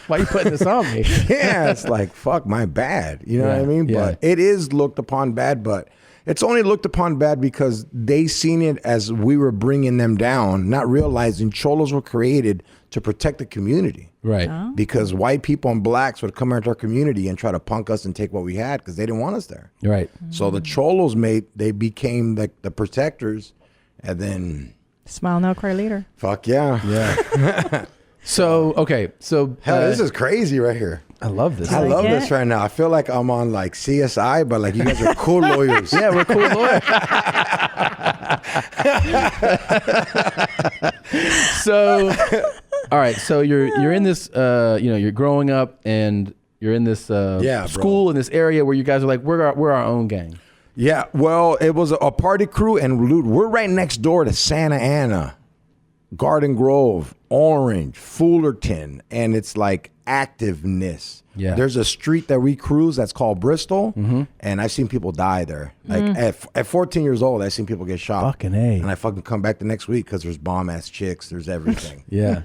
Why are you putting this on me? Yeah, it's like, fuck, my bad. You know what I mean? Yeah. But it is looked upon bad, but it's only looked upon bad because they seen it as we were bringing them down, not realizing cholos were created to protect the community. Right. Because white people and blacks would come into our community and try to punk us and take what we had because they didn't want us there. Right. So the cholos they became like the protectors, and then Smile now, cry later. fuck yeah. Yeah. So Hell, this is crazy right here. I love this. I love this right now. I feel like I'm on like CSI, but like you guys are cool lawyers. Yeah, we're cool lawyers. So, all right. So you're in this, you're growing up and you're in this school in this area where you guys are like, we're our own gang. Yeah. Well, it was a party crew, and we're right next door to Santa Ana, Garden Grove, Orange, Fullerton, and it's like activeness. Yeah. There's a street that we cruise that's called Bristol, and I've seen people die there. Like at 14 years old, I've seen people get shot. Fucking A. And I fucking come back the next week because there's bomb ass chicks, there's everything. Yeah.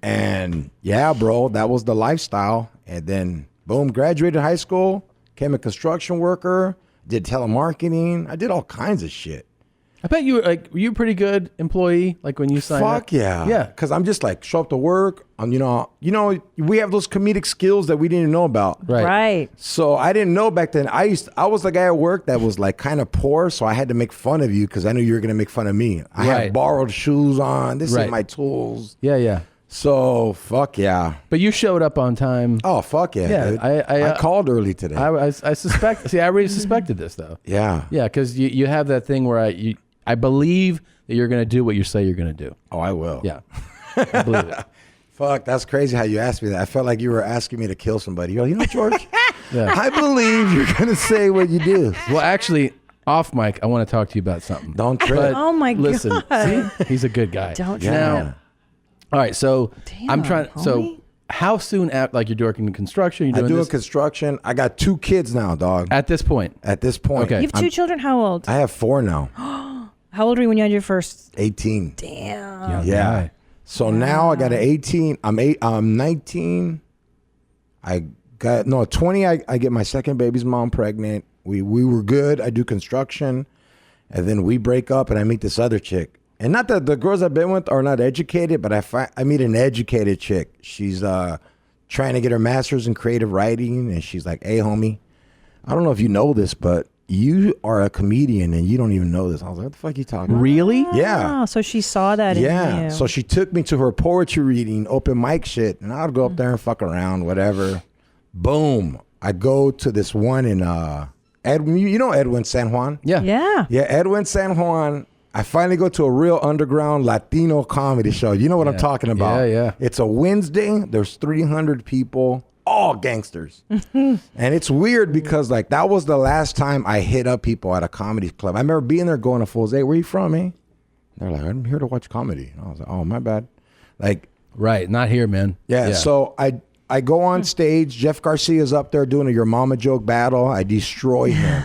And yeah, bro, that was the lifestyle. And then boom, graduated high school, became a construction worker, did telemarketing. I did all kinds of shit. I bet you were you a pretty good employee, like when you signed up. Fuck yeah. Yeah. Because I'm just like, show up to work. You know, we have those comedic skills that we didn't know about. Right. So I didn't know back then. I was the guy at work that was like kind of poor, so I had to make fun of you because I knew you were going to make fun of me. I had borrowed shoes on. This is my tools. Yeah, yeah. So fuck yeah. But you showed up on time. Oh fuck yeah. Yeah, dude. I called early today. I suspect. See, I already suspected this though. Yeah. Yeah, because you have that thing where I believe that you're going to do what you say you're going to do. Oh, I will. Yeah. I believe it. Fuck, that's crazy how you asked me that. I felt like you were asking me to kill somebody. You're like, you know, George, Yeah. I believe you're going to say what you do. Well, actually, off mic, I want to talk to you about something. Don't trip. But Oh my listen, God. see? He's a good guy. Don't Yeah. Now, all right, so I'm trying. homie. So how soon after, like, you're working in construction? You're I doing do this? construction. I got 2 kids now, dog. At this point. At this point. Okay. You have 2 children? How old? I have 4 now. How old were you when you had your first? 18. Damn. Yeah. So now I got an 18. I'm 19. I got 20. I get my second baby's mom pregnant. We were good. I do construction, and then we break up, and I meet this other chick. And not that the girls I've been with are not educated, but I meet an educated chick. She's trying to get her master's in creative writing, and she's like, "Hey, homie, I don't know if you know this, but you are a comedian and you don't even know this." I was like, what the fuck are you talking about? Really? Yeah. Oh, so she saw that in you. So she took me to her poetry reading, open mic shit, and I'd go up there and fuck around, whatever. Boom. I go to this one in Edwin. You know Edwin San Juan? Yeah. Yeah. Yeah, Edwin San Juan. I finally go to a real underground Latino comedy show. You know what I'm talking about? Yeah, yeah. It's a Wednesday. There's 300 people, all gangsters. And it's weird because like that was the last time I hit up people at a comedy club. I remember being there going to fools, "Hey, where you from, man?" They're like, "I'm here to watch comedy." And I was like, "Oh, my bad." Like, right, not here, man. Yeah. So I go on stage. Jeff Garcia's up there doing a Your Mama joke battle. I destroy him.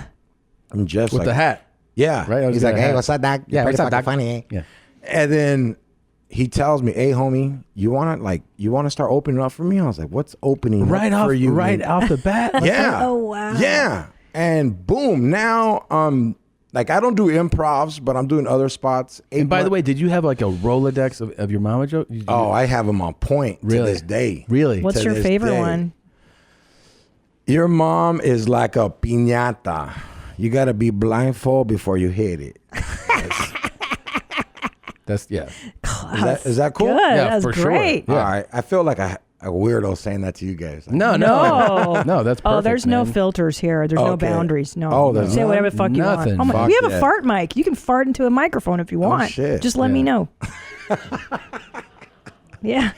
And Jeff's With like, the hat. yeah. Right? He's like, "Hey, what's up, Doc? Yeah, You're what's up, pretty fucking Doc? funny, eh?" Yeah. And then he tells me, "Hey, homie, you wanna start opening up for me?" I was like, "What's opening up for you?" off the bat? Yeah. Oh, wow. Yeah. And boom, now like I don't do improvs, but I'm doing other spots. And by the way, did you have like a Rolodex of your mama joke? Oh, I have them on point to this day. Really? What's To your this favorite day. one? Your mom is like a piñata. You gotta be blindfold before you hit it. That's Is that cool? Good. Yeah, That's for great. sure. Yeah. All right. I feel like a weirdo saying that to you guys. No, that's perfect. Oh, there's no man. filters here. There's no Okay. boundaries. No. Oh, there's say whatever the fuck you want. nothing. Oh my, Fuck we have a yeah. fart mic. You can fart into a microphone if you want. shit. Just let me know. Yeah.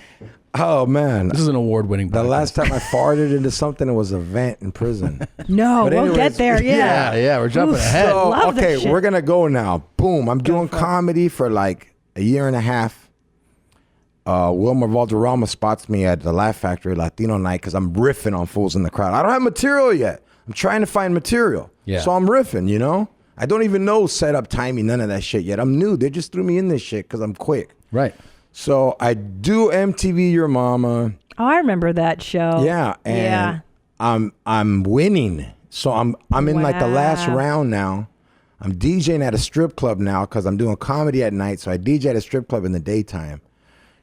Oh man, This is an award-winning. the podcast. last time I farted into something, it was a vent in prison. No, But we'll anyways, get there. Yeah. Yeah, we're jumping ahead. So, Love this okay, shit. we're gonna go now. Boom! I'm doing comedy for like a year and a half. Wilmer Valderrama spots me at the Laugh Factory Latino night because I'm riffing on fools in the crowd. I don't have material yet. I'm trying to find material. Yeah. So I'm riffing. You know, I don't even know setup, timing, none of that shit yet. I'm new. They just threw me in this shit because I'm quick. Right. So I do MTV Your Mama. Oh, I remember that show. Yeah, and I'm winning. So I'm in like the last Wow. round now. I'm DJing at a strip club now because I'm doing comedy at night. So I DJ at a strip club in the daytime.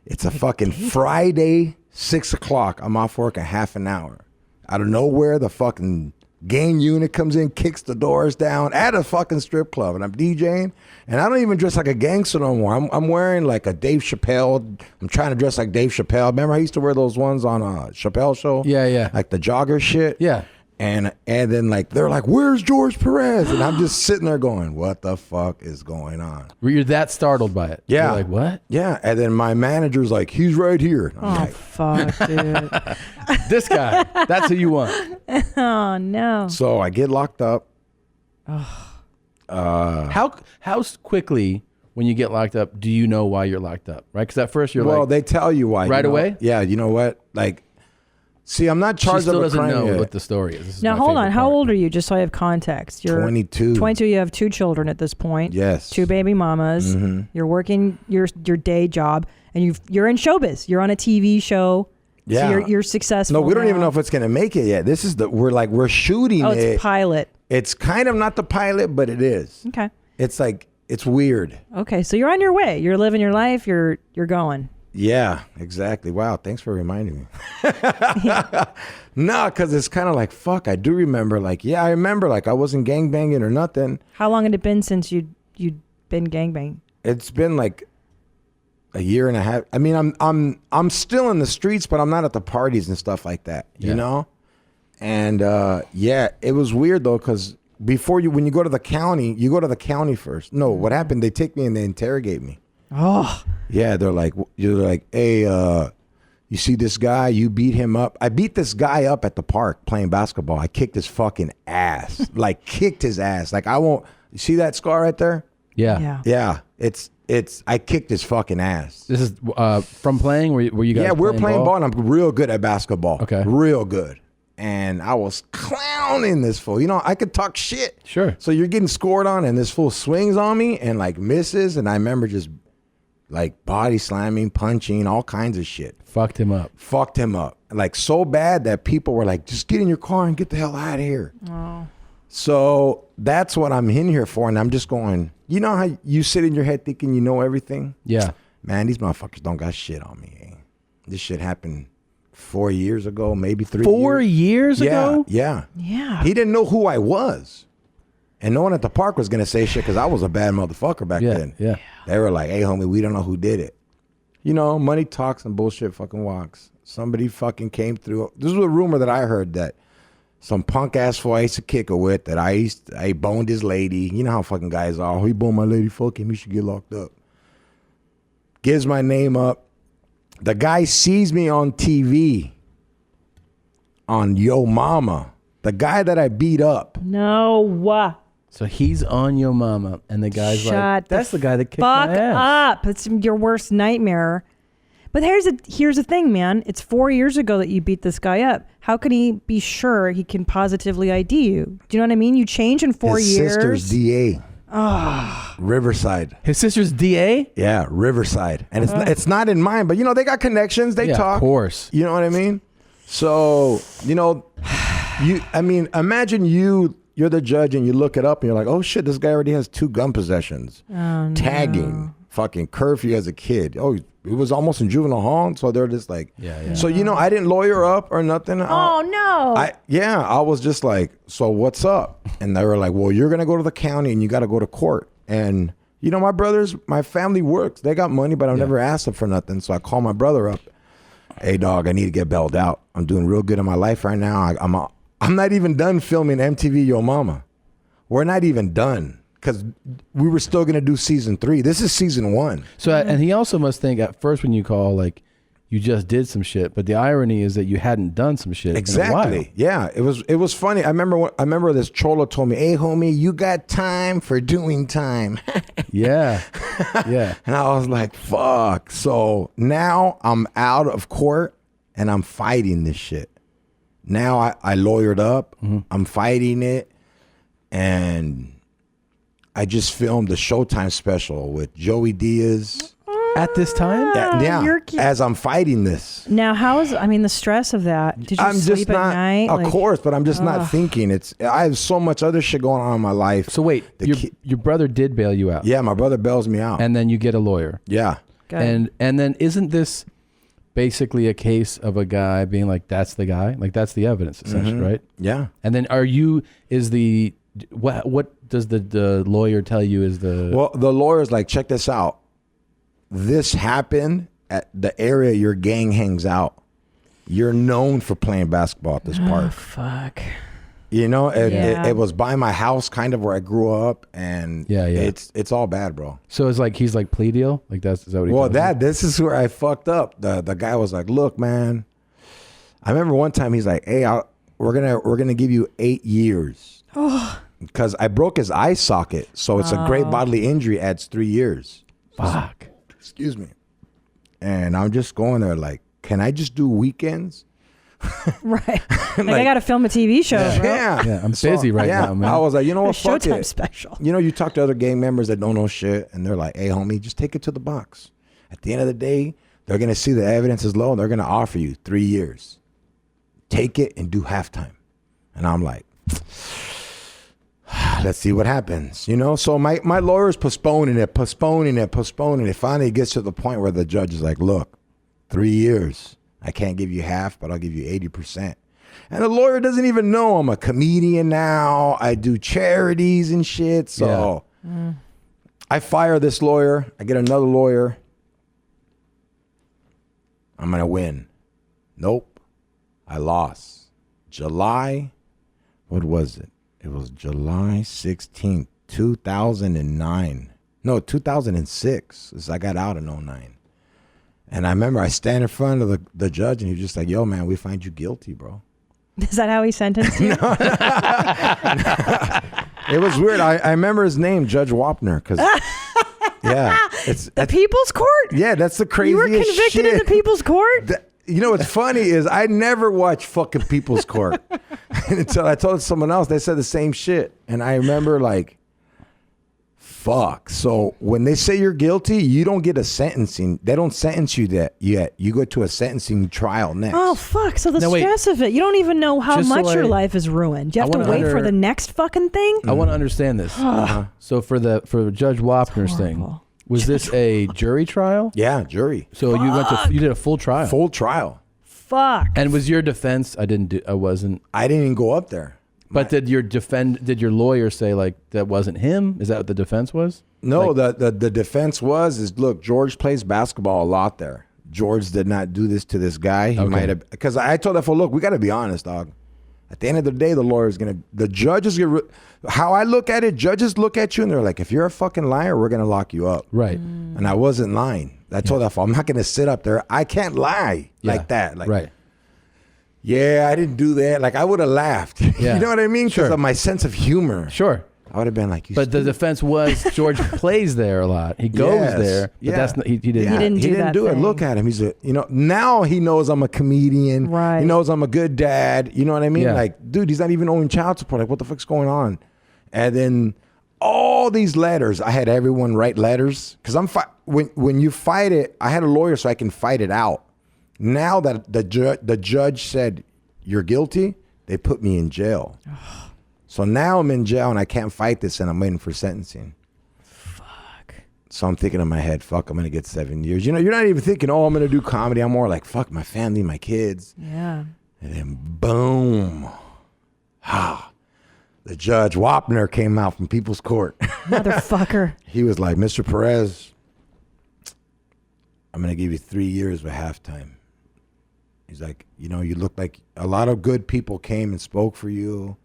It's a fucking Friday, 6 o'clock. I'm off work a half an hour. Out of nowhere, the fucking gang unit comes in, kicks the doors down at a fucking strip club, and I'm DJing. And I don't even dress like a gangster no more. I'm wearing like a Dave Chappelle. I'm trying to dress like Dave Chappelle. Remember I used to wear those ones on a Chappelle show? Yeah. Like the jogger shit. Yeah. And then like they're like, "Where's Jorge Perez?" And I'm just sitting there going, "What the fuck is going on?" You're that startled by it. Yeah. You're like, what? Yeah. And then my manager's like, "He's right here." I'm Oh, like, fuck, dude. This guy. That's who you want. Oh, no. so I get locked up. How quickly when you get locked up do you know why you're locked up? Right? Because at first you're Well, like, they tell you why. Right you know? away? Yeah. You know what? Like, see, I'm not she charged still of a doesn't crime know yet. what the story is. This is Now, my hold on. favorite How part. old are you? Just so I have context. You're 22. 22. You have 2 children at this point. Yes. 2 baby mamas. Mm-hmm. You're working your day job, and you're in showbiz. You're on a TV show. Yeah. So you're successful. No, we don't even now. know if it's gonna make it yet. This is we're shooting Oh, it. it's pilot. It's kind of not the pilot, but it is. Okay. It's like it's weird. Okay, so you're on your way. You're living your life. You're going. Yeah, exactly. Wow, thanks for reminding me. No, because it's kind of like, fuck, I do remember. Like, yeah, I remember. Like, I wasn't gangbanging or nothing. How long had it been since you'd been gangbanging? It's been like a year and a half. I mean, I'm still in the streets, but I'm not at the parties and stuff like that. You know? And yeah, it was weird though, because when you go to the county, you go to the county first. No, what happened? They take me and they interrogate me. Oh. Yeah, you're like, hey, you see this guy? You beat him up. I beat this guy up at the park playing basketball. I kicked his fucking ass. Like, kicked his ass. Like, I won't. You see that scar right there? Yeah. Yeah. I kicked his fucking ass. This is from playing? Were you guys Yeah, we're playing ball, ball and I'm real good at basketball. Okay. Real good. And I was clowning this fool. You know, I could talk shit. Sure. So you're getting scored on, and this fool swings on me and like misses. And I remember just like body slamming, punching, all kinds of shit. Fucked him up. Like so bad that people were like, just get in your car and get the hell out of here. Oh. So that's what I'm in here for. And I'm just going, you know how you sit in your head thinking you know everything? Yeah. Man, these motherfuckers don't got shit on me. Eh? This shit happened 4 years ago, maybe 3 years. 4 years ago? Yeah. Yeah. He didn't know who I was. And no one at the park was going to say shit because I was a bad motherfucker back then. Yeah. They were like, hey, homie, we don't know who did it. You know, money talks and bullshit fucking walks. Somebody fucking came through. This was a rumor that I heard that some punk ass fool I used to kick it with that I boned his lady. You know how fucking guys are. Oh, he boned my lady. Fuck him. He should get locked up. Gives my name up. The guy sees me on TV on Yo Mama. The guy that I beat up. No. So he's on Yo Mama, and the guy's like, that's the guy that kicked my Fuck ass. up. It's your worst nightmare. But here's the thing, man. It's 4 years ago that you beat this guy up. How can he be sure he can positively ID you? Do you know what I mean? You change in 4 His years. sister's DA. Oh. Riverside. His sister's DA? Yeah, Riverside. And it's not in mine, but you know, they got connections. They talk. Of course. You know what I mean? So, you know, imagine you're the judge and you look it up and you're like, oh shit, this guy already has 2 gun possessions. Oh, tagging, fucking curfew as a kid. Oh, it was almost in juvenile hall. So they're just like, yeah. So, you know, I didn't lawyer up or nothing. Oh, no. I was just like, so what's up? And they were like, well, you're going to go to the county and you got to go to court. And You know, my family works. They got money, but I've never asked them for nothing. So I call my brother up. Hey, dog, I need to get bailed out. I'm doing real good in my life right now. I'm not even done filming MTV Yo Mama. We're not even done because we were still going to do season 3. This is season 1. So, and he also must think at first when you call, like, you just did some shit, but the irony is that you hadn't done some shit in a while. Yeah, it was funny. I remember this cholo told me, "Hey, homie, you got time for doing time." Yeah. And I was like, "Fuck!" So now I'm out of court and I'm fighting this shit. Now I lawyered up. I'm fighting it, and I just filmed the Showtime special with Joey Diaz. At this time? Yeah, as I'm fighting this. Now, the stress of that? Did you sleep at night? Of course, but I'm just not thinking. I have so much other shit going on in my life. So wait, your brother did bail you out? Yeah, my brother bails me out. And then you get a lawyer? Yeah. And then isn't this basically a case of a guy being like, that's the guy? Like, that's the evidence, essentially, right? Yeah. And then what does the lawyer tell you is the... Well, the lawyer's like, check this out. This happened at the area your gang hangs out. You're known for playing basketball at this park. Oh, fuck. You know, it was by my house, kind of where I grew up, and it's all bad, bro. So it's like he's like plea deal, like is that what he? Well, this is where I fucked up. The guy was like, "Look, man, I remember one time he's like, hey, we're gonna give you 8 years." Oh. Because I broke his eye socket, so it's a great bodily injury. Adds 3 years. Fuck. Excuse me. And I'm just going there like, can I just do weekends? Right. Like I got to film a TV show, bro. Yeah. I'm busy right now, man. I was like, you know what? Fuck Showtime it. special. You know, you talk to other gang members that don't know shit, and they're like, hey, homie, just take it to the box. At the end of the day, they're going to see the evidence is low, and they're going to offer you 3 years. Take it and do halftime. And I'm like, let's see what happens, you know? So my lawyer's postponing it. Finally, it gets to the point where the judge is like, look, 3 years. I can't give you half, but I'll give you 80%. And the lawyer doesn't even know I'm a comedian now. I do charities and shit. So I fire this lawyer. I get another lawyer. I'm going to win. Nope. I lost. What was it? It was July 16th, 2009. No, 2006. I got out in 2009. And I remember I stand in front of the judge, and he was just like, yo, man, we find you guilty, bro. Is that how he sentenced you? It was weird. I remember his name, Judge Wapner, because... Yeah. It's the People's Court? Yeah, that's the craziest You were convicted shit. in the People's Court? You know what's funny is I never watched fucking People's Court. Until I told someone else, they said the same shit. And I remember like, fuck. So when they say you're guilty, you don't get a sentencing. They don't sentence you that yet. You go to a sentencing trial next. Oh, fuck. So the stress of it, you don't even know how much your life is ruined. You have to wait for the next fucking thing? I want to understand this. So for Judge Wapner's thing, was this a jury trial? Yeah, jury. So you did a full trial. Full trial. Fuck. And was your defense? I didn't even go up there. But did your lawyer say like that wasn't him? Is that what the defense was? No, the defense was look, George plays basketball a lot there. George did not do this to this guy. He might have, because I told that look, we got to be honest, dog. At the end of the day, the judges how I look at it, judges look at you and they're like, if you're a fucking liar, we're going to lock you up. Right. And I wasn't lying. I told that I'm not going to sit up there. I can't lie like that. Like, right. Yeah, I didn't do that. Like I would have laughed. Yeah. You know what I mean? Because of my sense of humor. Sure. I would have been like, but the defense was George plays there a lot. He goes there, but that's not, he didn't. He didn't do it. Look at him. He's now he knows I'm a comedian. Right. He knows I'm a good dad. You know what I mean? Yeah. Like, dude, he's not even owing child support. Like, what the fuck's going on? And then all these letters, I had everyone write letters because when you fight it, I had a lawyer so I can fight it out. Now that the judge said you're guilty, they put me in jail. So now I'm in jail and I can't fight this and I'm waiting for sentencing. Fuck. So I'm thinking in my head, fuck, I'm going to get 7 years. You know, you're not even thinking, I'm going to do comedy. I'm more like, fuck my family, my kids. Yeah. And then boom. The the judge Wapner came out from People's Court. Motherfucker. He was like, Mr. Perez, I'm going to give you 3 years with halftime. He's like, you know, you look like a lot of good people came and spoke for you.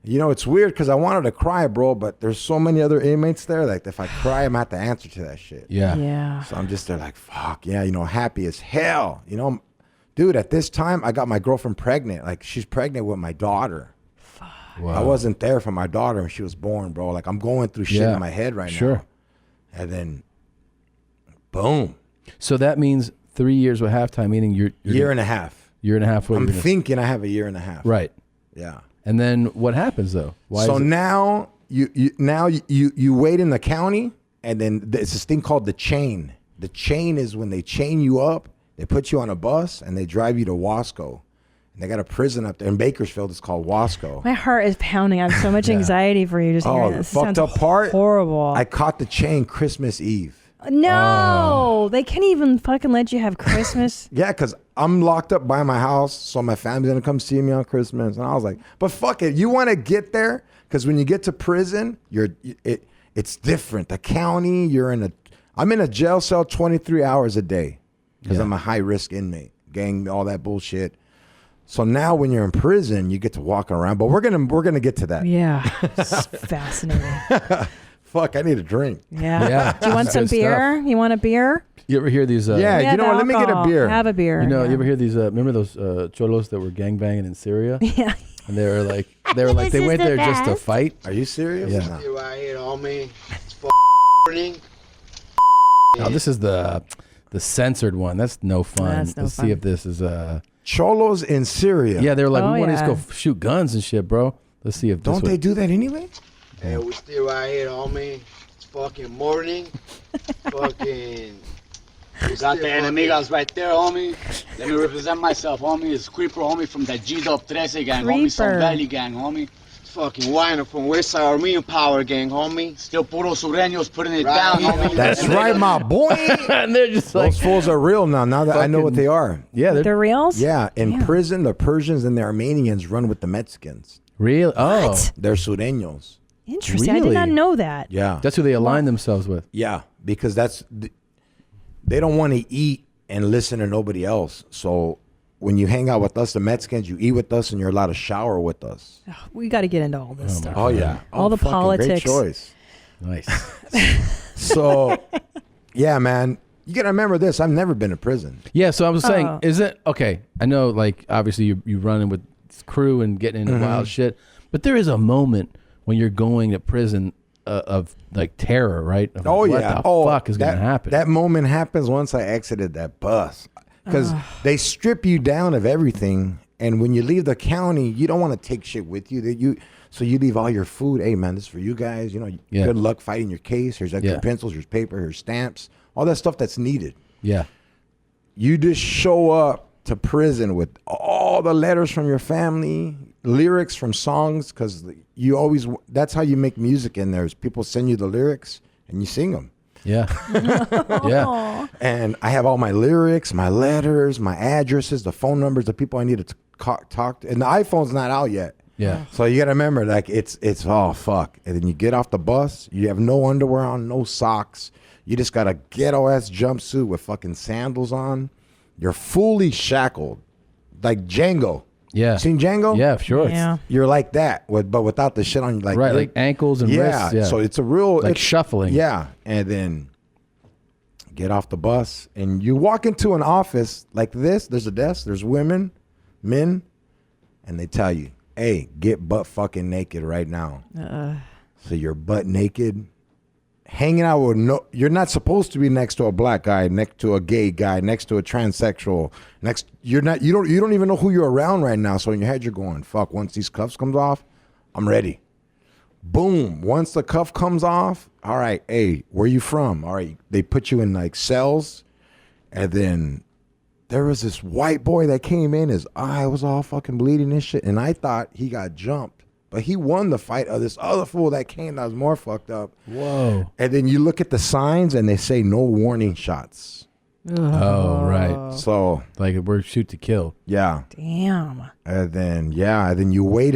You know, it's weird because I wanted to cry, bro, but there's so many other inmates there. Like, if I cry, I'm at the answer to that shit. Yeah. So I'm just there like, fuck, yeah, you know, happy as hell. You know, dude, at this time, I got my girlfriend pregnant. Like, she's pregnant with my daughter. Wow. I wasn't there for my daughter when she was born, bro. Like, I'm going through shit in my head right now. And then, boom. So that means 3 years with halftime, meaning you're year and a half. Year and a half. I'm thinking I have a year and a half. Right. Yeah. And then what happens though? So now you wait in the county, and then it's this thing called the chain. The chain is when they chain you up, they put you on a bus, and they drive you to Wasco. And they got a prison up there in Bakersfield. It's called Wasco. My heart is pounding. I have so much anxiety for you just hearing The this. fucked up part. Horrible. I caught the chain Christmas Eve. No, they can't even fucking let you have Christmas. Yeah, because I'm locked up by my house, so my family's gonna come see me on Christmas. And I was like, but fuck it, you want to get there? Because when you get to prison, it's different. The county, I'm in a jail cell 23 hours a day because I'm a high risk inmate, gang, all that bullshit. So now when you're in prison, you get to walk around. But we're gonna get to that. Yeah, it's fascinating. Fuck, I need a drink. Yeah. Do you want some beer? You want a beer? You ever hear these? You know what? Let me get a beer. Have a beer. You know, you ever hear these? Remember those cholos that were gangbanging in Syria? Yeah. And they were like, they went there just to fight. Are you serious? Yeah. Right here, homie. It's morning. Now this is the censored one. That's no fun. Let's see if this is cholos in Syria. Yeah, they were like, we want to just go shoot guns and shit, bro. Let's see if don't they do that anyway? Hey, we still right here, homie. It's fucking morning. Fucking. You got the enemigas right there, homie. Let me represent myself, homie. It's Creeper, homie, from the G-Dub 13 gang, homie. Some Valley gang, homie. It's fucking Winer from Westside Armenian Power gang, homie. Still puro sureños putting it down, homie. That's right, my boy. And they're just like, those fools are real now. Now that I know what they are. Yeah, they're reals. Yeah, in prison, the Persians and the Armenians run with the Mexicans. Really? Oh, What? They're sureños. Interesting. I did not know that. Yeah, that's who they align themselves with. Yeah, because they don't want to eat and listen to nobody else. So when you hang out with us, the Mexicans, you eat with us and you're allowed to shower with us. We got to get into all this stuff. Oh yeah, all the politics. Great choice. Nice. So, yeah, man, you gotta remember this. I've never been to prison. Yeah, so I was saying, is it okay? I know, like, obviously you running with crew and getting into wild shit, but there is a moment when you're going to prison of like terror, right? Of Oh what yeah. the fuck is gonna happen? That moment happens once I exited that bus because they strip you down of everything, and when you leave the county, you don't want to take shit with you. So you leave all your food. Hey man, this is for you guys. You know, good luck fighting your case. Here's extra pencils. Here's paper. Here's stamps. All that stuff that's needed. Yeah. You just show up to prison with all the letters from your family, lyrics from songs, because that's how you make music in there. Is people send you the lyrics and you sing them. Yeah. Yeah. And I have all my lyrics, my letters, my addresses, the phone numbers, the people I need to talk to. And the iPhone's not out yet. Yeah. So you got to remember, like, it's oh, fuck. And then you get off the bus, you have no underwear on, no socks. You just got a ghetto-ass jumpsuit with fucking sandals on. You're fully shackled, like Django. Yeah. Seen Django? Yeah, sure. Yeah. You're like that, but without the shit on you. Like, right, like ankles and wrists. Yeah. So it's a real... Like shuffling. Yeah. And then get off the bus and you walk into an office like this. There's a desk. There's women, men, and they tell you, hey, get butt fucking naked right now. So you're butt naked, hanging out with you're not supposed to be next to a black guy, next to a gay guy, next to a transsexual. You don't even know who you're around right now. So in your head you're going, fuck, once these cuffs comes off, I'm ready. Boom. Once the cuff comes off, all right, hey, where you from? All right, they put you in like cells, and then there was this white boy that came in, his eye was all fucking bleeding and shit, and I thought he got jumped. But he won the fight of this other fool that came that was more fucked up. Whoa. And then you look at the signs and they say no warning shots. Oh, right. So like we're shoot to kill. Yeah. Damn. And then you wait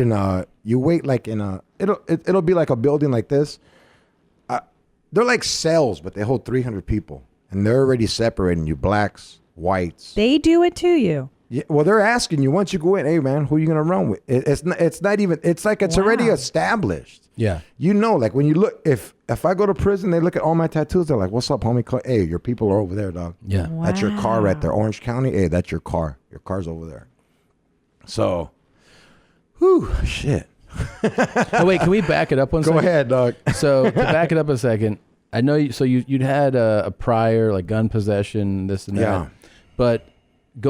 like in a it'll be like a building like this. They're like cells, but they hold 300 people, and they're already separating you, blacks, whites. They do it to you. Yeah, well, they're asking you once you go in, hey man, who are you gonna run with? It's not even. It's like it's already established. Yeah. You know, like when you look, if I go to prison, they look at all my tattoos. They're like, "What's up, homie? Hey, your people are over there, dog. Yeah, that's your car right there, Orange County. Hey, that's your car. Your car's over there." So, whew, shit. Oh wait, can we back it up one second? Go ahead, dog. So to back it up a second, I know you'd had a prior like gun possession, this and that. Yeah. But a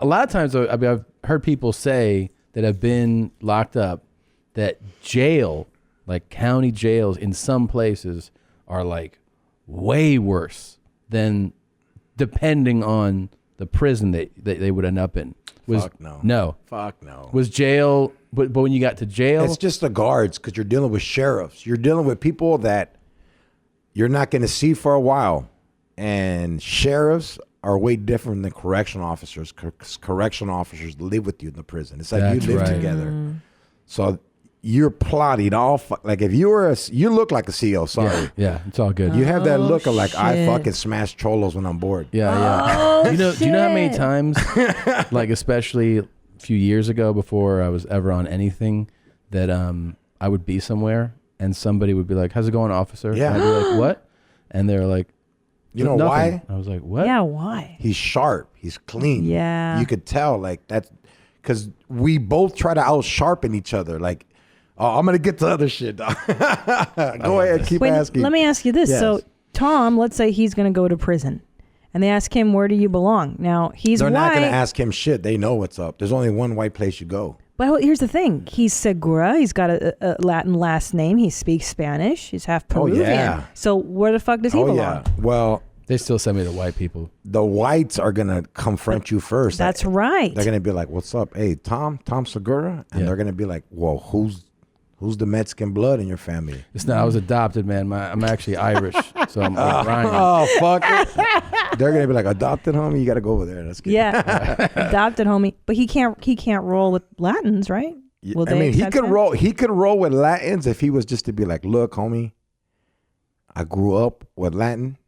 lot of times, I mean, I've heard people say that have been locked up that jail, like county jails in some places, are like way worse than depending on the prison that they would end up in. Fuck no. No. Fuck no. Was jail, but when you got to jail, It's just the guards because you're dealing with sheriffs. You're dealing with people that you're not going to see for a while. And sheriffs are way different than correctional officers. Correctional officers live with you in the prison. It's like That's you live right. together. So you're plotting all like if you were you look like a CEO. Sorry. Yeah, it's all good. You have that look of like I shit. fucking smash cholos when I'm bored. Yeah, yeah. Oh, do you know how many shit. times, like especially a few years ago before I was ever on anything, that I would be somewhere and somebody would be like, "How's it going, officer?" Yeah. And I'd be like, "What?" And they're like, You know "Nothing." why? I was like, "What?" Yeah, why? He's sharp. He's clean. Yeah. You could tell like that's because we both try to out sharpen each other. Like, oh, I'm gonna get to other shit. Dog. Go ahead, keep Wait, asking. let me ask you this. Yes. So Tom, let's say he's going to go to prison, and they ask him, "Where do you belong?" Now he's They're white. not gonna ask him shit. They know what's up. There's only one white place you go. But here's the thing: he's Segura. He's got a Latin last name. He speaks Spanish. He's half Oh, Peruvian. yeah. So where the fuck does he Oh belong? yeah. Well, They still send me to white people. the whites are gonna confront you first. That's right. They're gonna be like, "What's up? Hey, Tom Segura," and Yeah. they're gonna be like, "Well, who's the Mexican blood in your family?" It's not. I was adopted, man. I'm actually Irish, so I'm Ryan. Oh fuck! They're gonna be like, "Adopted, homie. You got to go over there." That's good. Yeah, adopted homie. But he can't roll with Latins, right? Will I they mean, he accept could that? roll. He could roll with Latins if he was just to be like, "Look, homie, I grew up with Latin.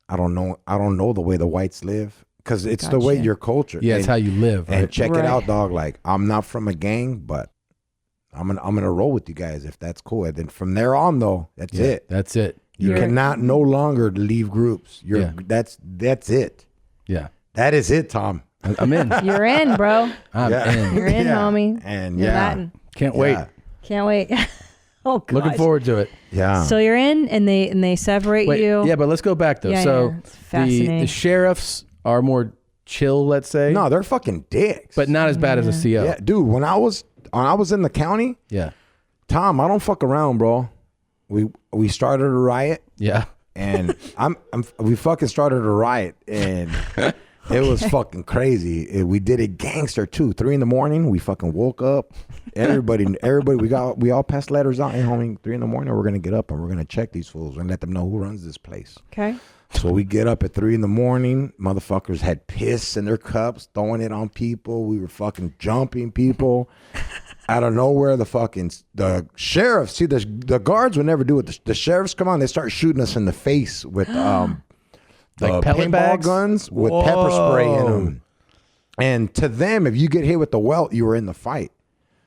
I don't know the way the whites live because it's the way Gotcha. your culture. Yeah, it's how you live. And Right? check Right. it out, dog. Like, I'm not from a gang, but I'm gonna roll with you guys if that's cool. And then from there on, though, that's Yeah, it. That's it. You You're- cannot no longer leave groups. Yeah. That's it. Yeah, That is it, Tom. I'm in. You're in, bro. I'm Yeah. in. You're in, Yeah. homie. And You're yeah. Latin. Can't wait. Yeah. Can't wait. Oh, God. Looking forward to it. Yeah. So you're in, and they separate Wait, you. yeah, but let's go back though. Yeah, so yeah. It's fascinating. the sheriffs are more chill, let's say. No, they're fucking dicks. but not as bad as a CO. yeah, dude. When I was in the county, Yeah. Tom, I don't fuck around, bro. We started a riot, Yeah. and we fucking started a riot, and it was fucking crazy. We did it gangster too. 3 a.m, we fucking woke up. Everybody, we all passed letters out. Hey, homie, 3 a.m, we're gonna get up and we're gonna check these fools and let them know who runs this place. Okay. So we get up at 3 a.m. Motherfuckers had piss in their cups, throwing it on people. We were fucking jumping people. Out of nowhere, the sheriff, see, the guards would never do it. The sheriffs come on, they start shooting us in the face with the Like pellet paintball bags? guns with pepper spray in them. And to them, if you get hit with the welt, you were in the fight.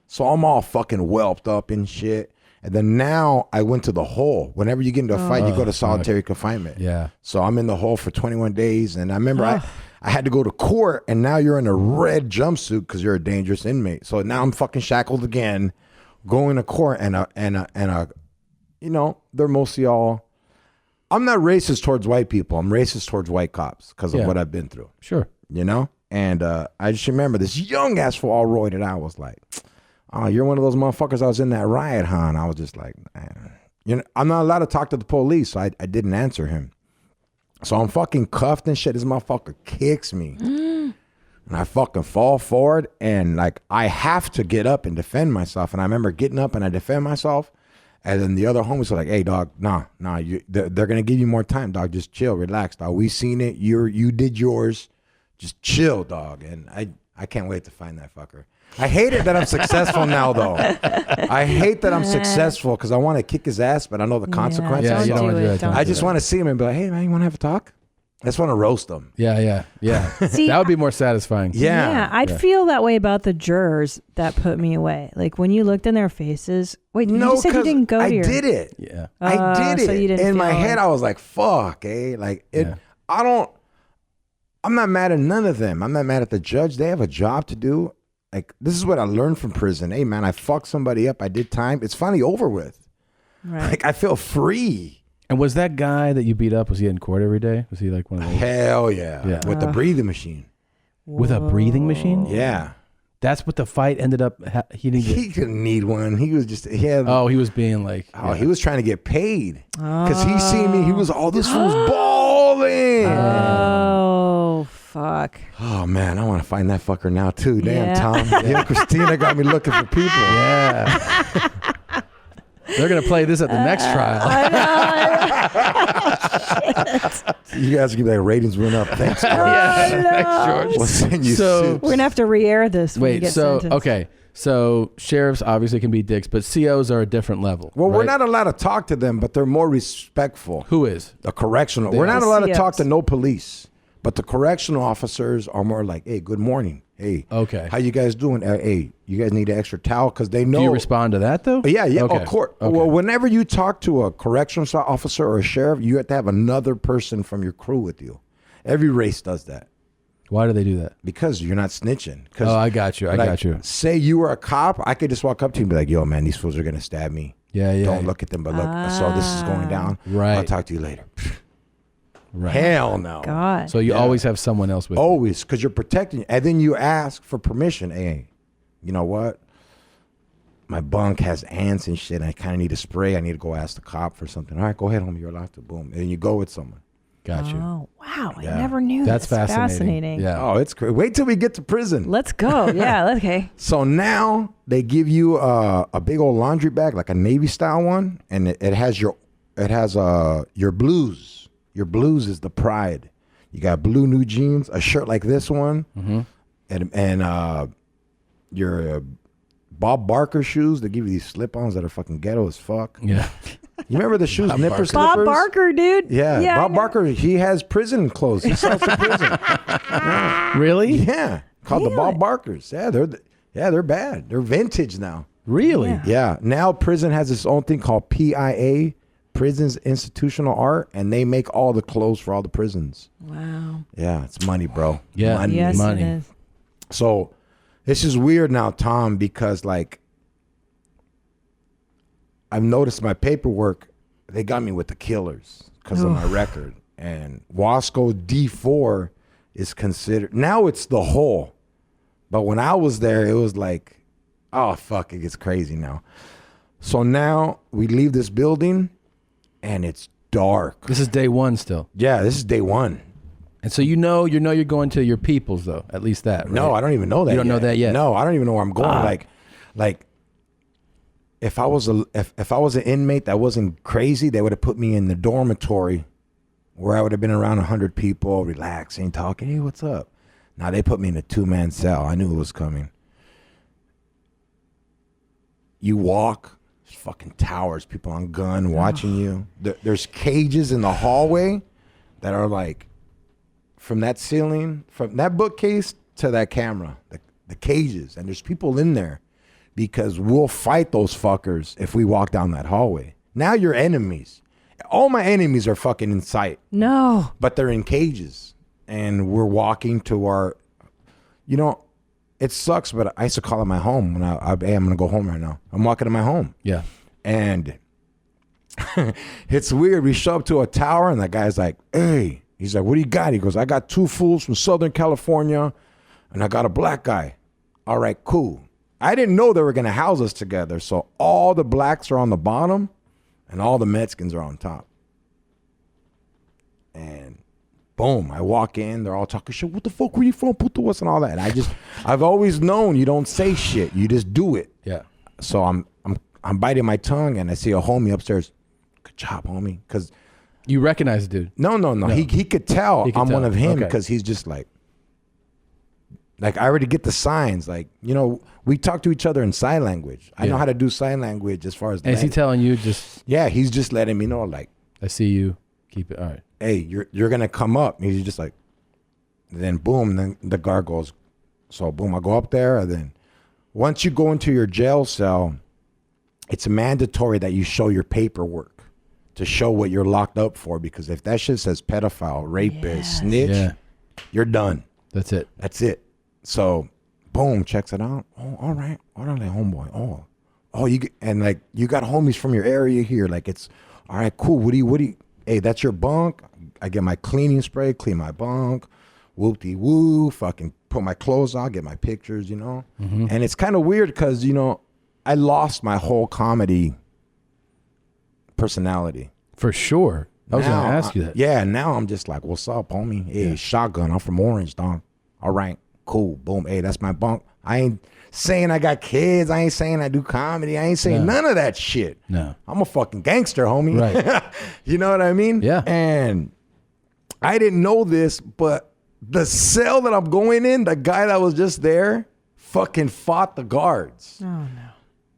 So I'm all fucking whelped up and shit. And then now I went to the hole. Whenever you get into a fight, you go to solitary confinement. Yeah. So I'm in the hole for 21 days. And I remember I had to go to court, and now you're in a red jumpsuit because you're a dangerous inmate. So now I'm fucking shackled again, going to court, and you know, they're mostly all. I'm not racist towards white people. I'm racist towards white cops because of Yeah. what I've been through. Sure. You know? And I just remember this young ass fool all roided out was like, "Oh, you're one of those motherfuckers I was in that riot, huh?" And I was just like, man. You know, I'm not allowed to talk to the police, so I didn't answer him. So I'm fucking cuffed and shit. This motherfucker kicks me. And I fucking fall forward, and like I have to get up and defend myself. And I remember getting up and I defend myself. And then the other homies were like, hey, dog, nah, they're going to give you more time, dog. Just chill, relax, dog. We seen it. You did yours. Just chill, dog. And I can't wait to find that fucker. I hate it that I'm successful now, though. I hate that I'm successful because I want to kick his ass, but I know the consequences. Yeah, you don't want to do it. I just want to see him and be like, hey, man, you want to have a talk? I just want to roast them. Yeah. See, that would be more satisfying. Yeah, I'd feel that way about the jurors that put me away. Like when you looked in their faces. Wait, you just said you didn't go to your... I did it. Yeah. I did it. So you didn't in my feel head, I was like, fuck, Like, I'm not mad at none of them. I'm not mad at the judge. They have a job to do. Like, this is what I learned from prison. Hey, man, I fucked somebody up. I did time. It's finally over with. Right. Like, I feel free. And was that guy that you beat up, was he in court every day? Was he like one of those? Hell yeah. With the breathing machine. With a breathing machine? Yeah. That's what the fight ended up. He didn't need one. He was just. He was being like. Oh, he was trying to get paid because he seen me. He was this fool's balling. Oh fuck. Oh man, I want to find that fucker now too. Damn, Tom. Yeah, Christina got me looking for people. Yeah. They're gonna play this at the next trial. You guys give that ratings went up. Thanks, George. Thanks, George. We'll send you suits. We're gonna have to re-air this. When you get sentenced. Okay. So sheriffs obviously can be dicks, but COs are a different level. Well, right? we're not allowed to talk to them, but they're more respectful. Who is? The correctional. We're not allowed to talk to no police, but the correctional officers are more like, hey, good morning. Hey, okay. How you guys doing? Hey, you guys need an extra towel because they know. Do you respond to that though? Yeah, Okay. of course. Okay. Well, whenever you talk to a correctional officer or a sheriff, you have to have another person from your crew with you. Every race does that. Why do they do that? Because you're not snitching. Oh, I got you. I got you. Say you were a cop, I could just walk up to you and be like, yo, man, these fools are going to stab me. Yeah. Don't look at them, but look, I saw this is going down. Right. I'll talk to you later. Right. Hell no. God. So you always have someone else with you. Always, because you're protecting. And then you ask for permission. Hey, you know what? My bunk has ants and shit. I kind of need a spray. I need to go ask the cop for something. All right, go ahead, homie. You're allowed to. Boom. And then you go with someone. Got you. Oh, wow. I never knew That's this. fascinating. Yeah. Oh, it's great. Wait till we get to prison. Let's go. Yeah, okay. So now they give you a big old laundry bag, like a Navy style one, and it has your blues. Your blues is the pride. You got blue new jeans, a shirt like this one, and your Bob Barker shoes. They give you these slip-ons that are fucking ghetto as fuck. Yeah. You remember the shoes, nipper slippers? Bob Barker, dude. Yeah, Bob Barker. He has prison clothes. He sells for prison. Yeah. Really? Yeah, called the Bob Barkers. Yeah, they're bad. They're vintage now. Really? Yeah. Now prison has its own thing called PIA. Prisons Institutional Art, and they make all the clothes for all the prisons. Wow. Yeah, it's money, bro. Yeah, money. Yes, money. it is. So this is weird now, Tom, because like I've noticed my paperwork, they got me with the killers because of my record. And Wasco D4 is considered, now it's the whole. But when I was there, it was like, oh, fuck, it gets crazy now. So now we leave this building, and it's dark. This is day one still. Yeah, this is day one. And so you know you're going to your peoples though. At least that. Right? No, I don't even know that. You don't know that yet. No, I don't even know where I'm going. Like, if I was an inmate that wasn't crazy, they would have put me in the dormitory, where I would have been around 100 people, relaxing, talking. Hey, what's up? Now they put me in a 2-man cell. I knew it was coming. You walk. Fucking towers, people on gun watching you. There's cages in the hallway that are like from that ceiling, from that bookcase to that camera, the cages. And there's people in there because we'll fight those fuckers if we walk down that hallway. Now you're enemies. All my enemies are fucking in sight. No. But they're in cages. And we're walking to our, it sucks, but I used to call it my home when I'm going to go home right now. I'm walking to my home. Yeah. And it's weird. We show up to a tower and that guy's like, hey, he's like, what do you got? He goes, I got 2 fools from Southern California and I got a black guy. All right, cool. I didn't know they were going to house us together. So all the blacks are on the bottom and all the Mexicans are on top. And boom, I walk in, they're all talking shit. What the fuck were you from? Puto us and all that. And I've always known you don't say shit. You just do it. Yeah. So I'm I'm biting my tongue and I see a homie upstairs. Good job, homie. Because you recognize the dude. No. He could tell I'm one of him because he's just like I already get the signs. Like, you know, we talk to each other in sign language. I know how to do sign language as far as And is he telling you just... Yeah, he's just letting me know, like... I see you. Keep it. All right. Hey, you're going to come up. And he's just like... Then boom, then the guard goes... So boom, I go up there. And then once you go into your jail cell, it's mandatory that you show your paperwork to show what you're locked up for. Because if that shit says pedophile, rapist, snitch, you're done. That's it. That's it. So, boom, checks it out. Oh, all right. All right, homeboy. Oh, you got homies from your area here. Like, it's all right. Cool. What do you? Hey, that's your bunk. I get my cleaning spray, clean my bunk. Whoop-de-woo. Fucking put my clothes on, get my pictures. You know. Mm-hmm. And it's kind of weird because I lost my whole comedy personality. For sure. I was going to ask you that. Yeah. Now I'm just like, what's up, homie? Hey, shotgun. I'm from Orange, dog. All right. Cool. Boom. Hey, that's my bunk. I ain't saying I got kids. I ain't saying I do comedy. I ain't saying none of that shit. No. I'm a fucking gangster, homie. Right. You know what I mean? Yeah. And I didn't know this, but the cell that I'm going in, the guy that was just there fucking fought the guards. Oh, no.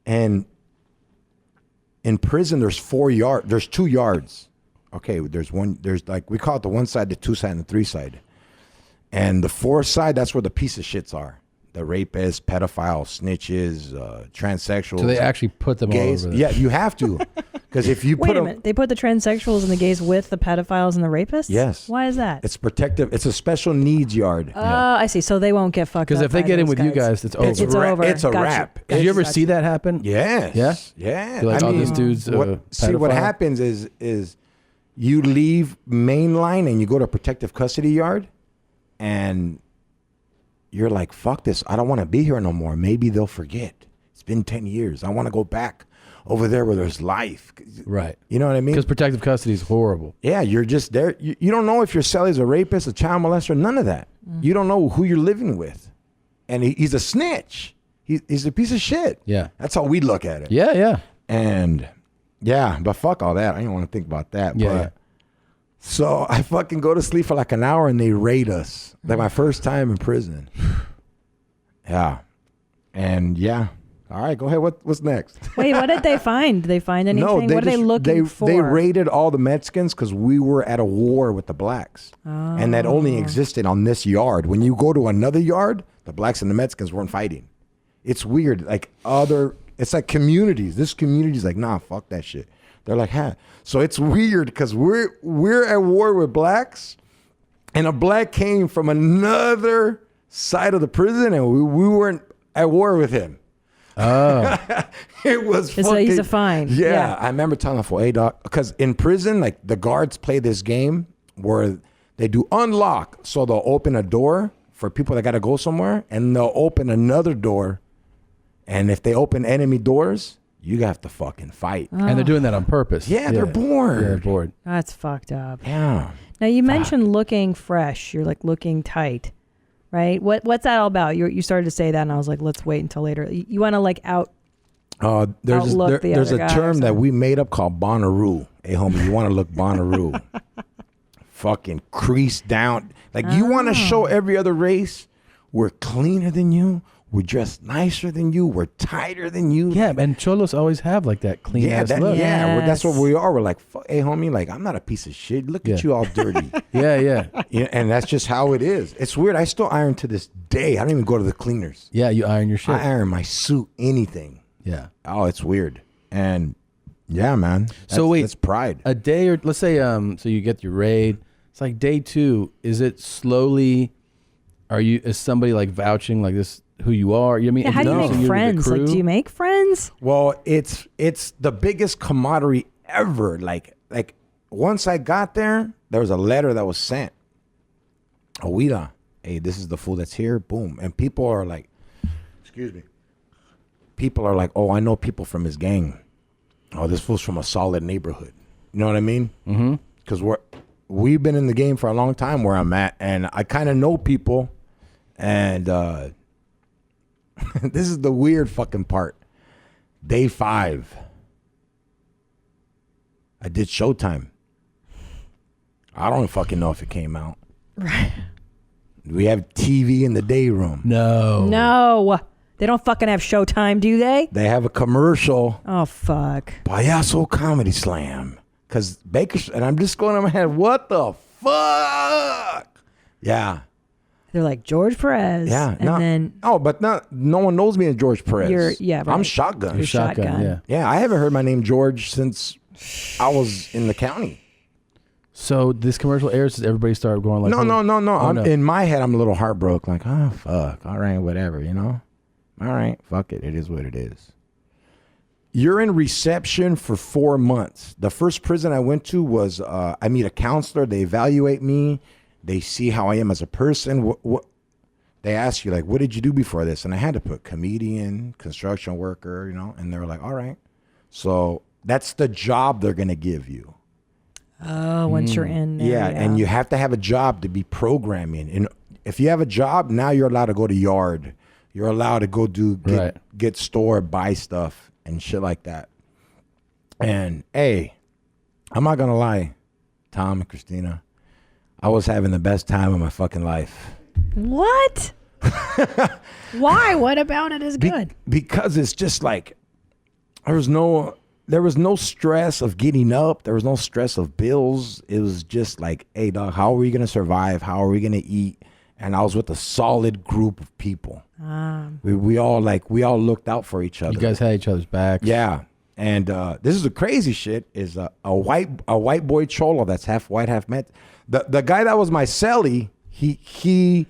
And in prison, there's 4 yards. There's 2 yards. Okay. There's like, we call it the 1 side, the 2 side, and the 3 side. And the 4 side, that's where the piece of shits are. The rapists, pedophiles, snitches, transsexuals. So they actually put them gays. all over there. Yeah, you have to. Because if you Wait a minute. They put the transsexuals and the gays with the pedophiles and the rapists? Yes. Why is that? It's protective. It's a special needs yard. Oh, I see. So they won't get fucked up. Because if they by get in those with you guys. guys, it's over. It's over. It's a Gotcha. wrap. Did you ever see that happen? Yes. Yeah? Yeah. You're like, this dude's see, what pedophile? happens is you leave main line and you go to protective custody yard and you're like, fuck this. I don't want to be here no more. Maybe they'll forget. It's been 10 years. I want to go back over there where there's life. Right. You know what I mean? Because protective custody is horrible. Yeah, you're just there. You don't know if your cellie is a rapist, a child molester, none of that. You don't know who you're living with. And he's a snitch. He's a piece of shit. Yeah. That's how we look at it. Yeah, yeah. And yeah, but fuck all that. I don't want to think about that. Yeah, but yeah. So I fucking go to sleep for like an hour and they raid us. Like my first time in prison. Yeah. And yeah. All right, go ahead. What's next? Wait, what did they find? Did they find anything? No, what are they looking for? They raided all the Mexicans because we were at a war with the blacks. Oh. And that only existed on this yard. When you go to another yard, the blacks and the Mexicans weren't fighting. It's weird. It's like communities. This community's like, nah, fuck that shit. They're like, huh. So it's weird because we're at war with blacks and a black came from another side of the prison and we weren't at war with him. Oh. It was It's fucking... he's a fine. Yeah, I remember telling him, hey, doc, because in prison, like the guards play this game where they do unlock. So they'll open a door for people that got to go somewhere and they'll open another door. And if they open enemy doors, you have to fucking fight. And they're doing that on purpose. Yeah, they're bored. Yeah, they're bored. That's fucked up. Yeah. Now you mentioned looking fresh. You're like looking tight, right? What's that all about? You started to say that, and I was like, let's wait until later. You want to like There's outlook a term that we made up called Bonnaroo. Hey, homie, you want to look Bonnaroo. Fucking crease down. Like you want to show every other race we're cleaner than you. We're dressed nicer than you. We're tighter than you. Yeah, and cholos always have like that clean ass look. Yeah, that's what we are. We're like, hey, homie, like I'm not a piece of shit. Look at you all dirty. Yeah. And that's just how it is. It's weird. I still iron to this day. I don't even go to the cleaners. Yeah, you iron your shit. I iron my suit, anything. Yeah. Oh, it's weird. And yeah, man. That's pride. A day or let's say so you get your raid. It's like day 2. Is it slowly? Is somebody like vouching like this? Who you are? You know what I mean? Yeah, how do you make friends? Like, do you make friends? Well, it's the biggest camaraderie ever. Like once I got there was a letter that was sent. Oida, hey, this is the fool that's here. Boom, and people are like, excuse me. People are like, oh, I know people from his gang. Oh, this fool's from a solid neighborhood. You know what I mean? Mm-hmm. Because we've been in the game for a long time where I'm at, and I kind of know people, and. This is the weird fucking part. Day 5. I did Showtime. I don't fucking know if it came out. Right. We have TV in the day room. No. They don't fucking have Showtime, do they? They have a commercial. Oh, fuck. Payaso Comedy Slam. Because Baker's, and I'm just going in my head, what the fuck? Yeah. They're like Jorge Perez. Yeah. And then. Oh, but no one knows me as Jorge Perez. Yeah, right. I'm Shotgun. You're Shotgun. Yeah. Yeah, I haven't heard my name George since I was in the county. So this commercial airs, does everybody start going like, No. Oh, no. In my head, I'm a little heartbroken. Like, oh, fuck. All right, whatever, you know? All right, fuck it. It is what it is. You're in reception for 4 months. The first prison I went to was, I meet a counselor. They evaluate me. They see how I am as a person. What they ask you, like, what did you do before this? And I had to put comedian, construction worker, you know? And they were like, all right. So that's the job they're going to give you. Oh, once you're in there. Yeah, and you have to have a job to be programming. And if you have a job, now you're allowed to go to yard. You're allowed to go get store, buy stuff and shit like that. And hey, I'm not gonna lie, Tom and Christina, I was having the best time of my fucking life. What? Why? What about it is good? Because it's just like there was no stress of getting up. There was no stress of bills. It was just like, hey, dog, how are we going to survive? How are we going to eat? And I was with a solid group of people. We all looked out for each other. You guys had each other's backs. Yeah. And this is the crazy shit is a white boy cholo that's half white, half Met. The guy that was my cellie, he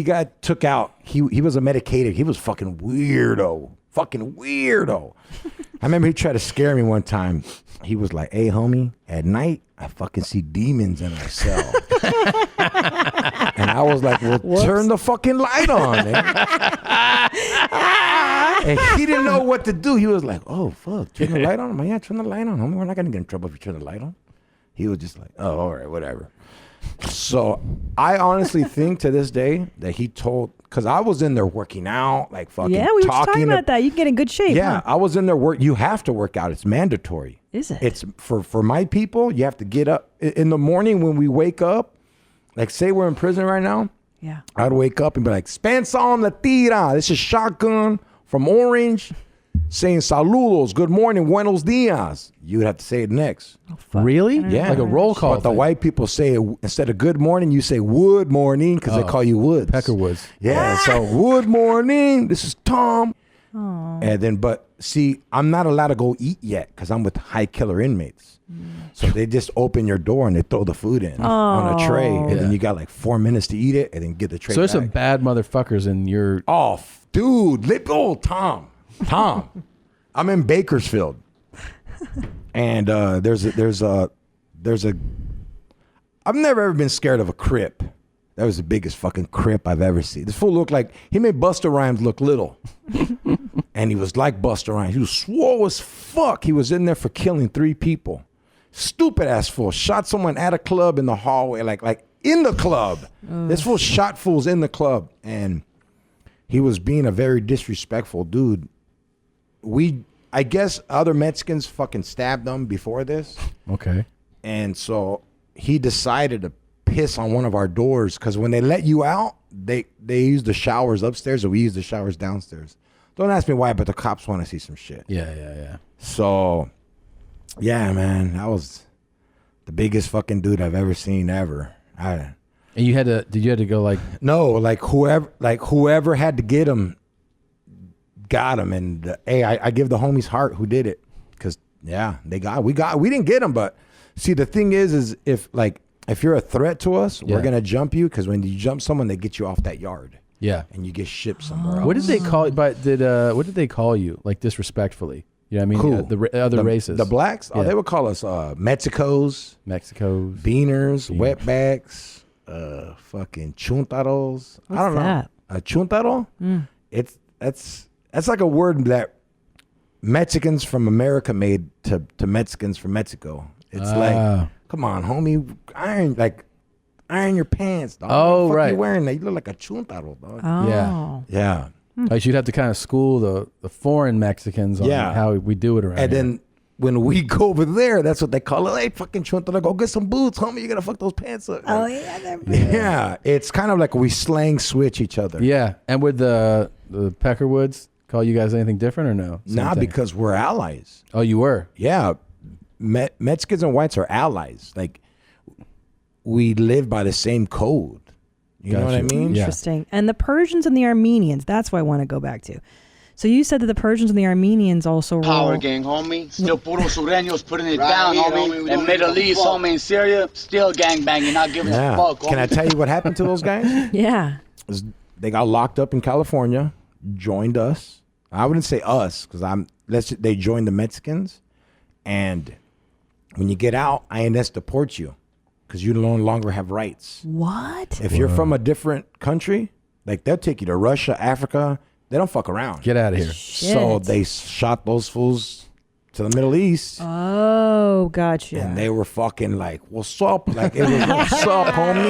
got took out. He was a medicated. He was fucking weirdo. I remember he tried to scare me one time. He was like, hey, homie, at night, I fucking see demons in our cell. And I was like, well, turn the fucking light on. And he didn't know what to do. He was like, oh, fuck, turn the light on? I'm like, yeah, turn the light on, homie. We're not going to get in trouble if you turn the light on. He was just like, oh, all right, whatever. So I honestly think to this day that he told, because I was in there working out, like fucking yeah, we were just talking about that. You can get in good shape. Yeah, huh? I was in there you have to work out. It's mandatory. Is it? It's for my people, you have to get up in the morning when we wake up, like say we're in prison right now. Yeah. I'd wake up and be like, Spanson la tira. This is Shotgun from Orange saying saludos, good morning, buenos dias. You would have to say it next. Really? Yeah. Like a roll call. But the white people say it, instead of good morning, you say wood morning because they call you Woods. Peckerwoods. Yeah, so wood morning. This is Tom. And then, but see, I'm not allowed to go eat yet because I'm with high killer inmates. So they just open your door and they throw the food in on a tray. And then you got like 4 minutes to eat it and then get the tray So there's back. some bad motherfuckers in your... Oh, dude. Tom. I'm in Bakersfield. And there's a I've never ever been scared of a Crip. That was the biggest fucking Crip I've ever seen. This fool looked like, he made Busta Rhymes look little. And he was like Busta Rhymes. He was swole as fuck. He was in there for killing 3 people. Stupid ass fool. Shot someone at a club in the hallway, like in the club. This fool shot fools in the club. And he was being a very disrespectful dude. I guess other Mexicans fucking stabbed him before this. Okay. And so he decided to piss on one of our doors because when they let you out, they use the showers upstairs, or we use the showers downstairs. Don't ask me why, but the cops want to see some shit. Yeah. So, yeah, man, that was the biggest fucking dude I've ever seen ever. And you had to go like... No, like whoever had to get him, got him. And hey, I give the homies heart who did it. Because, yeah, we didn't get him. But see, the thing is if you're a threat to us, we're going to jump you. Because when you jump someone, they get you off that yard. Yeah. And you get shipped somewhere else. What did they call you? What did they call you? Like disrespectfully? You know what I mean? Who? The races. The blacks? Yeah. Oh, they would call us Mexicos, beaners, wetbacks, fucking chuntaros. What's I don't that? know. A chuntaro? That's like a word that Mexicans from America made to Mexicans from Mexico. It's like, come on, homie, iron your pants, dog. Oh, what the fuck right. you wearing that? You look like a chuntaro, dog. Oh. Yeah. Like you'd have to kind of school the foreign Mexicans on how we do it around And here. then when we go over there, that's what they call it. Hey, fucking chunta, go get some boots, homie. You're gonna fuck those pants up. Oh yeah, they're Yeah, it's kind of like we slang switch each other. Yeah, and with the Peckerwoods, call you guys anything different or no? Same Nah, thing? because we're allies. Oh, you were? Yeah, Mexicans and whites are allies. Like we live by the same code. You know what I mean? Interesting. And the Persians and the Armenians, that's what I want to go back to. So you said that the Persians and the Armenians also Power rule. gang, homie. Still puro sureños putting it down, homie. And Middle East, homie, in Syria, still gang banging, not giving a fuck, homie. Can I tell you what happened to those guys? Yeah. They got locked up in California, joined us. I wouldn't say us because they joined the Mexicans. And when you get out, INS deport you because you no longer have rights. What? If you're from a different country, like they'll take you to Russia, Africa. They don't fuck around. Get out of here. So they shot those fools to the Middle East. Oh, gotcha. And they were fucking like, what's up? Like, it was, what's up, homie?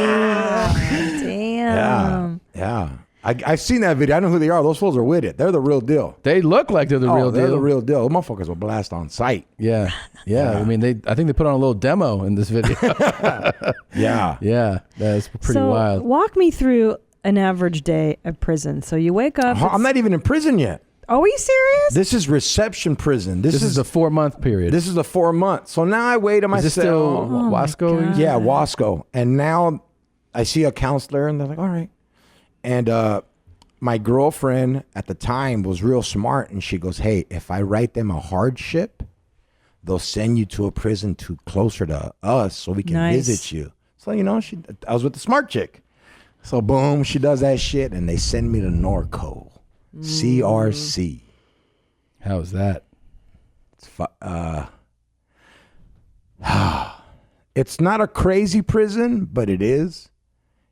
Damn. Yeah. I've seen that video. I know who they are. Those fools are with it. They're the real deal. They look like they're the real They're deal. the real deal. Those motherfuckers will blast on sight. Yeah. I mean, I think they put on a little demo in this video. Yeah. Yeah. That's pretty So wild. walk me through an average day of prison. So you wake up. I'm not even in prison yet. Oh, are you serious? This is reception prison. This is a 4-month period. This is a 4 month. So now I wait to myself. Is this still Wasco? Yeah, Wasco. And now I see a counselor and they're like, all right. And my girlfriend at the time was real smart. And she goes, hey, if I write them a hardship, they'll send you to a prison closer to us so we can visit you. So, you know, I was with the smart chick. So boom, she does that shit and they send me to Norco. CRC. How's that? It's not a crazy prison, but it is.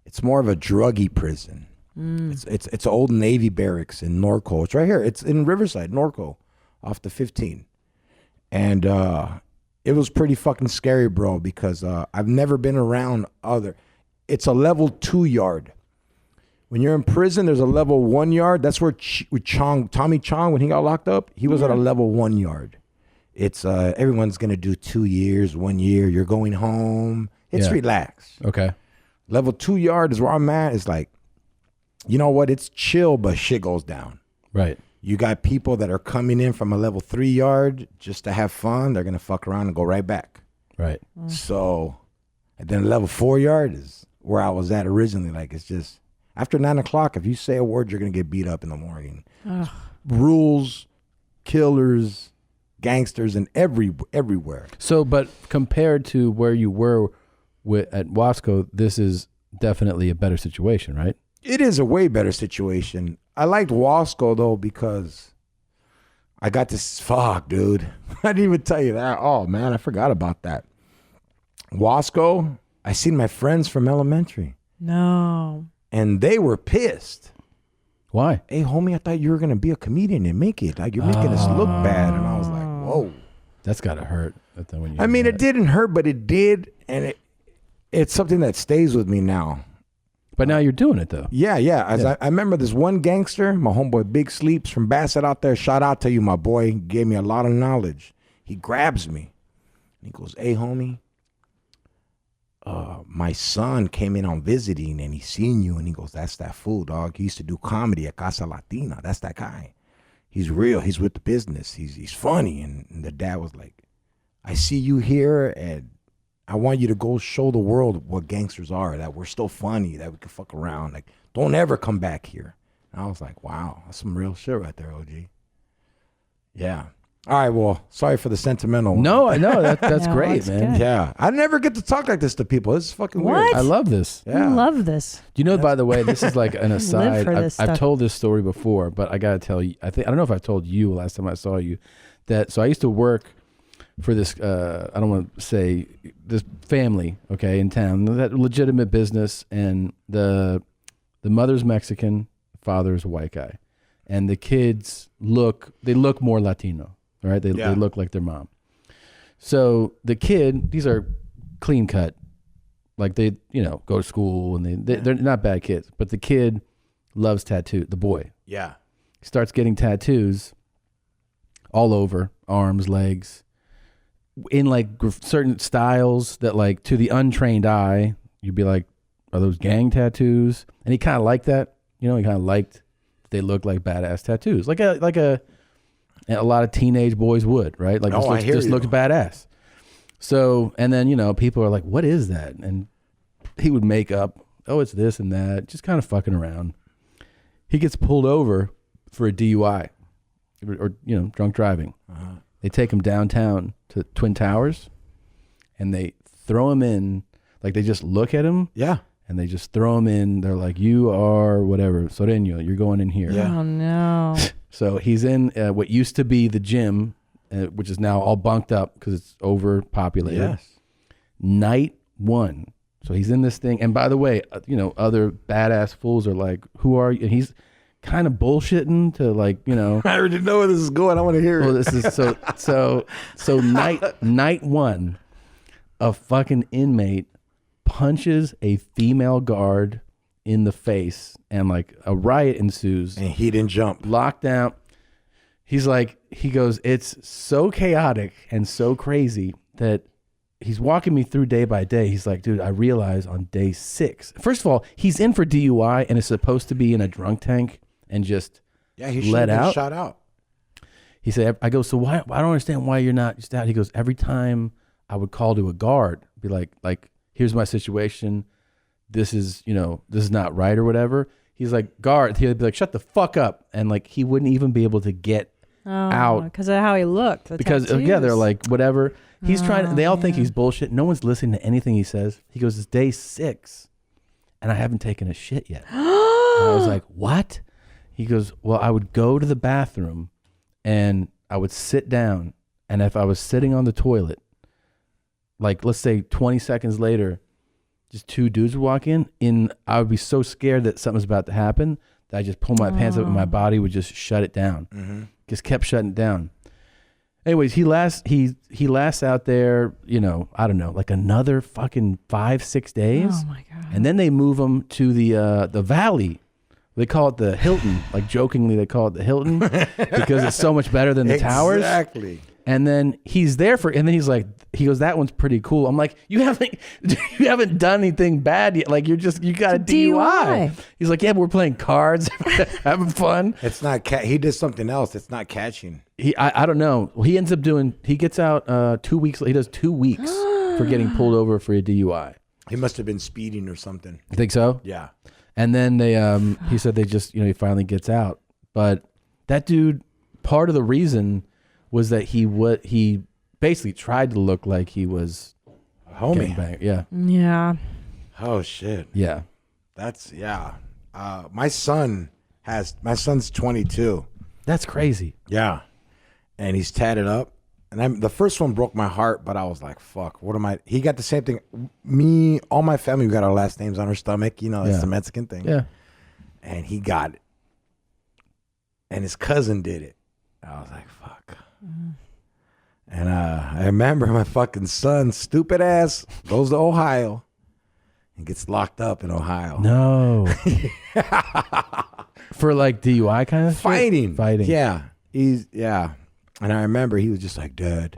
It's more of a druggy prison. It's old Navy barracks in Norco. It's right here. It's in Riverside, Norco, off the 15. And it was pretty fucking scary, bro, because I've never been around it's a level 2 yard. When you're in prison, there's a level 1 yard. That's where Tommy Chong, when he got locked up, he was at a level 1 yard. It's everyone's gonna do 2 years, 1 year. You're going home. It's relaxed. Okay. Level 2 yard is where I'm at. It's like, you know what? It's chill, but shit goes down. Right. You got people that are coming in from a level 3 yard just to have fun. They're gonna fuck around and go right back. Right. So, and then level 4 yard is where I was at originally. Like, it's just after 9 o'clock, if you say a word, you're gonna get beat up in the morning. Rules, killers, gangsters, and everywhere. So, but compared to where you were at Wasco, this is definitely a better situation, right? It is a way better situation. I liked Wasco though because I got this dude. I didn't even tell you that. Oh man, I forgot about that. Wasco, I seen my friends from elementary. No. And they were pissed. Why? Hey homie, I thought you were gonna be a comedian and make it. Like you're making us look bad. And I was like, whoa. That's gotta hurt. I mean, it didn't hurt, but it did, and it's something that stays with me now. But now you're doing it though. Yeah. I remember this one gangster, my homeboy Big Sleeps from Bassett out there. Shout out to you, my boy. He gave me a lot of knowledge. He grabs me. He goes, hey, homie, my son came in on visiting and he seen you. And he goes, that's that fool, dog. He used to do comedy at Casa Latina. That's that guy. He's real. He's with the business. He's funny. And the dad was like, I see you here and I want you to go show the world what gangsters are, that we're still funny, that we can fuck around. Like, don't ever come back here. And I was like, wow, that's some real shit right there, OG. Yeah. All right, well, sorry for the sentimental one. No, that's No, great, it's man. good. Yeah. I never get to talk like this to people. This is fucking weird. What? I love this. I love this. Do you know, by the way, this is like an aside. for this I've stuff. told this story before, but I got to tell you, I don't know if I told you last time I saw you, so I used to work for this, I don't want to say, this family, okay, in town, that legitimate business, and the mother's Mexican, father's a white guy, and the kids look more Latino, right? They look like their mom. So the kid, these are clean cut, like they, go to school, and they're not bad kids, but the kid loves tattoo, the boy. Yeah. starts getting tattoos all over, arms, legs, in like certain styles that like to the untrained eye, you'd be like, are those gang tattoos? And he kind of liked that. You know, he kind of liked they look like badass tattoos. Like a lot of teenage boys would, right? Like this looks badass. So, and then, you know, people are like, what is that? And he would make up, oh, it's this and that, just kind of fucking around. He gets pulled over for a DUI or you know, drunk driving. They take him downtown to Twin Towers and they throw him in, like they just look at him. Yeah. And they just throw him in. They're like, you are whatever, Soreño, you're going in here. Yeah. Oh, no. So he's in what used to be the gym, which is now all bunked up because it's overpopulated. Yes. Night 1. So he's in this thing. And by the way, you know, other badass fools are like, who are you? And he's kind of bullshitting to like, you know. I already know where this is going. I want to hear it. Well, this is so night 1, a fucking inmate punches a female guard in the face and like a riot ensues. And he didn't jump. Lockdown. He's like, he goes, it's so chaotic and so crazy that he's walking me through day by day. He's like, dude, I realize on day 6, first of all, he's in for DUI and is supposed to be in a drunk tank and just he let out. Shot out. He said, I go, so why? I don't understand why you're not just out. He goes, every time I would call to a guard, be like, here's my situation. This is, you know, this is not right or whatever. He's like, guard. He'd be like, shut the fuck up. And like, he wouldn't even be able to get out. Because of how he looked. Because, they're like, whatever. He's trying, they all think he's bullshit. No one's listening to anything he says. He goes, it's day 6 and I haven't taken a shit yet. And I was like, what? He goes, well, I would go to the bathroom and I would sit down. And if I was sitting on the toilet, like let's say 20 seconds later, just 2 dudes would walk in, I would be so scared that something's about to happen that I just pull my pants up and my body would just shut it down. Just kept shutting it down. Anyways, he lasts out there, you know, I don't know, like another fucking 5-6 days. Oh my God. And then they move him to the Valley. They call it the Hilton. Like jokingly, they call it the Hilton because it's so much better than the towers. Exactly. And then he's there and then he's like, he goes, that one's pretty cool. I'm like, you haven't done anything bad yet. Like you got a DUI. He's like, yeah, but we're playing cards, having fun. It's not he did something else. It's not catching. I don't know. Well, he ends up he gets out 2 weeks. He does 2 weeks for getting pulled over for a DUI. He must have been speeding or something. You think so? Yeah. And then he said they just, you know, he finally gets out. But that dude, part of the reason was that he basically tried to look like he was homie. Yeah. Yeah. Oh shit. Yeah. That's my son's 22. That's crazy. Yeah. And he's tatted up. And the first one broke my heart, but I was like, fuck, what am I? He got the same thing. Me, all my family, we got our last names on our stomach. You know, it's the Mexican thing. Yeah. And he got it. And his cousin did it. I was like, fuck. And I remember my fucking son, stupid ass, goes to Ohio and gets locked up in Ohio. No. For like DUI kind of Fighting. Fighting. Yeah. And I remember he was just like, Dad,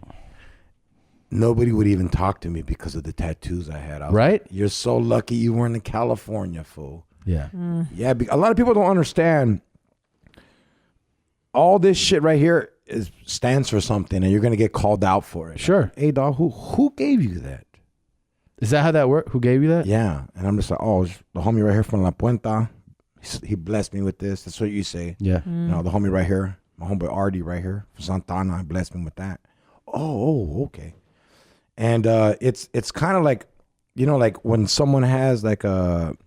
nobody would even talk to me because of the tattoos I had. I was right? Like, you're so lucky you weren't in California, fool. Yeah. Yeah. A lot of people don't understand all this shit right here stands for something, and you're going to get called out for it. Sure. Hey, dog, who gave you that? Is that how that worked? Who gave you that? Yeah. And I'm just like, oh, it's the homie right here from La Puenta. He blessed me with this. That's what you say. Yeah. You know, the homie right here, my homeboy Artie right here from Santana, he blessed me with that. Oh, okay. And it's kind of like, you know, like when someone has like a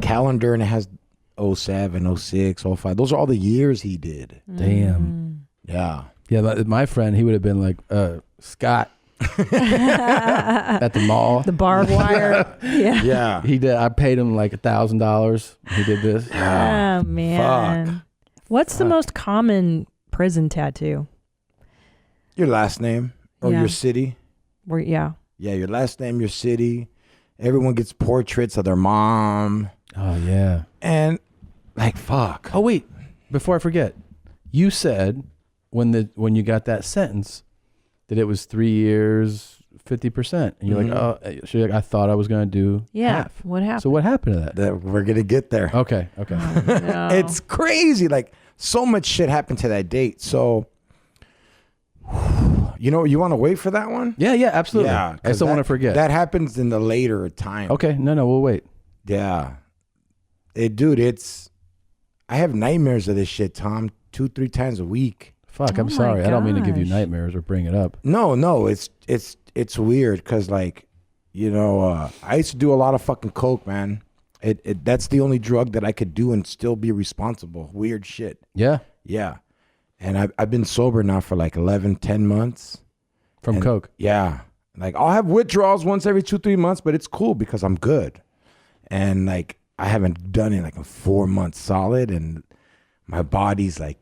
calendar and it has 07, 06, 05. Those are all the years he did. Damn. Yeah. Yeah, my friend, he would have been like, Scott. At the mall. The barbed wire. Yeah. Yeah. He did. I paid him like $1,000. He did this. Oh, man. Fuck. What's the most common prison tattoo? Your last name or your city. Yeah, your last name, your city. Everyone gets portraits of their mom. Oh, yeah. And like, fuck. Oh, wait. before I forget, you said when you got that sentence that it was 3 years, 50%, and you're like, oh, she's like, I thought I was going to do half. What happened? So what happened to that? We're gonna get there. Okay. No. It's crazy. Like so much shit happened to that date. So, you want to wait for that one? Yeah, absolutely. Yeah, I still want to forget. That happens in the later time. Okay, no, we'll wait. Yeah, I have nightmares of this shit, Tom, 2-3 times a week. Fuck, I'm sorry. I don't mean to give you nightmares or bring it up. No, it's weird because like, I used to do a lot of fucking coke, man. That's the only drug that I could do and still be responsible. Weird shit. Yeah. Yeah. And I've been sober now for like 11, 10 months. From coke? Yeah. Like I'll have withdrawals once every 2-3 months, but it's cool because I'm good. And like I haven't done it like in 4 months solid, and my body's like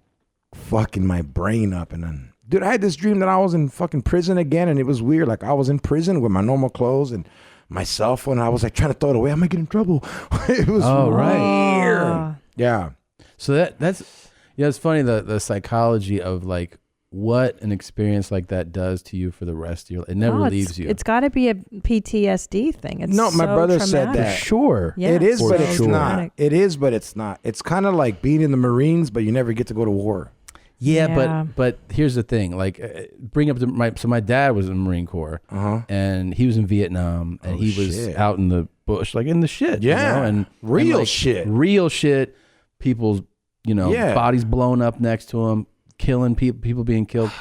fucking my brain up. And then, dude, I had this dream that I was in fucking prison again, and it was weird. Like I was in prison with my normal clothes and my cell phone. I was like trying to throw it away. I might get in trouble. It was weird. Yeah. So that's it's funny the psychology of like what an experience like that does to you for the rest of your life. It never leaves you. It's got to be a PTSD thing. It's no, my brother said that. For sure. Yeah, it is, but it's sure. not. It is, but it's not. It's kind of like being in the Marines, but you never get to go to war. Yeah. But here's the thing. Like, bring up my dad was in the Marine Corps, and he was in Vietnam, and he was out in the bush, like in the shit. Yeah, and real like, shit. Real shit. People's, bodies blown up next to him, killing people being killed.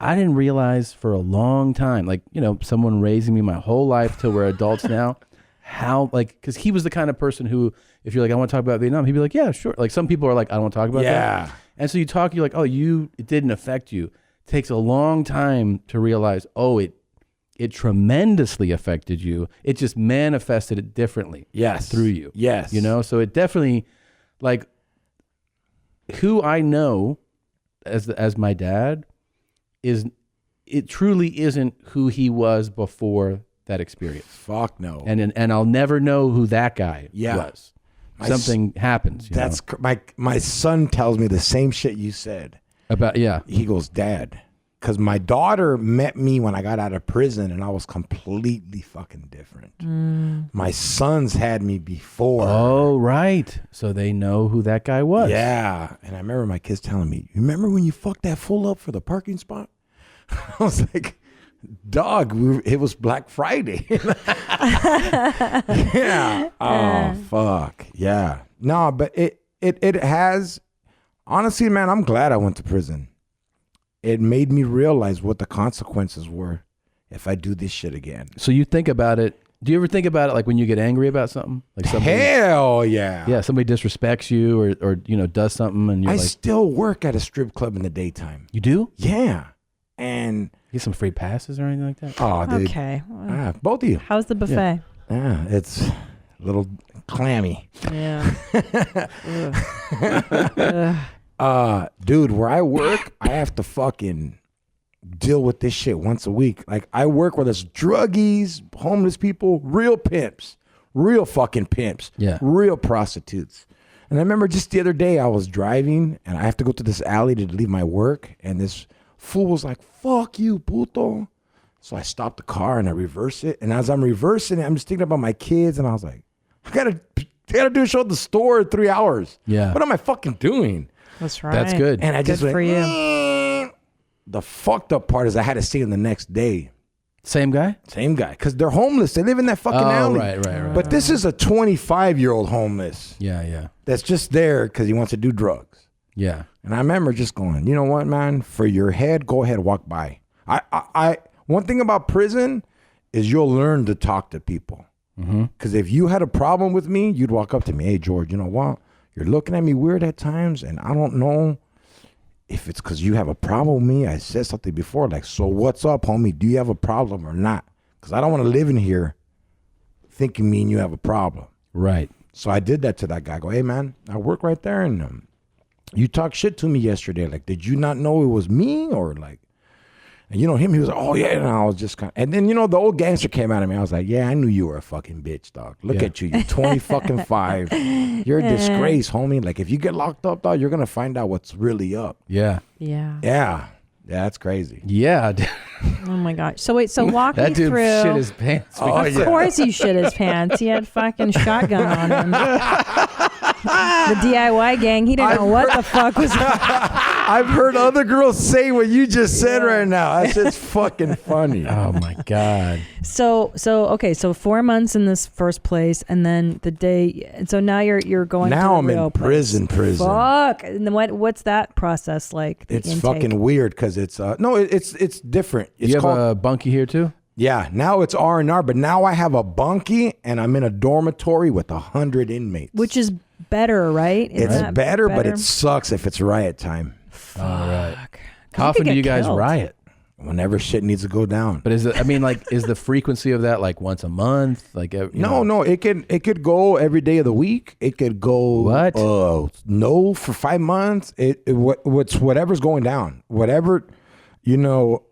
I didn't realize for a long time, like, someone raising me my whole life till we're adults now, how, like, because he was the kind of person who, if you're like, I want to talk about Vietnam, he'd be like, yeah, sure. Like, some people are like, I don't want to talk about that. And so you're like, oh, it didn't affect you. It takes a long time to realize, oh, it tremendously affected you. It just manifested it differently. Yes. Through you. Yes. So it definitely, like, who I know as my dad it truly isn't who he was before that experience. Fuck no. And I'll never know who that guy was. Something happens. That's my son tells me the same shit you said. About He goes, Dad, because my daughter met me when I got out of prison, and I was completely fucking different. My sons had me before. Oh, right. So they know who that guy was. Yeah. And I remember my kids telling me, you remember when you fucked that fool up for the parking spot? I was like, dog, it was Black Friday. Yeah. Oh, fuck. Yeah. No, but it has, honestly, man, I'm glad I went to prison. It made me realize what the consequences were if I do this shit again. So you think about it. Do you ever think about it like when you get angry about something? Like somebody, hell yeah. Yeah, somebody disrespects you or does something and you're I like. still work at a strip club in the daytime. You do? Yeah. And get some free passes or anything like that? Oh, dude. Okay. Both of you. How's the buffet? Yeah, it's a little clammy. Yeah. Dude, where I work, I have to fucking deal with this shit once a week. Like, I work where there's druggies, homeless people, real pimps, real fucking pimps, real prostitutes. And I remember just the other day I was driving and I have to go to this alley to leave my work, and this fool was like, fuck you, puto. So I stopped the car and I reversed it. And as I'm reversing it, I'm just thinking about my kids, and I was like, I gotta do a show at the store in 3 hours. Yeah. What am I fucking doing? That's right. That's good. And I just good went, for you. The fucked up part is I had to see him the next day. Same guy? Same guy. Because they're homeless. They live in that fucking alley. Right. But this is a 25-year-old homeless. Yeah. That's just there because he wants to do drugs. Yeah. And I remember just going, you know what, man? For your head, go ahead, walk by. One thing about prison is you'll learn to talk to people. Because if you had a problem with me, you'd walk up to me, hey, George, you know what? You're looking at me weird at times, and I don't know if it's because you have a problem with me. I said something before, like, so what's up, homie? Do you have a problem or not? Because I don't want to live in here thinking me and you have a problem. Right. So I did that to that guy. I go, hey, man, I work right there, and you talked shit to me yesterday. Like, did you not know it was me? Or like, And you know him, he was like, oh yeah, and I was just kind of, and then you know the old gangster came out of me. I was like, yeah, I knew you were a fucking bitch, dog. Look at you, you're 20 You're a disgrace, homie. Like if you get locked up, dog, you're gonna find out what's really up. Yeah. Yeah, that's crazy. Yeah. Oh my gosh. So wait, so walk me that dude through. shit his pants. Of course he shit his pants. He had fucking shotgun on him. The DIY gang, he didn't know what the fuck was I've heard other girls say what you just said right now. That's just fucking funny. Oh my God. So okay, so 4 months in this first place, and then the day, and so now you're going. Now to I'm in prison. Fuck. And then what's that process like? the It's intake? fucking weird because it's no, it's different. It's You have called a bunkie here too? Yeah, now it's R&R, but now I have a bunkie and I'm in a dormitory with 100 inmates. Which is better, right? Isn't It's that better, but it sucks if it's riot time. All right. How often do you guys riot? Whenever shit needs to go down. But is it? I mean, like, is the frequency of that like once a month? Like, No, it could go every day of the week. It could go what? No, for 5 months. Whatever's going down. Whatever, you know.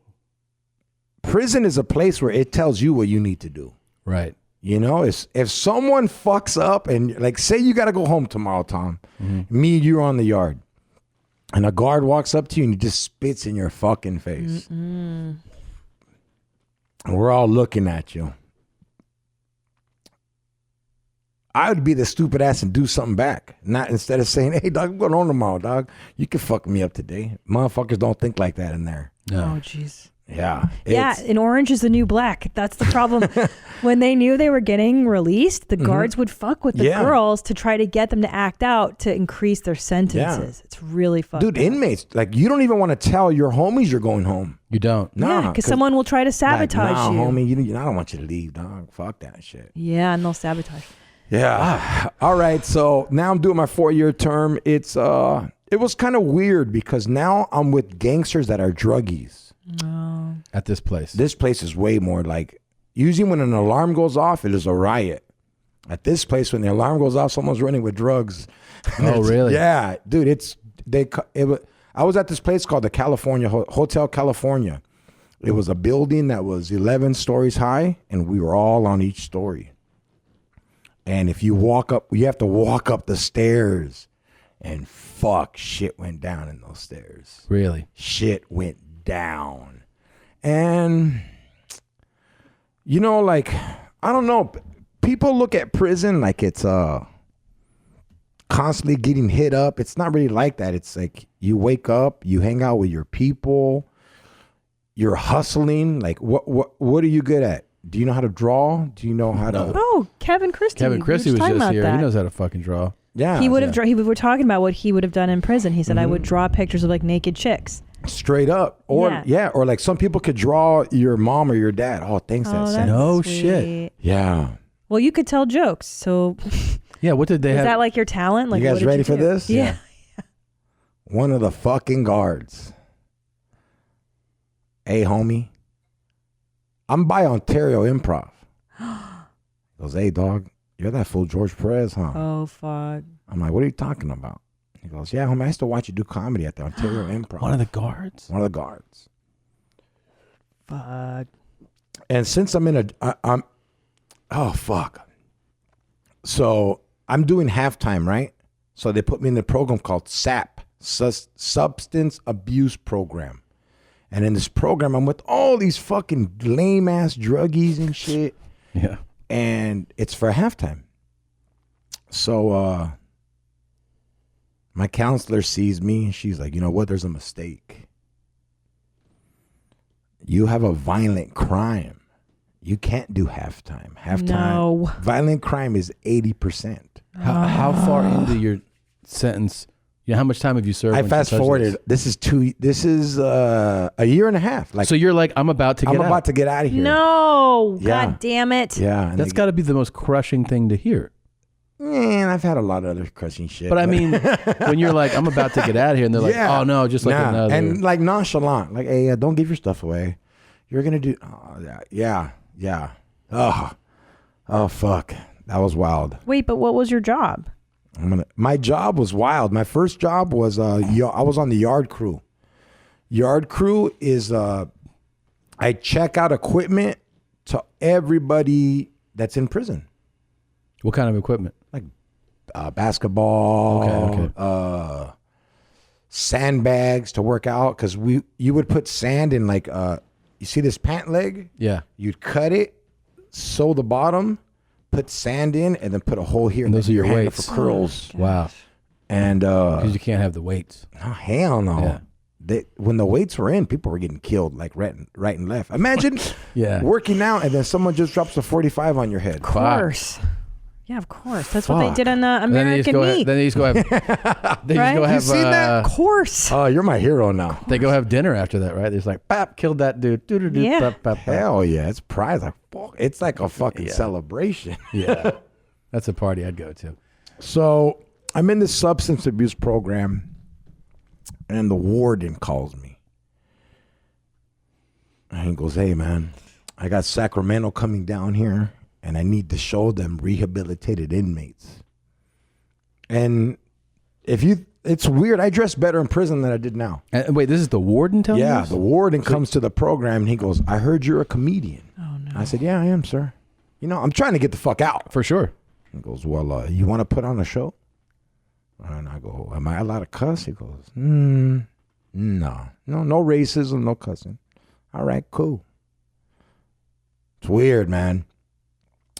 Prison is a place where it tells you what you need to do. Right. You know, if someone fucks up and like say you got to go home tomorrow, Tom, me and you are on the yard, and a guard walks up to you and he just spits in your fucking face. And we're all looking at you. I would be the stupid ass and do something back. Not instead of saying, hey, dog, I'm going home tomorrow, dog. You can fuck me up today. Motherfuckers don't think like that in there. No. Oh, jeez. Yeah. Yeah, and orange is the new black. That's the problem. When they knew they were getting released, the guards would fuck with the girls to try to get them to act out to increase their sentences. It's really fucked Dude, up. inmates, like you don't even want to tell your homies you're going home. You don't? No. Yeah, because someone will try to sabotage like, you. homie, I don't want you to leave, dog. Fuck that shit. Yeah, and they'll sabotage. Yeah. All right. So now I'm doing my 4-year term. It was kind of weird because now I'm with gangsters that are druggies. Oh. At this place. This place is way more like, usually when an alarm goes off, it is a riot. At this place, when the alarm goes off, someone's running with drugs. Oh, really? Yeah, dude. I was at this place called the California Hotel California. It was a building that was 11 stories high, and we were all on each story. And if you walk up, you have to walk up the stairs, and fuck, shit went down in those stairs. Really? Shit went down. And you know, like, I don't know, people look at prison like it's constantly getting hit up. It's not really like that. It's like you wake up, you hang out with your people, you're hustling. Like what are you good at? Do you know how to draw? Do you know how to Oh, Kevin Christy. Kevin Christy was just here. That. He knows how to fucking draw. Yeah. He would have we were talking about what he would have done in prison. He said I would draw pictures of like naked chicks. Straight up. Or or like some people could draw your mom or your dad. Oh, thanks. That's no sweet. shit. Yeah. Well, you could tell jokes. So yeah, what did they have? Is that like your talent? Like, you guys ready for this? Yeah. One of the fucking guards. Hey, homie. I'm by Ontario Improv. He goes, hey, dog, you're that fool Jorge Perez, huh? Oh, fuck. I'm like, what are you talking about? He goes, yeah, homie, I used to watch you do comedy at the Ontario Improv. One of the guards? One of the guards. Fuck. And since I'm oh, fuck. So I'm doing halftime, right? So they put me in the program called SAP, Substance Abuse Program. And in this program, I'm with all these fucking lame-ass druggies and shit. Yeah. And it's for halftime. So my counselor sees me and she's like, you know what? There's a mistake. You have a violent crime. You can't do halftime. No. Violent crime is 80%. How far into your sentence? Yeah, how much time have you served? I fast forwarded. This is a year and a half. Like, so you're like, I'm about to get out of here. No. Yeah. God damn it. Yeah. That's got to be the most crushing thing to hear. Man, I've had a lot of other crushing shit. But I mean, when you're like, I'm about to get out of here, and they're like, oh no, just like another. And like nonchalant, like, hey, don't give your stuff away. You're gonna do. Oh, yeah. Oh, fuck. That was wild. Wait, but what was your job? My job was wild. My first job was I was on the yard crew. Yard crew is I check out equipment to everybody that's in prison. What kind of equipment? Like basketball, sandbags to work out, because you would put sand in like you see this pant leg? Yeah. You'd cut it, sew the bottom, put sand in, and then put a hole here. And those are your handle weights for curls. Wow. And because you can't have the weights. Oh, hell no. Yeah. When the weights were in, people were getting killed like right and left. Imagine working out and then someone just drops a 45 on your head. Of course. Yeah, of course. That's what they did on American Meat. Then they just go have. You seen that? Of course. Oh, you're my hero now. They go have dinner after that, right? They're just like, "Bap, killed that dude." Yeah. Bap, bap, bap. Hell yeah, it's prize. Like, fuck. It's like a fucking celebration. Yeah, that's a party I'd go to. So I'm in this substance abuse program, and the warden calls me. And he goes, "Hey, man, I got Sacramento coming down here, and I need to show them rehabilitated inmates." And it's weird. I dress better in prison than I did now. And wait, this is the warden telling you? Yeah, this? the warden comes to the program, and he goes, "I heard you're a comedian." Oh, no. I said, "Yeah, I am, sir. You know, I'm trying to get the fuck out." For sure. He goes, "Well, you want to put on a show?" And I go, "Am I allowed to cuss?" He goes, no racism, no cussing. All right, cool. It's weird, man.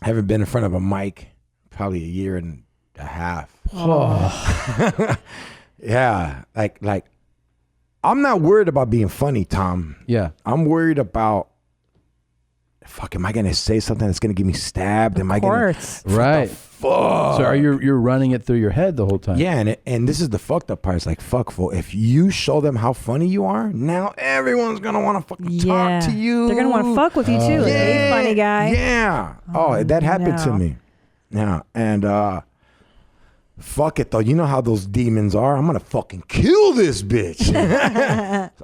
I haven't been in front of a mic probably a year and a half. Oh. Yeah, like I'm not worried about being funny, Tom. Yeah. I'm worried about, fuck, am I going to say something that's going to get me stabbed? Am I going to? Right. Fuck. So you're running it through your head the whole time? Yeah, and this is the fucked up part. It's like, fuck, fool. If you show them how funny you are, now everyone's going to want to fucking talk to you. They're going to want to fuck with you too. Like, hey, funny guy. Yeah. Oh, that happened to me. Yeah. And fuck it, though. You know how those demons are. I'm going to fucking kill this bitch.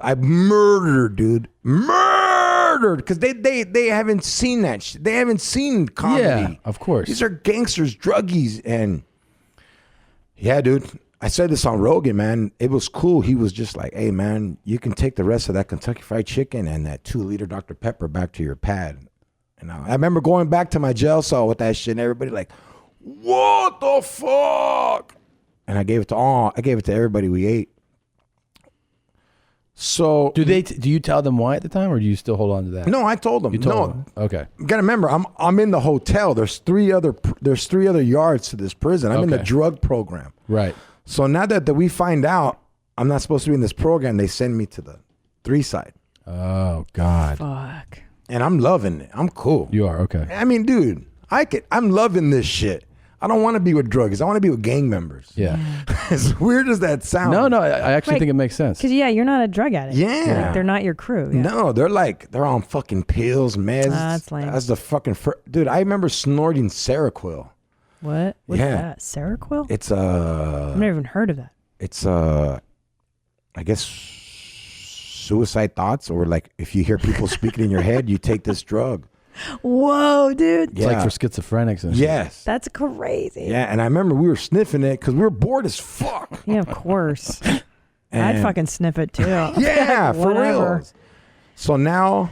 I murdered, dude. Murdered. Because they haven't seen that shit. They haven't seen comedy. Yeah, of course. These are gangsters, druggies. And yeah, dude. I said this on Rogan, man. It was cool. He was just like, "Hey, man, you can take the rest of that Kentucky Fried Chicken and that 2-liter Dr. Pepper back to your pad." And I remember going back to my jail cell with that shit, and everybody like, "What the fuck?" And I gave it to everybody we ate. So do you tell them why at the time, or do you still hold on to that? No, I told them. You told them. Okay. You gotta remember, I'm in the hotel. There's three other yards to this prison. I'm in the drug program. Right. So now that we find out I'm not supposed to be in this program, they send me to the 3 side. Oh God. Fuck. And I'm loving it. I'm cool. You are okay. I mean, dude, I'm loving this shit. I don't want to be with druggies. I want to be with gang members. Yeah. As weird as that sounds. No, I actually think it makes sense. Because you're not a drug addict. Yeah. Like, they're not your crew. Yeah. No, they're on fucking pills, meds. That's lame. That's the fucking dude. I remember snorting Seroquel. What? What's that? Seroquel? It's I've never even heard of that. It's I guess suicide thoughts, or like if you hear people speaking in your head, you take this drug. Whoa, dude. It's like for schizophrenics and shit. Yes. That's crazy. Yeah, and I remember we were sniffing it because we were bored as fuck. Yeah, of course. I'd fucking sniff it too. Yeah, for Whatever. real. So now,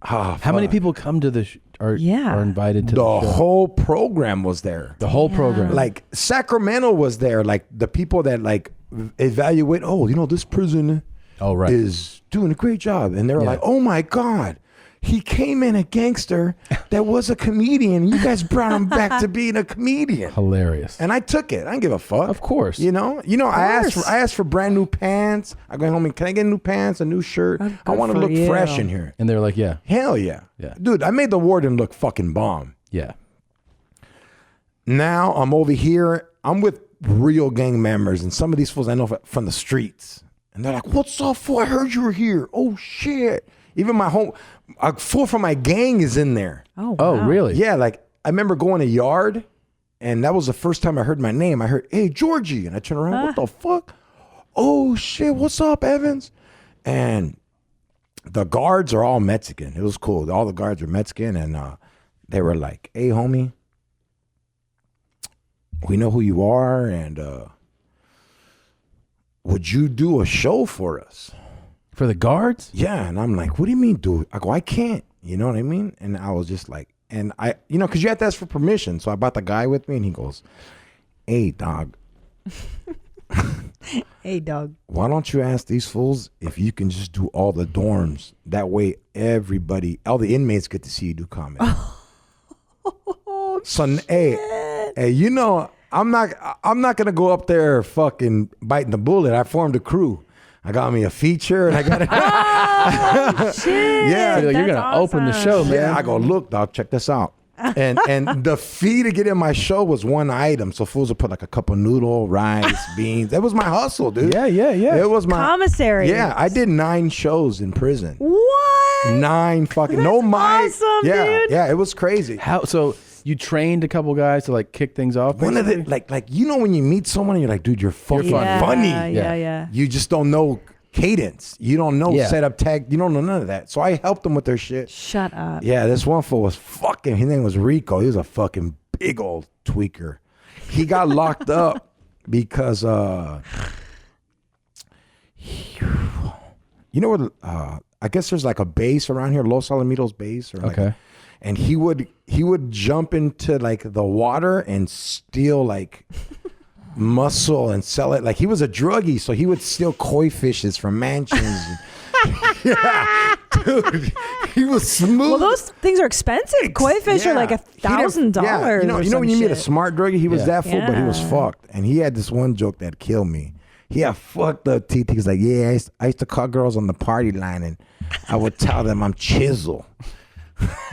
how many people come to the are invited to the show? whole program was there. The whole program. Like Sacramento was there. Like the people that like evaluate. Oh, this prison. Is doing a great job, and they were like, "Oh my God, he came in a gangster that was a comedian. You guys brought him back to being a comedian." Hilarious. And I took it. I didn't give a fuck. Of course. I asked for brand new pants. I go home and, "Can I get new pants, a new shirt? I want to look fresh in here." And they're like, "Yeah." Hell yeah. Yeah. Dude, I made the warden look fucking bomb. Yeah. Now I'm over here. I'm with real gang members, and some of these fools I know from the streets. And they're like, "What's up, fool? I heard you were here." Oh shit. Even a fool from my gang is in there. Oh, wow. Oh, really? Yeah, like I remember going to yard, and that was the first time I heard my name. I heard, "Hey, Georgie," and I turn around, "What the fuck? Oh shit, what's up, Evans?" And the guards are all Mexican. It was cool. All the guards are Mexican, and they were like, "Hey, homie, we know who you are, and would you do a show for us?" For the guards? Yeah, and I'm like, what do you mean, dude? I go, I can't. You know what I mean? And I was just like, and I, because you have to ask for permission. So I brought the guy with me, and he goes, hey, dog. Hey, dog. Why don't you ask these fools if you can just do all the dorms? That way everybody, all the inmates get to see you do comedy. So, hey, I'm not going to go up there fucking biting the bullet. I formed a crew. I got me a feature, and I got it. Shit. Yeah, you're going to open the show, man. Yeah, I go, look, dog, check this out. And the fee to get in my show was one item. So fools would put like a cup of noodle, rice, beans. That was my hustle, dude. Yeah. It was my commissary. Yeah, I did 9 shows in prison. What? 9 fucking no mic. Awesome, dude. Yeah, it was crazy. How so? You trained a couple guys to like kick things off. One of the like when you meet someone and you're like, dude, you're fucking funny. Yeah. You just don't know cadence. You don't know setup tag. You don't know none of that. So I helped them with their shit. Shut up. Yeah, this one fool was fucking. His name was Rico. He was a fucking big old tweaker. He got locked up because you know what? I guess there's like a base around here, Los Alamitos base, or like, and he would jump into like the water and steal like mussel and sell it. Like he was a druggie, so he would steal koi fishes from mansions. Yeah, dude, he was smooth. Well, those things are expensive. Koi fish are like $1,000. Yeah, you know when you meet a smart druggie, he was that fool, but he was fucked. And he had this one joke that killed me. He had fucked up teeth. He was like, yeah, I used to call girls on the party line, and I would tell them I'm Chisel.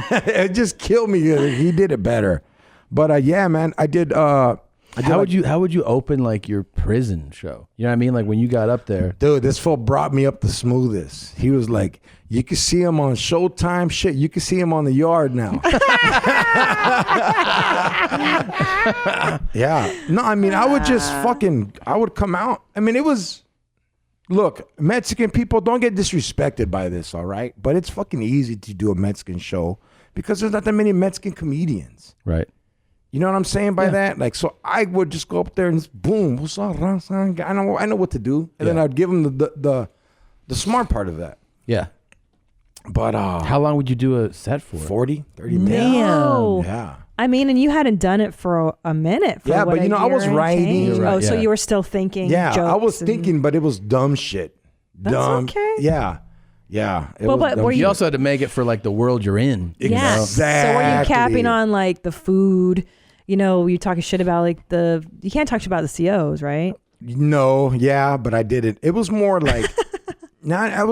It just killed me. He did it better. But yeah, man, I did. How would you open like your prison show? You know what I mean? Like when you got up there, dude, this fool brought me up the smoothest. He was like, you can see him on Showtime. Shit, you can see him on The Yard now. Yeah. No, I mean, I would come out. I mean, it was. Look, Mexican people, don't get disrespected by this, all right? But it's fucking easy to do a Mexican show because there's not that many Mexican comedians. Right. You know what I'm saying by that? Like, so I would just go up there and boom, what's up, Ransan? I know what to do. And then I'd give them the smart part of that. Yeah. But how long would you do a set for? 40, 30 minutes. Man. Yeah. I mean, and you hadn't done it for a minute. For Yeah, but I was writing. Right, so you were still thinking. Yeah, I was jokes thinking, but it was dumb shit. That's okay. Yeah. Yeah. But were you also had to make it for like the world you're in. Yeah. Exactly. So were you capping on like the food? You know, you talking shit about like you can't talk shit about the COs, right? No, yeah, but I did it. It was more like, yeah,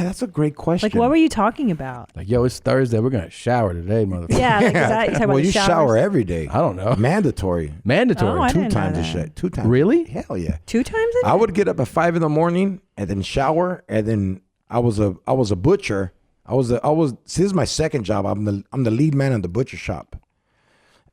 that's a great question. Like, what were you talking about? Like, yo, it's Thursday. We're going to shower today, motherfucker. Yeah, like, is that, you talking about well, the you showers? shower every day. I don't know. Mandatory. Oh, I 2 didn't times know a that. shit. 2 times. Really? Hell yeah. 2 times a day? I would get up at 5 a.m. and then shower, and then I was a butcher. See, this is my second job. I'm the lead man in the butcher shop,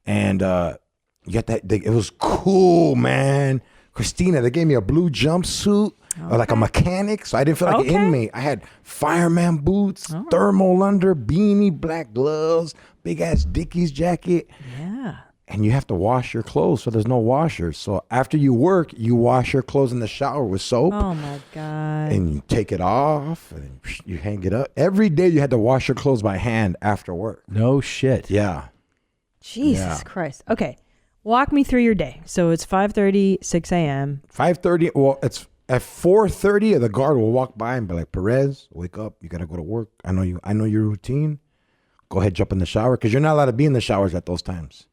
and you got that. It was cool, man. Christina, they gave me a blue jumpsuit, like a mechanic, so I didn't feel like an inmate. I had fireman boots, thermal under, beanie, black gloves, big ass Dickies jacket. Yeah. And you have to wash your clothes, so there's no washers. So after you work, you wash your clothes in the shower with soap. Oh my God. And you take it off, and you hang it up. Every day you had to wash your clothes by hand after work. No shit. Yeah. Jesus Christ. Okay. Walk me through your day. So it's 5:30, 6 a.m. 5:30. Well, it's at 4:30. The guard will walk by and be like, "Perez, wake up! You gotta go to work. I know your routine. Go ahead, jump in the shower because you're not allowed to be in the showers at those times."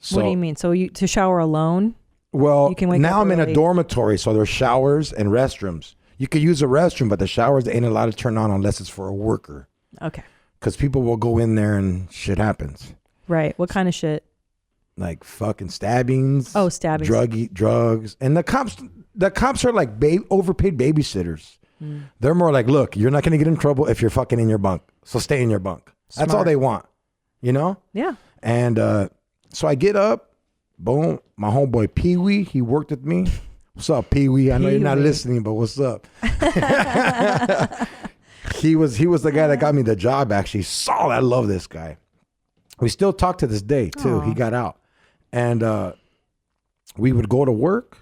So, What do you mean? So you to shower alone? Well, You can wake now up I'm in a early. dormitory, so there's showers and restrooms. You could use a restroom, but the showers they ain't allowed to turn on unless it's for a worker. Okay. Because people will go in there and shit happens. Right. What kind of shit? Like fucking stabbings. Oh, stabbings. Drugs. And the cops are like overpaid babysitters. Mm. They're more like, look, you're not going to get in trouble if you're fucking in your bunk. So stay in your bunk. That's all Smart. they want. You know? Yeah. And so I get up, boom, my homeboy Pee-wee, he worked with me. What's up, Pee-wee? I know you're not Pee-wee. listening, but what's up? He was the guy that got me the job, actually. Saul, I love this guy. We still talk to this day, too. Aw. He got out. And we would go to work.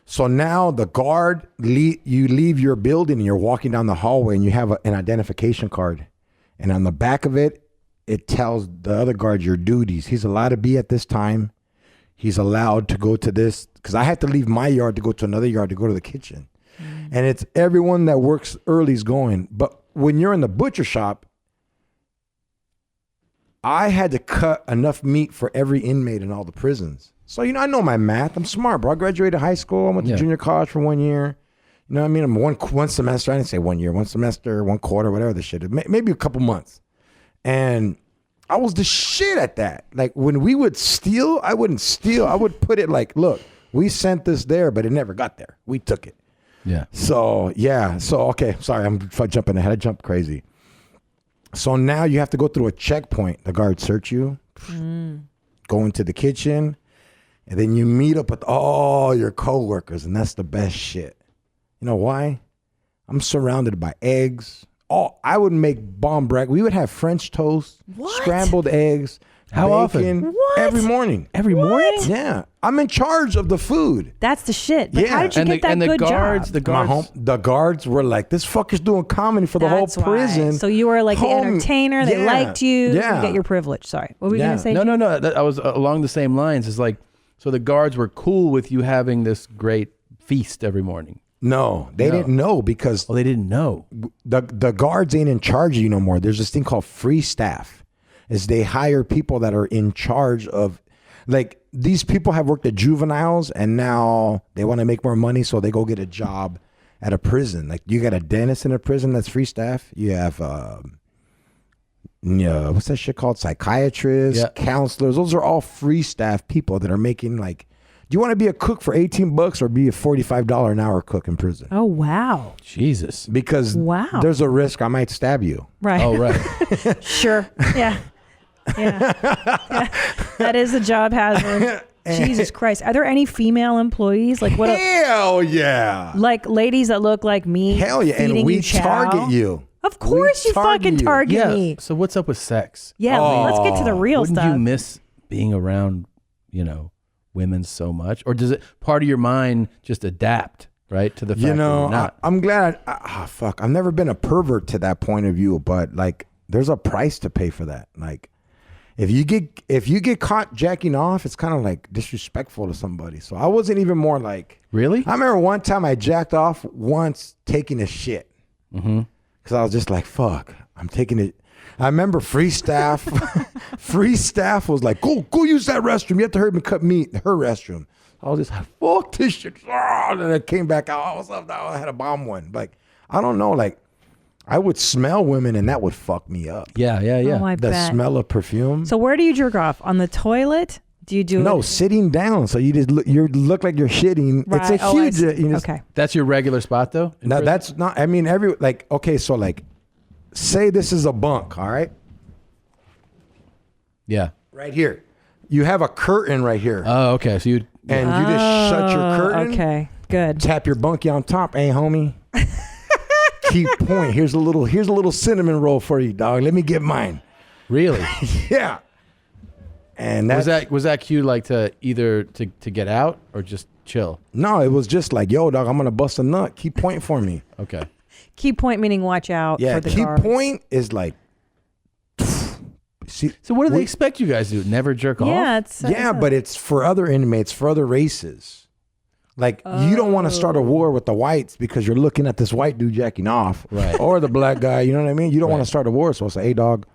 So now the guard, you leave your building and you're walking down the hallway and you have an identification card. And on the back of it, it tells the other guard your duties. He's allowed to be at this time. He's allowed to go to this. Because I had to leave my yard to go to another yard to go to the kitchen. And it's everyone that works early is going. But when you're in the butcher shop, I had to cut enough meat for every inmate in all the prisons. So, I know my math. I'm smart, bro. I graduated high school. I went to junior college for 1 year. You know what I mean? I'm one semester. I didn't say 1 year. 1 semester, 1 quarter, whatever the shit. Maybe a couple months. And I was the shit at that. Like, when we would steal, I wouldn't steal. I would put it like, look, we sent this there, but it never got there. We took it. Yeah. So, okay. Sorry, I'm jumping ahead. I jumped crazy. So now you have to go through a checkpoint. The guards search you, go into the kitchen, and then you meet up with all your coworkers, and that's the best shit. You know why? I'm surrounded by eggs. I would make bomb breakfast. We would have French toast, scrambled eggs. How bacon, often? Every morning. Every morning? Yeah. I'm in charge of the food. That's the shit. But how did you get that good job? The guards were like, this fucker's doing comedy for the whole prison. So you were like the entertainer. They liked you. Yeah. You get your privilege. Sorry. What were you going to say? No. I was along the same lines. It's like, so the guards were cool with you having this great feast every morning. No, they didn't know because... they didn't know. The guards ain't in charge of you no more. There's this thing called free staff. Is they hire people that are in charge of, like, these people have worked at juveniles and now they want to make more money, so they go get a job at a prison. Like, you got a dentist in a prison that's free staff. You have, what's that shit called? Psychiatrists, counselors. Those are all free staff people that are making, like, do you want to be a cook for $18 or be a $45 an hour cook in prison? Oh, wow. Jesus. Because there's a risk I might stab you. Right. Oh, right. Sure. Yeah. That is a job hazard. Jesus Christ. Are there any female employees? Like what? Hell yeah. Like ladies that look like me. Hell yeah. And we target you. Of course you fucking target me. So what's up with sex? Yeah. Let's get to the real Wouldn't stuff. you miss being around, women so much? Or does it part of your mind just adapt, right, to the fact that you're not? I'm glad. Fuck. I've never been a pervert to that point of view, but like there's a price to pay for that. Like if you get caught jacking off, it's kind of like disrespectful to somebody. So I wasn't even more like... Really? I remember one time I jacked off once taking a shit. Because I was just like, fuck, I'm taking it. I remember free staff was like, go use that restroom. You have to hurry and cut meat in her restroom. I was just like, fuck this shit. And I came back out. What's up? I had a bomb one. Like, I don't know. Like, I would smell women and that would fuck me up. Yeah. Oh, I the bet. smell of perfume. So where do you jerk off? On the toilet? Do you do No, it? sitting down. So you just look like you're shitting. Right. It's a huge. Okay. That's your regular spot though? No, that's not. I mean, so like, say this is a bunk, all right? Yeah. Right here. You have a curtain right here. Oh, okay. So you just shut your curtain. Okay, good. Tap your bunkie on top, homie. Keep point. Here's a little cinnamon roll for you, dog. Let me get mine. Really? Yeah. And was that cue like to either to get out or just chill? No, it was just like, yo, dog, I'm gonna bust a nut. Keep point for me. Okay. Key point meaning watch out Yeah, for the key guards. point is like. See, so what do they expect you guys to do? Never jerk off? Yeah, but it's for other inmates, for other races. Like, you don't want to start a war with the whites because you're looking at this white dude jacking off. Right. Or the black guy, you know what I mean? You don't want to start a war. So I say, hey, dog,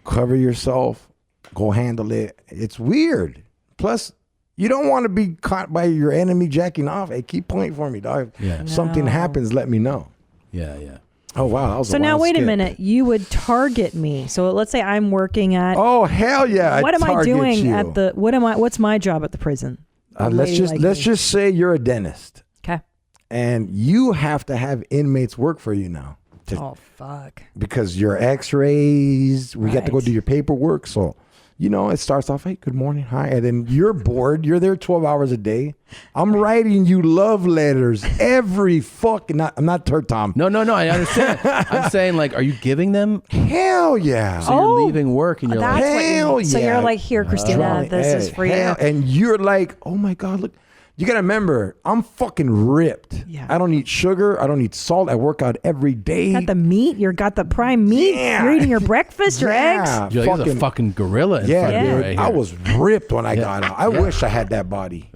cover yourself. Go handle it. It's weird. Plus, you don't want to be caught by your enemy jacking off. Hey, keep pointing for me, dog. Yeah. If something happens, let me know. Yeah. Oh, wow. That was So now, wait a minute. You would target me. So let's say I'm working at... Oh, hell yeah. What am I doing you. at the... What's my job at the prison? Let's just say you're a dentist. Okay. And you have to have inmates work for you now. Oh, fuck. Because your x-rays, we got to go do your paperwork. So, it starts off, hey, good morning, hi. And then you're bored. You're there 12 hours a day. I'm writing you love letters every fucking... I'm not Tom. No, I understand. I'm saying, like, are you giving them? Hell yeah. So you're leaving work and you're like... Hell yeah. So you're like, here, Christina, this is for you. And you're like, oh my God, look. You gotta remember, I'm fucking ripped. Yeah. I don't eat sugar. I don't eat salt. I work out every day. Got the meat. You got the prime meat. Yeah. You're eating your breakfast, your eggs. You're like, there's a fucking gorilla in front of you dude. right here. I was ripped when I got out. I wish I had that body.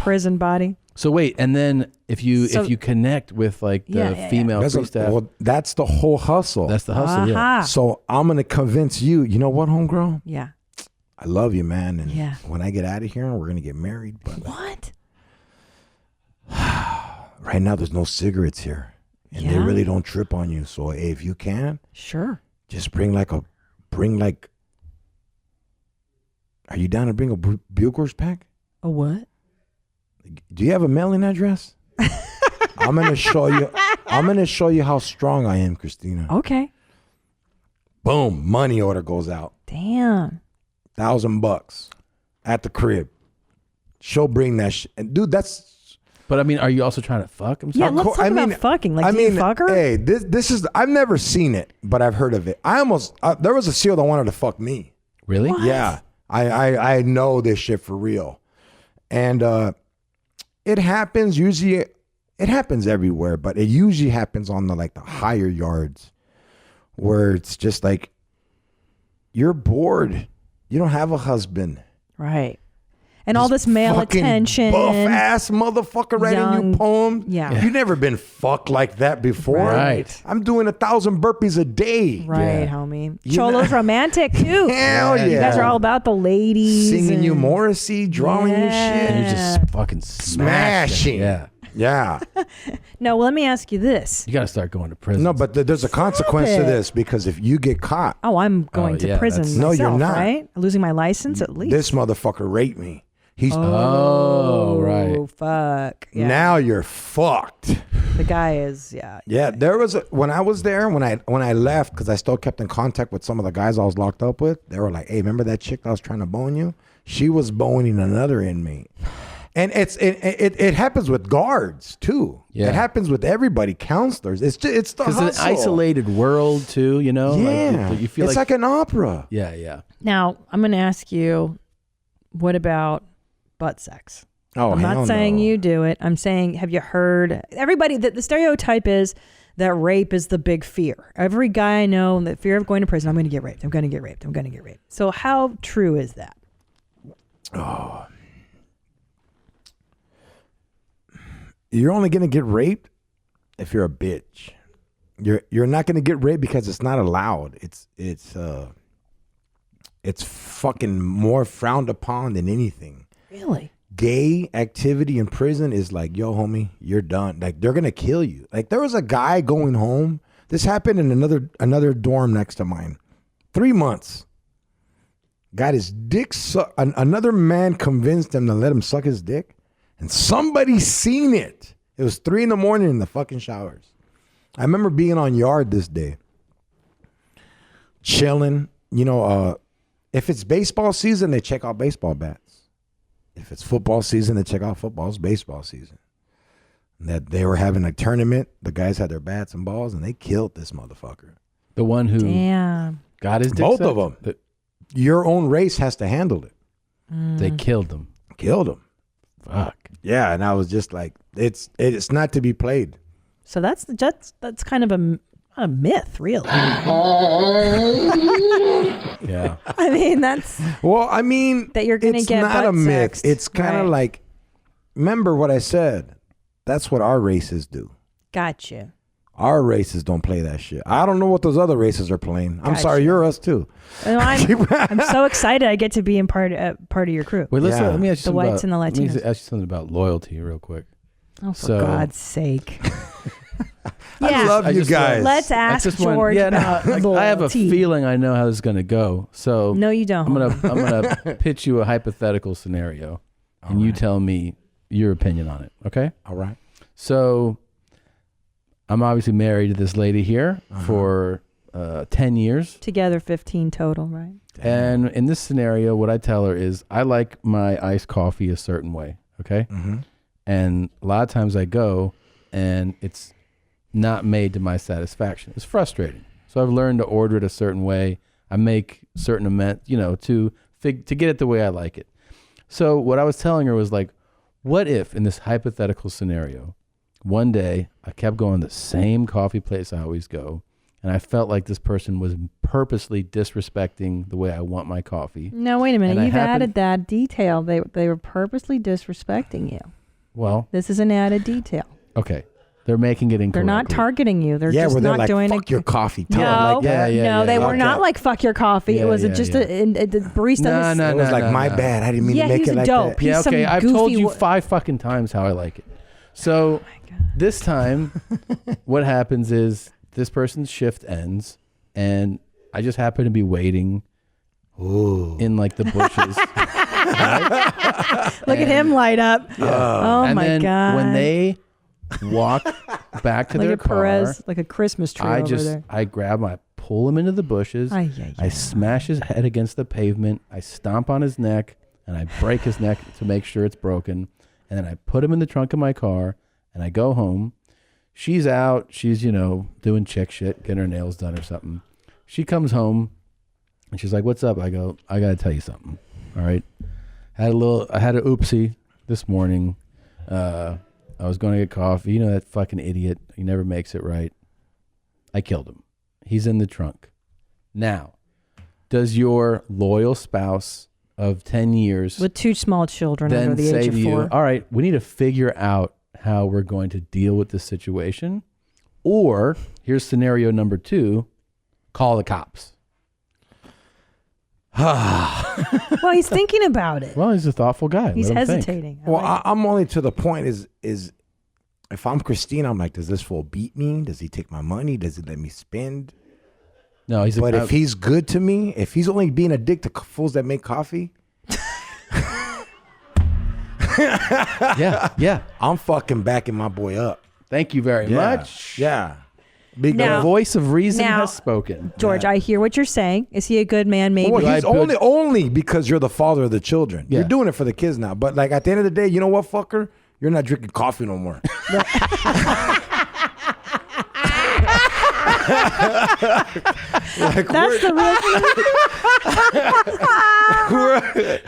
Prison body. So wait, and then if you So- connect with like the female That's, free staff, well, that's the whole hustle. that's the hustle. Yeah. So I'm gonna convince you. You know what, homegirl? Yeah. I love you, man. And Yeah. when I get out of here, we're gonna get married. But What? right now, there's no cigarettes here, and they Yeah. really don't trip on you. So if you can, Sure. just bring like. Are you down to bring a Buchers pack? A what? Do you have a mailing address? I'm gonna show you. I'm gonna show you how strong I am, Christina. Okay. Boom, money order goes out. Damn. $1,000 at the crib. She'll bring that shit. And dude, that's. But I mean, are you also trying to fuck? I'm Yeah, sorry. let's talk about fucking. Like, do you fuck her? Hey, this is. I've never seen it, but I've heard of it. I almost. There was a SEAL that wanted to fuck me. Really? What? Yeah, I know this shit for real, and it happens usually. It happens everywhere, but it usually happens on the higher yards, where it's just like you're bored. You don't have a husband. Right. And all this male Fucking attention. buff ass motherfucker writing young- you poems. Yeah. You never been fucked like that before. Right. I'm doing 1,000 burpees a day. Right, homie. You Cholo's know- romantic too. Hell yeah. You guys are all about the ladies. Singing you and- Morrissey, drawing you shit. And you're just fucking smashing. Smashing. Yeah. No, well, let me ask you this. You got to start going to prison. No, but there's a consequence to it. this, because if you get caught, Oh, I'm going to yeah, prison that's- No, myself, you're not. right? Losing my license at least. this motherfucker raped me. He's Oh, right. Oh, fuck. Yeah. now you're fucked. The guy is, yeah. Yeah, there was when I was there, when I left, because I still kept in contact with some of the guys I was locked up with. They were like, "Hey, remember that chick that was trying to bone you? She was boning another inmate." And it happens with guards too. Yeah. It happens with everybody, counselors. It's the Because it's an hustle. isolated world too, you know? Yeah, Like, you feel it's like an opera. Yeah, yeah. Now, I'm going to ask you, what about butt sex? Oh, I'm not hell saying no. you do it. I'm saying, have you heard? Everybody, the stereotype is that rape is the big fear. Every guy I know, the fear of going to prison, I'm going to get raped. I'm going to get raped. I'm going to get raped. So how true is that? Oh. You're only gonna get raped if you're a bitch. You're not gonna get raped because it's not allowed. It's fucking more frowned upon than anything. Really? Gay activity in prison is like, yo, homie, you're done. Like, they're gonna kill you. Like, there was a guy going home. This happened in another dorm next to mine. 3 months. Got his dick sucked. Another man convinced him to let him suck his dick. And somebody seen it. It was 3 a.m. in the fucking showers. I remember being on yard this day. Chilling. You know, if it's baseball season, they check out baseball bats. If it's football season, they check out football's baseball season. And that they were having a tournament. The guys had their bats and balls, and they killed this motherfucker. The one who Damn. got his dick Both sucked? of them. Your own race has to handle it. They killed them. Killed him. Fuck. Yeah, and I was just like, it's not to be played. So that's kind of a myth, really. Yeah. I mean, that's Well, I mean, that you're going to it's get not butt a myth. sexed. It's kind of Right. like, remember what I said. That's what our races do. Gotcha. Our races don't play that shit. I don't know what those other races are playing. I'm sorry, Gotcha. you're us too. And I'm so excited I get to be in part of your crew. Wait, Yeah. let me ask you The something whites and the Let me Latinos. ask you something about loyalty real quick. Oh, for So- God's sake. I love you guys. Let's ask George about I have a loyalty. feeling I know how this is going to go. So No, you don't. I'm gonna pitch you a hypothetical scenario, and you tell me your opinion on it. Okay? All right. So I'm obviously married to this lady here for 10 years. Together 15 total, right? And in this scenario, what I tell her is I like my iced coffee a certain way. Okay? Mm-hmm. And a lot of times I go and it's not made to my satisfaction. It's frustrating. So I've learned to order it a certain way. I make certain to get it the way I like it. So what I was telling her was like, What if in this hypothetical scenario, one day I kept going to the same coffee place I always go, and I felt like this person was purposely disrespecting the way I want my coffee. No, wait a minute. You've added that detail. They were purposely disrespecting you. Well, this is an added detail. Okay. They're making it incorrect. They're not targeting you. They're just not like, doing fuck your coffee. No, Like that. no, they were not like fuck your coffee. It was just a barista. It was like my bad. I didn't mean to make he's it a like dope. that. He's some I've goofy told you 5 fucking times how I like it. So this time, what happens is this person's shift ends, and I just happen to be waiting in like the bushes. Look at him light up. Oh and my then god! When they walk back to Look their at car, Perez like a Christmas tree over there. I grab him, I pull him into the bushes. I smash his head against the pavement. I stomp on his neck, and I break his neck to make sure it's broken. And then I put him in the trunk of my car, and I go home. She's out. She's, doing chick shit, getting her nails done or something. She comes home, and she's like, "What's up?" I go, "I got to tell you something. All right. I had an oopsie this morning. I was going to get coffee. You know that fucking idiot. He never makes it right. I killed him. He's in the trunk. Now, does your loyal spouse of 10 years with 2 small children then under the say age of to 4. you, all right, we need to figure out how we're going to deal with this situation? Or here's scenario number 2, call the cops. Well, he's thinking about it. Well, he's a thoughtful guy. He's Let him think. hesitating. Well, I'm only to the point is if I'm Christina, I'm like, does this fool beat me? Does he take my money? Does he let me spend? No, he's. But if he's good to me, if he's only being a dick to fools that make coffee, yeah, I'm fucking backing my boy up. Thank you very much. Yeah. The voice of reason has spoken. George, I hear what you're saying. Is he a good man? Maybe. Well, he's only because you're the father of the children. Yeah. You're doing it for the kids now. But like at the end of the day, you know what, fucker? You're not drinking coffee no more. That's the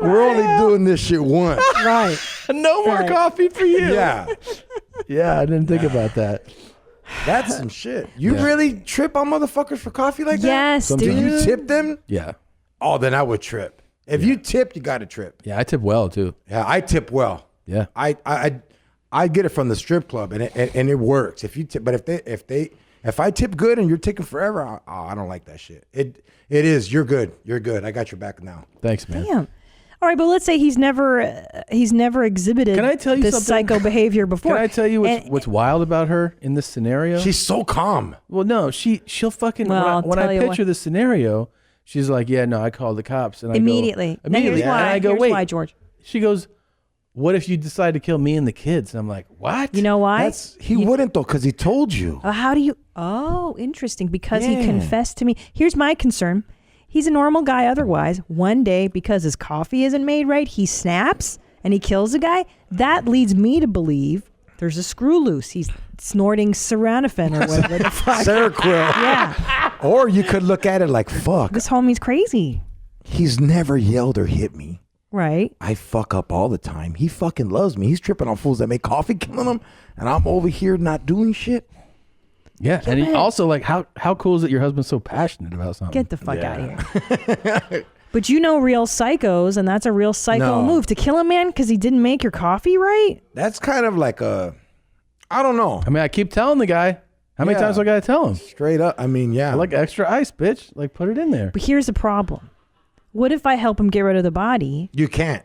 we're only doing this shit once. Right. No more coffee for you. Yeah. Yeah, I didn't think about that. That's some shit. You really trip on motherfuckers for coffee like that? Yes, Do you tip them? Yeah. Oh, then I would trip. If you tip, you got to trip. Yeah, I tip well too. Yeah, I tip well. Yeah. I get it from the strip club and it works. If you tip, but if I tip good and you're taking forever, I don't like that shit. It is. You're good. You're good. I got your back now. Thanks, man. Damn. All right, but let's say he's never exhibited Can I tell you this something? psycho behavior before. Can I tell you what's wild about her in this scenario? She's so calm. Well, no, she'll fucking. Well, when I picture the scenario, she's like, "Yeah, no, I called the cops." And Immediately. I go, immediately. Now here's why. And I go, Here's "Wait, why, George." She goes, "What if you decide to kill me and the kids?" And I'm like, "What?" You know why? He wouldn't though, because he told you. How do you? Oh, interesting. Because he Yeah. confessed to me. Here's my concern. He's a normal guy otherwise. One day, because his coffee isn't made right, he snaps and he kills a guy. That leads me to believe there's a screw loose. He's snorting Seranofen or whatever the fuck. Seroquel. Yeah. Or you could look at it like, fuck. This homie's crazy. He's never yelled or hit me. Right. I fuck up all the time. He fucking loves me. He's tripping on fools that make coffee, killing them, and I'm over here not doing shit. Yeah, and he also like how cool is it your husband's so passionate about something? Get the fuck out of here. But you know real psychos, and that's a real psycho move. To kill a man because he didn't make your coffee right? That's kind of like I don't know. I mean, I keep telling the guy. How many times do I gotta tell him? Straight up. I mean, yeah. I like extra ice, bitch. Like, put it in there. But here's the problem. What if I help him get rid of the body? You can't.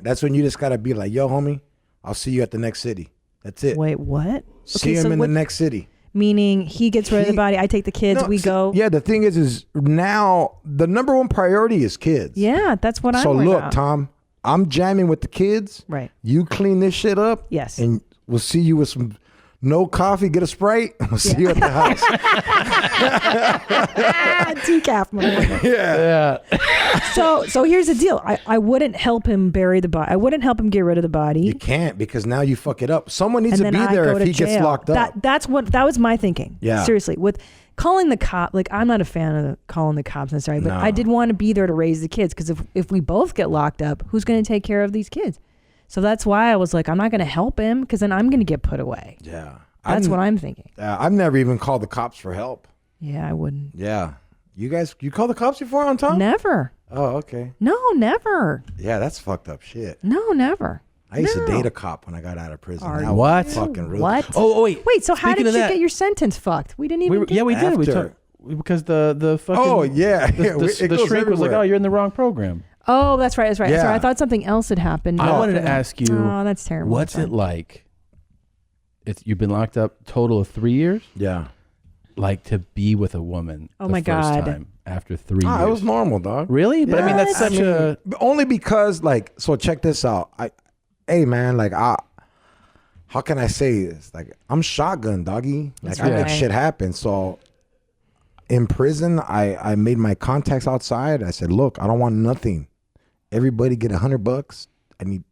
That's when you just gotta be like, yo, homie, I'll see you at the next city. That's it. Wait, what? See him in the next city. Meaning he gets rid of the body, I take the kids, we go. Yeah, the thing is now the number one priority is kids. Yeah, that's what I'm So worried look, about. Tom, I'm jamming with the kids. Right. You clean this shit up. Yes. And we'll see you with some no coffee, get a Sprite, and we'll see you at the house. Decaf, motherfucker. Yeah. So here's the deal. I wouldn't help him bury the body. I wouldn't help him get rid of the body. You can't because now you fuck it up. Someone needs and to then be I there go if to he gets jail. locked up. That was my thinking. Yeah. Seriously, with calling the cop, like I'm not a fan of calling the cops necessarily, but No. I did want to be there to raise the kids because if we both get locked up, who's going to take care of these kids? So that's why I was like, I'm not going to help him because then I'm going to get put away. Yeah. That's what I'm thinking. I've never even called the cops for help. Yeah, I wouldn't. Yeah. You call the cops before on time? Never. Oh, okay. No, never. Yeah, that's fucked up shit. No, never. I used to date a cop when I got out of prison. Are That you? was fucking real. What? Oh, wait. Wait, so how Speaking did of you that- get your sentence fucked? We didn't even We did. We After. talked because the fucking. Oh, yeah. The, Yeah, the, it the goes shrink was like, everywhere. "Oh, you're in the wrong program." Oh, that's right. That's right. Yeah. Sorry, I thought something else had happened. I wanted after to that. ask you. Oh, that's terrible. What's it like? You've been locked up total of 3 years. Yeah. Like to be with a woman. Oh the my first God. time after 3 years. It was normal, dog. Really? But I mean, that's Yeah, such a. Only because, like, so check this out. Hey, man, like, how can I say this? Like, I'm shotgun, doggy. Like, That's I make right. shit happen. So in prison, I made my contacts outside. I said, look, I don't want nothing. Everybody get $100. I'm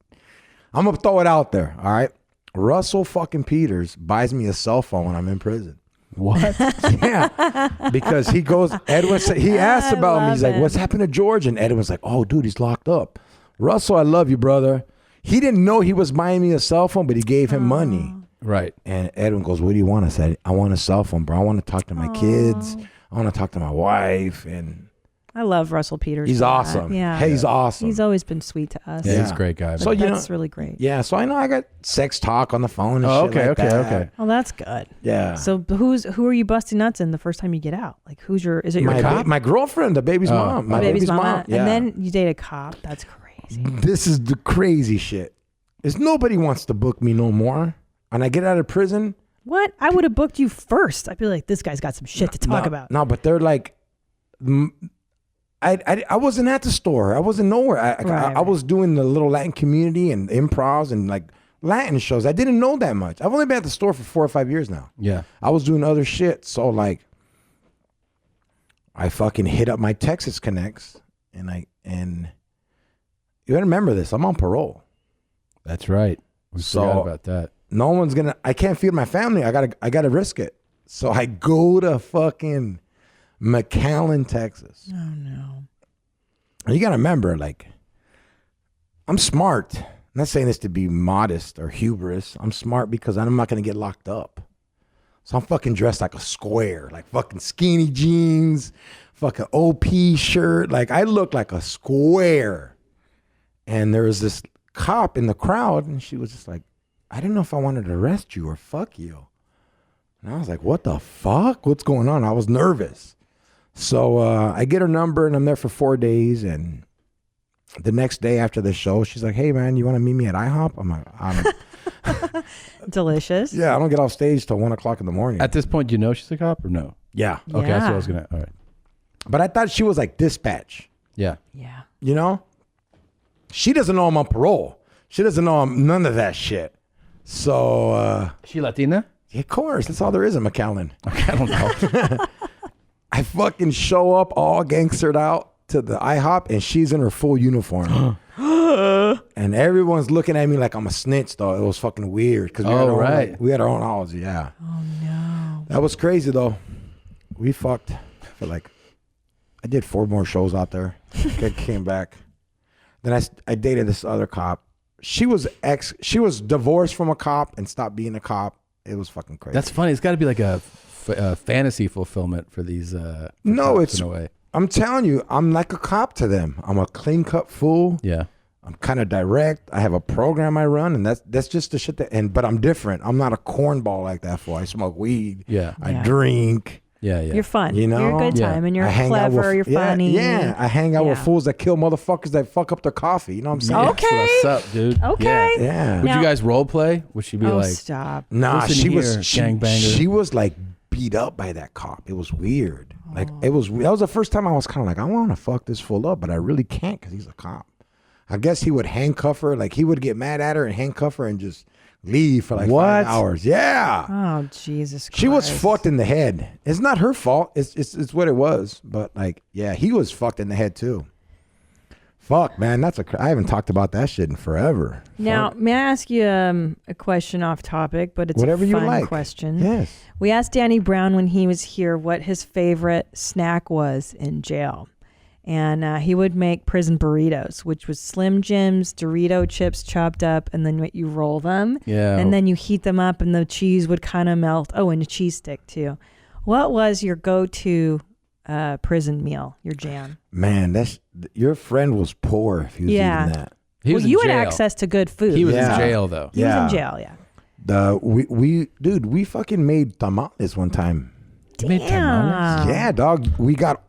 going to throw it out there. All right. Russell fucking Peters buys me a cell phone when I'm in prison. What? Yeah, because he asked about me. He's like, what's happened to George? And Edwin's like, oh, dude, he's locked up. Russell, I love you, brother. He didn't know he was buying me a cell phone, but he gave him money. Right. And Edwin goes, what do you want? I said, I want a cell phone, bro. I want to talk to my kids. I want to talk to my wife. And I love Russell Peters. he's for that. awesome. Yeah. Hey, he's awesome. He's always been sweet to us. Yeah, he's a great guy. So, man. you know, That's really great. Yeah, so I know I got sex talk on the phone and Oh, shit okay, like okay, that. okay. Oh, that's good. Yeah. So who are you busting nuts in the first time you get out? Like is it your cop? My girlfriend, the baby's mom. My baby's mama. Yeah. And then you date a cop. That's crazy. This is the crazy shit. Is nobody wants to book me no more. And I get out of prison. What? I would have booked you first. I'd be like, this guy's got some shit to talk about. No, but they're like, I wasn't at the store. I wasn't nowhere. I was doing the little Latin community and improvs and like Latin shows. I didn't know that much. I've only been at the store for 4 or 5 years now. Yeah. I was doing other shit. So like, I fucking hit up my Texas Connects and you gotta remember this. I'm on parole. That's right. We forgot about that. No one's gonna. I can't feed my family. I gotta risk it. So I go to fucking McAllen, Texas. Oh no. And you gotta remember, like, I'm smart. I'm not saying this to be modest or hubris. I'm smart because I'm not gonna get locked up. So I'm fucking dressed like a square, like fucking skinny jeans, fucking OP shirt. Like I look like a square. And there was this cop in the crowd, and she was just like, I didn't know if I wanted to arrest you or fuck you. And I was like, what the fuck? What's going on? I was nervous. So I get her number, and I'm there for 4 days. And the next day after the show, she's like, hey, man, you want to meet me at IHOP? I'm like, delicious. Yeah, I don't get off stage till 1 o'clock in the morning. At this point, do you know she's a cop or no? Yeah. Okay, that's what I was gonna. All right. But I thought she was like dispatch. Yeah. Yeah. You know? She doesn't know I'm on parole. She doesn't know I'm none of that shit. So she Latina? Yeah, of course. That's all there is in McAllen. Okay, I don't know. I fucking show up all gangstered out to the IHOP, and she's in her full uniform. And everyone's looking at me like I'm a snitch, though. It was fucking weird. Because we had our own house, yeah. Oh, no. That was crazy, though. We fucked for like, I did 4 more shows out there. Came back. Then I dated this other cop. She was divorced from a cop and stopped being a cop. It was fucking crazy. That's funny. It's got to be like a fantasy fulfillment for these. No, cops it's in a way. I'm telling you, I'm like a cop to them. I'm a clean cut fool. Yeah. I'm kind of direct. I have a program I run, and that's just the shit but I'm different. I'm not a cornball like that fool. I smoke weed. Yeah. I drink. Yeah, yeah. You're fun. You know? You're a good time, and you're clever. You're funny. Yeah, I hang out with fools that kill motherfuckers that fuck up their coffee. You know what I'm saying? Okay. What's up, dude? Okay. Yeah. Would you guys role play? Would she be like? Stop. Nah, listen she here, was gangbanger. she was like beat up by that cop. It was weird. Like that was the first time I was kind of like, I want to fuck this fool up, but I really can't because he's a cop. I guess he would handcuff her. Like he would get mad at her and handcuff her and just leave for like 5 hours. Yeah. Oh, Jesus Christ. She was fucked in the head. It's not her fault. It's what it was. But like, yeah, he was fucked in the head too. Fuck, man. I haven't talked about that shit in forever. Now, may I ask you a question off topic, but it's Whatever a you fun like. question. Yes. We asked Danny Brown when he was here what his favorite snack was in jail. And he would make prison burritos, which was Slim Jims, Dorito chips chopped up, and then you roll them. Yeah. And then you heat them up, and the cheese would kind of melt. Oh, and a cheese stick too. What was your go-to prison meal? Your jam? Man, your friend was poor if he was eating that. Well, you had access to good food. He was in jail though. He was in jail. Yeah. We fucking made tamales one time. Damn. Yeah, dog. We got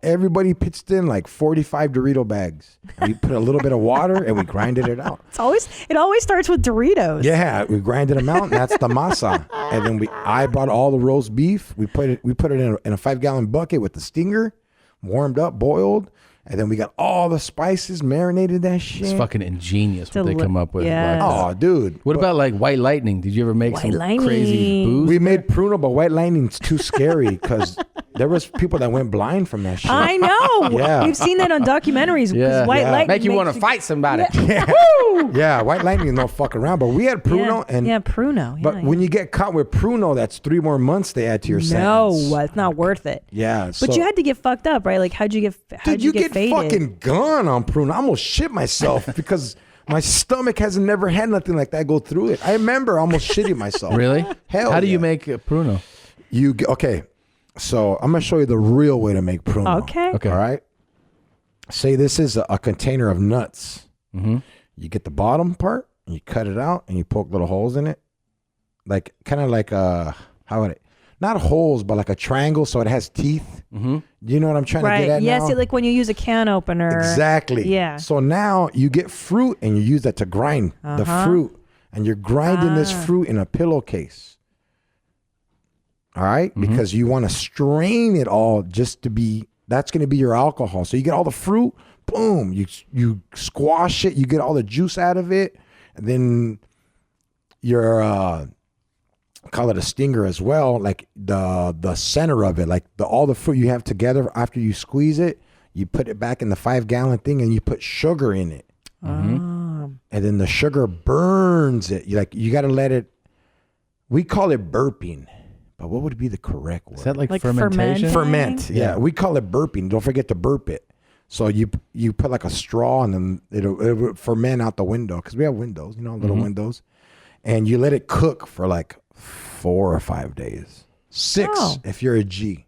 everybody pitched in like 45 Dorito bags. We put a little bit of water and we grinded it out. It always starts with Doritos. Yeah, we grinded them out. And that's the masa. And then I brought all the roast beef. We put it in a 5-gallon bucket with the stinger, warmed up, boiled. And then we got all the spices, marinated that shit. It's fucking ingenious what they come up with. Yes. Oh, dude. What about like White Lightning? Did you ever make some crazy booze? We made Pruno, but White Lightning's too scary because there was people that went blind from that shit. I know. Yeah. We've seen that on documentaries. Yeah. White Lightning Make you want to fight somebody. Yeah, White Lightning no fuck around. But we had Pruno. Pruno. But when you get caught with Pruno, that's 3 more months they add to your sentence. No, it's not worth it. Yeah. But you had to get fucked up, right? Like, how'd you get faded? Fucking gone on Pruno. I almost shit myself because my stomach hasn't never had nothing like that go through it. I remember almost shitting myself. Really? Hell How do you make Pruno? Okay. So I'm going to show you the real way to make Pruno. Okay. All right. Say this is a container of nuts. Mm-hmm. You get the bottom part, and you cut it out, and you poke little holes in it. Like, kind of like not holes, but like a triangle so it has teeth. Mm-hmm. Do you know what I'm trying to get at now? Yes, like when you use a can opener. Exactly. Yeah. So now you get fruit and you use that to grind the fruit. And you're grinding this fruit in a pillowcase. All right? Mm-hmm. Because you want to strain it all that's going to be your alcohol. So you get all the fruit, boom, you squash it, you get all the juice out of it, and then your call it a stinger as well, like the center of it, like all the fruit you have together after you squeeze it, you put it back in the 5-gallon thing and you put sugar in it. Mm-hmm. And then the sugar burns it. You got to let it, we call it burping. But what would be the correct word? Is that like fermentation? Ferment. Yeah. We call it burping. Don't forget to burp it. So you put like a straw and then it'll ferment out the window because we have windows, little windows. And you let it cook for like 4 or 5 days. 6 if you're a G.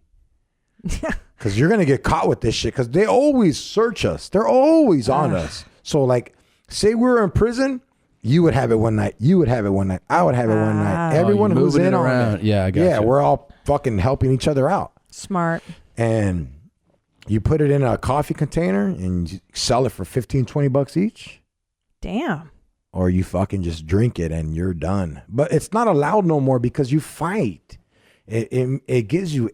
Because you're going to get caught with this shit because they always search us. They're always on us. So like, say we were in prison, you would have it one night. You would have it one night. I would have it one night. Everyone who's in on it. Yeah, I got Yeah, you. we're all fucking helping each other out. Smart. And you put it in a coffee container and you sell it for $15-20 each. Damn. Or you fucking just drink it and you're done. But it's not allowed no more because you fight. It gives you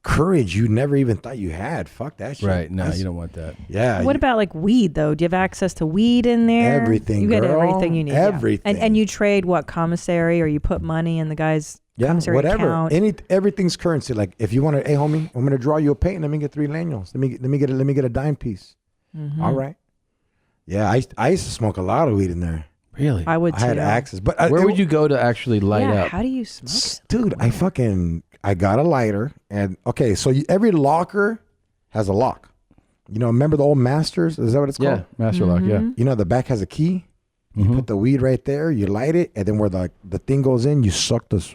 courage you never even thought you had. Fuck that shit. Right. No, you don't want that. Yeah. What about like weed though? Do you have access to weed in there? Everything, You get girl. everything you need. yeah. Everything. And you trade what, commissary, or you put money in the guy's commissary whatever. account? Everything's currency. Like if you want to, hey homie, I'm gonna draw you a paint. Let me get 3 lanyards. Let me get a dime piece. Mhm. All right. Yeah, I used to smoke a lot of weed in there. Really? I would I had too. access, but Where would you go to actually light yeah, up? how do you smoke? Dude, I got a lighter, and okay, so every locker has a lock. Remember the old Masters? Is that what it's called? Yeah, Master Lock. Yeah. The back has a key. You put the weed right there. You light it, and then where the thing goes in, you suck this.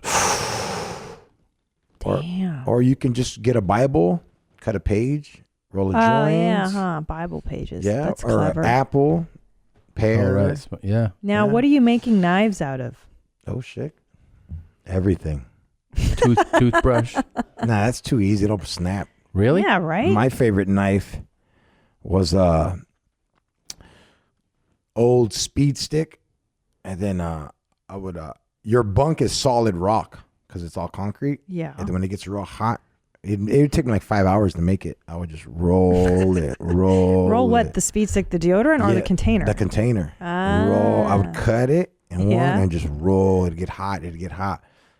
Damn. Or you can just get a Bible, cut a page, roll a joint. Yeah, Bible pages. Yeah, That's or clever. an apple, pear. Oh, right. Yeah. Now, what are you making knives out of? Oh shit! Everything. Toothbrush. Nah, that's too easy. It'll snap. Really? Yeah, right? My favorite knife was old speed stick, and then I would your bunk is solid rock because it's all concrete. Yeah. And then when it gets real hot, it would take me like 5 hours to make it. I would just roll it, roll what? it. The speed stick, the deodorant, or the container? The container. Ah. Roll. I would cut it and Yeah. and just roll. It'd get hot.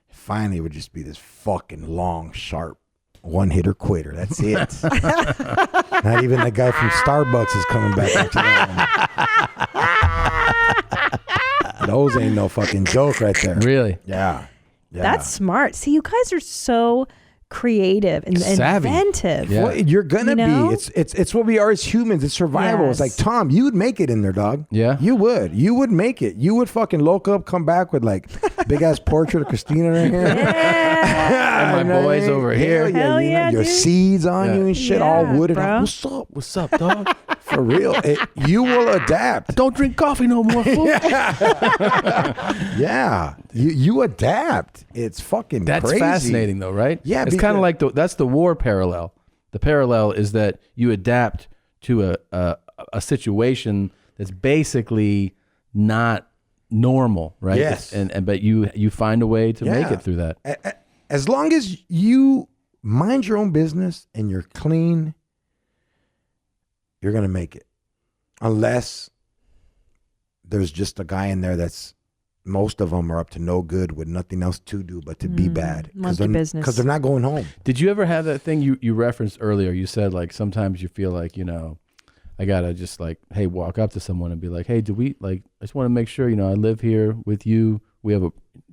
Finally, it would just be this fucking long, sharp one-hitter quitter. That's it. Not even the guy from Starbucks is coming back at you. Those ain't no fucking joke right there. Really? Yeah. That's smart. See, you guys are so creative and Savvy. inventive. Well, you're gonna be. It's what we are as humans. It's survival. It's like, Tom, you would make it in there, dog. Yeah, you would. You would make it. You would fucking look up, come back with like big ass portrait of Christina right here. And my boys over here. Hell yeah, your seeds on you and shit, all wooded. What's up? What's up, dog? For real, you will adapt. Don't drink coffee no more, fool. Yeah, you adapt. It's fucking That's crazy. fascinating, though, right? Yeah, it's kind of like that's the war parallel. The parallel is that you adapt to a situation that's basically not normal, right? Yes. But you find a way to make it through that. As long as you mind your own business and you're clean, you're gonna make it. Unless there's just a guy in there that's, most of them are up to no good with nothing else to do but to be bad. Monkey business. Because they're not going home. Did you ever have that thing you referenced earlier? You said like sometimes you feel like, I gotta just like, hey, walk up to someone and be like, hey, I just want to make sure, I live here with you.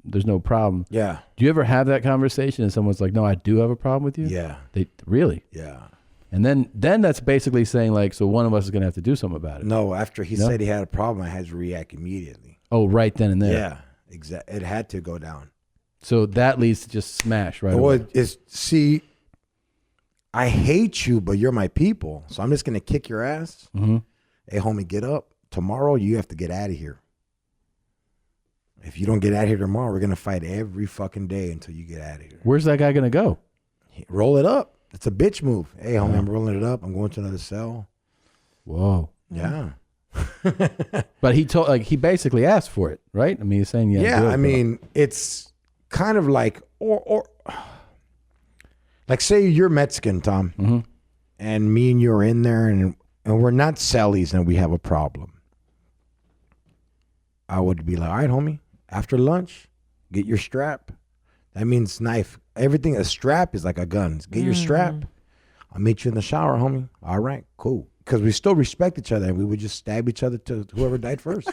There's no problem. Yeah. Do you ever have that conversation and someone's like, no, I do have a problem with you? Yeah. Really? Yeah. And then that's basically saying like, so one of us is gonna have to do something about it. No, after he said he had a problem, I had to react immediately. Oh, right then and there. Yeah, exactly. It had to go down. So that leads to just smash, right? away. See, I hate you, but you're my people. So I'm just going to kick your ass. Mm-hmm. Hey, homie, get up. Tomorrow, you have to get out of here. If you don't get out of here tomorrow, we're going to fight every fucking day until you get out of here. Where's that guy going to go? Roll it up. It's a bitch move. Hey, homie, I'm rolling it up. I'm going to another cell. Whoa. Yeah. But he basically asked for it, right? I mean, he's saying, it's kind of like, or like say you're Mexican, Tom, mm-hmm. and me and you're in there and we're not sellies and we have a problem. I would be like, all right, homie, after lunch, get your strap. That means knife. Everything, a strap is like a gun. Get your strap. I'll meet you in the shower, homie. All right, cool. Because we still respect each other and we would just stab each other to whoever died first.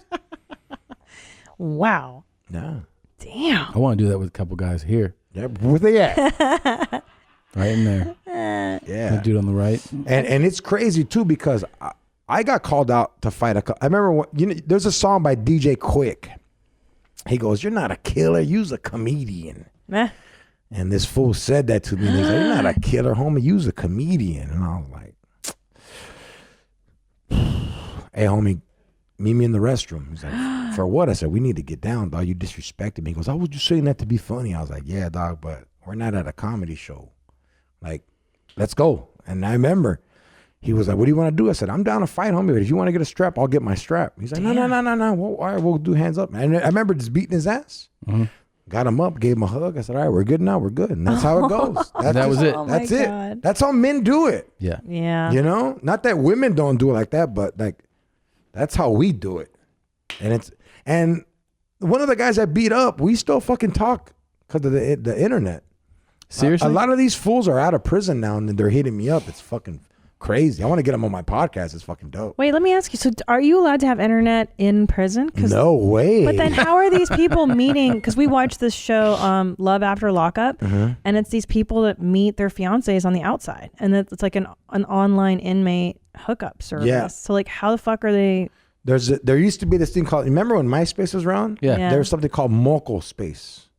Wow. Yeah. Damn. I want to do that with a couple guys here. Yeah, where they at? Right in there. Yeah. That dude on the right. And it's crazy too because I got called out to fight I remember there's a song by DJ Quick. He goes, "You're not a killer, you's a comedian." And this fool said that to me. And he's like, "You're not a killer, homie, you's a comedian." And I was like, "Hey, homie, meet me in the restroom." He's like, "For what?" I said, "We need to get down, dog. You disrespected me." He goes, "I was just saying that to be funny." I was like, "Yeah, dog, but we're not at a comedy show. Like, let's go." And I remember he was like, "What do you want to do?" I said, "I'm down to fight, homie, but if you want to get a strap, I'll get my strap." He's like, "No. Well, all right, we'll do hands up." And I remember just beating his ass. Mm-hmm. Got him up, gave him a hug. I said, "All right, we're good now. We're good." And that's how it goes. That was it. That's it. That's how men do it. Yeah. Yeah. Not that women don't do it like that, but like that's how we do it. And one of the guys I beat up, we still fucking talk because of the internet. Seriously? A lot of these fools are out of prison now and they're hitting me up. It's fucking crazy. I want to get them on my podcast. It's fucking dope. Wait, let me ask you. So are you allowed to have internet in prison? No way. But then how are these people meeting? Because we watched this show, Love After Lockup, and it's these people that meet their fiancés on the outside. And it's like an online inmate hookup service. Yeah. So like how the fuck are they... There used to be this thing called, remember when MySpace was around? Yeah. There was something called Moco Space.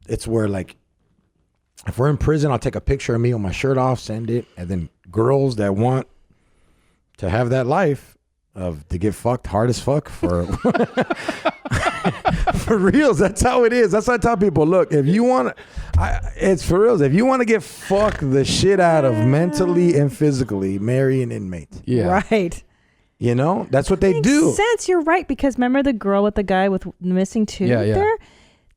It's where like, if we're in prison, I'll take a picture of me with my shirt off, send it, and then girls that want to have that life to get fucked hard as fuck for for reals. That's how it is. That's how I tell people, look, if you want to, it's for reals. If you want to get fucked the shit out of mentally and physically, marry an inmate. Yeah. Right. That's what they do. Makes sense. You're right. Because remember the girl with the guy with missing tooth there?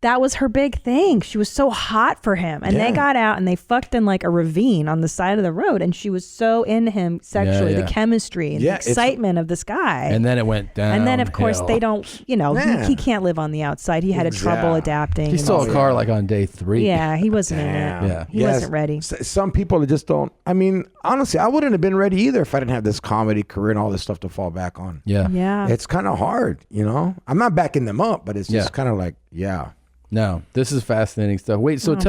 That was her big thing. She was so hot for him. And they got out and they fucked in like a ravine on the side of the road. And she was so into him sexually, the chemistry and the excitement of this guy. And then it went down. And then, of course, they don't, he can't live on the outside. He had trouble adapting. He stole a car like on day 3. Yeah, he wasn't in it. Yeah. He wasn't ready. Some people just don't. I mean, honestly, I wouldn't have been ready either if I didn't have this comedy career and all this stuff to fall back on. Yeah. Yeah. It's kind of hard, I'm not backing them up, but it's just kind of like, No, this is fascinating stuff. Wait, so what's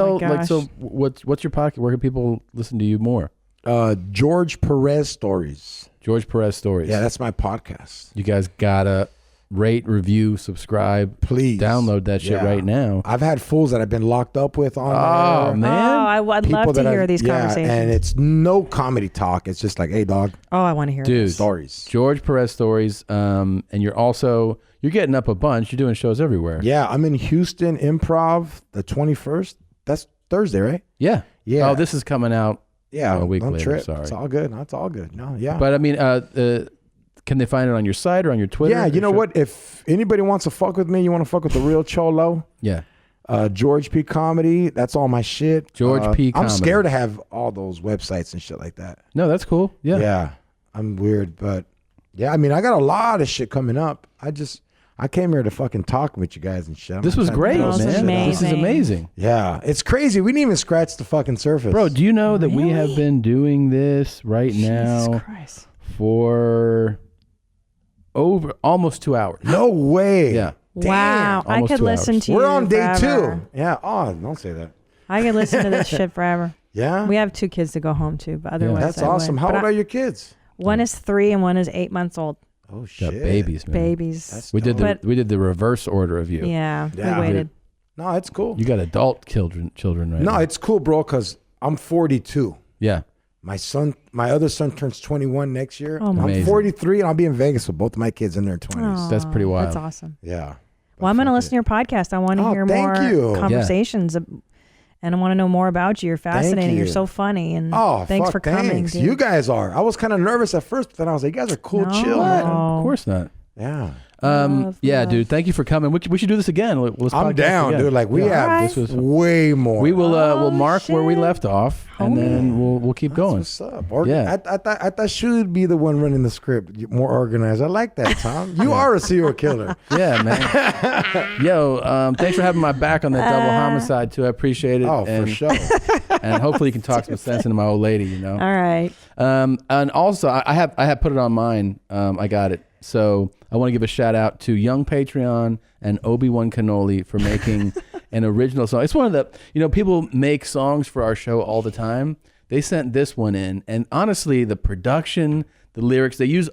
your podcast? Where can people listen to you more? Jorge Perez Stories. Jorge Perez Stories. Yeah, that's my podcast. You guys gotta rate, review, subscribe. Please download that shit right now. I've had fools that I've been locked up with on there. Man. I'd love to hear these conversations. And it's no comedy talk. It's just like, hey, dog. Oh, I want to hear Dude, stories. Jorge Perez Stories. And you're getting up a bunch. You're doing shows everywhere. Yeah, I'm in Houston Improv the 21st. That's Thursday, right? Yeah. Yeah. Oh, this is coming out a week don't later. trip. Sorry. It's all good. That's all good. No, yeah. But I mean, can they find it on your site or on your Twitter? Yeah, you know what? If anybody wants to fuck with me, you want to fuck with the real Cholo? Yeah. George P. Comedy. That's all my shit. George P. Comedy. I'm scared to have all those websites and shit like that. No, that's cool. Yeah. Yeah. I'm weird, but yeah, I mean, I got a lot of shit coming up. I came here to fucking talk with you guys and shit. This was great, man. This is amazing. Yeah, it's crazy. We didn't even scratch the fucking surface. Bro, do you know that we have been doing this right now for over almost 2 hours? No way. Yeah. Wow. I Almost could 2 listen hours. to you We're on day forever. 2. Yeah. Oh, don't say that. I could listen to this shit forever. Yeah. We have 2 kids to go home to, but otherwise That's I awesome. would. How But old are your kids? One is 3 and one is 8 months old. Oh shit. Got babies, man. Babies. We did the reverse order of you. Yeah, we waited. No, it's cool. You got adult children right now. No, it's cool, bro, because I'm 42. Yeah. My other son turns 21 next year. Oh, my I'm 43 and I'll be in Vegas with both of my kids in their 20s. That's pretty wild. That's awesome. Yeah. Well, I'm going to listen to your podcast. I want to hear more conversations. And I want to know more about you. You're fascinating. You're so funny. And thanks for coming. Dude. You guys are. I was kind of nervous at first, but then I was like, you guys are cool, chill, man. Of course not. Yeah. Dude. Thank you for coming. We should do this again. I'm down, dude. Like we have way more. We will. We'll mark where we left off, and then we'll keep going. What's up? I thought she would be the one running the script, more organized. I like that, Tom. You are a serial killer. Yeah, man. Yo, thanks for having my back on that double homicide too. I appreciate it. Oh, for sure. And hopefully you can talk some sense into my old lady. You know. All right. And also, I have put it on mine. I got it. So I want to give a shout out to Young Patreon and Obi-Wan Cannoli for making an original song. It's one of the, people make songs for our show all the time. They sent this one in, and honestly, the production, the lyrics, they use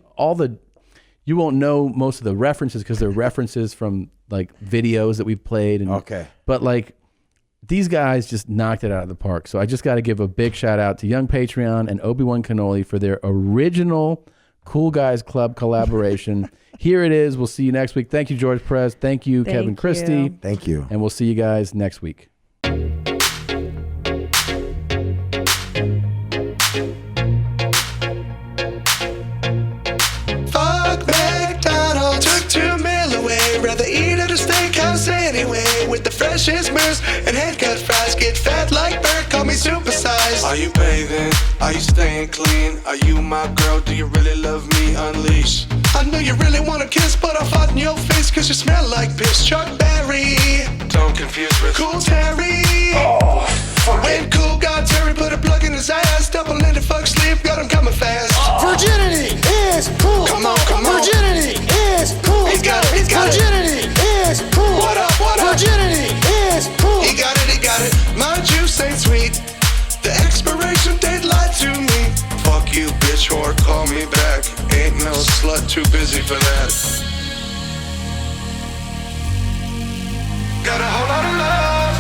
you won't know most of the references because they're references from like videos that we've played. And, but like these guys just knocked it out of the park. So I just got to give a big shout out to Young Patreon and Obi-Wan Cannoli for their original Cool Guys Club collaboration. Here it is. We'll see you next week. Thank you, Jorge Perez. Thank you, Kevin Christy. Thank you. And we'll see you guys next week. Fuck McDonald's, took 2 meal away. Rather eat at a steakhouse anyway. With the freshest burgers and hand-cut fries. Get fat like Bert, call me supersized. Are you bathing? Are you staying clean? Are you my girl? Do you really love me? Unleash. I know you really wanna kiss, but I'll fight in your face cause you smell like piss. Chuck Berry, don't confuse with Cool Terry. Oh, fuck when it. Cool got Terry, put a plug in his ass. Double-ended fuck sleep, got him coming fast. Virginity is cool. Come on. Virginity is cool. He's got it. Virginity is cool. What up? Virginity is cool. He got it. My juice ain't sweet. The expiration date lied to me. Fuck you, bitch, whore, call me back. Ain't no slut too busy for that. Got a whole lot of love.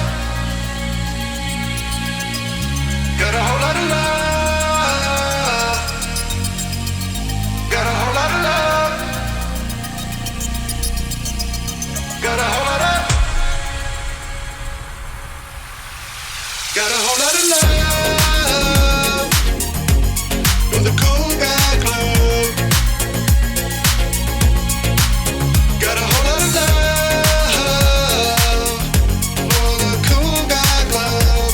Got a whole lot of love. Got a whole lot of love. Got a whole lot of. Got a whole lot of love. From the Cool Guy Club. Got a whole lot of love for the Cool Guy Club.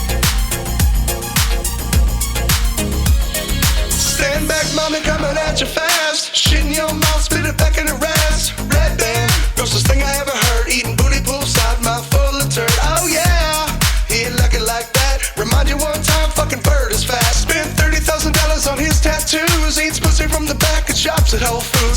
Stand back, mommy, coming at you fast. Shit in your mouth, spit it back in her ass. Red band, grossest thing I ever heard. Eating booty poolside, mouth full of turd. Oh yeah, he ain't looking like that. Remind you one time, fucking bird is fast. Spent $30,000 on his tattoos. Eats pussy from the back and shops at Whole Foods.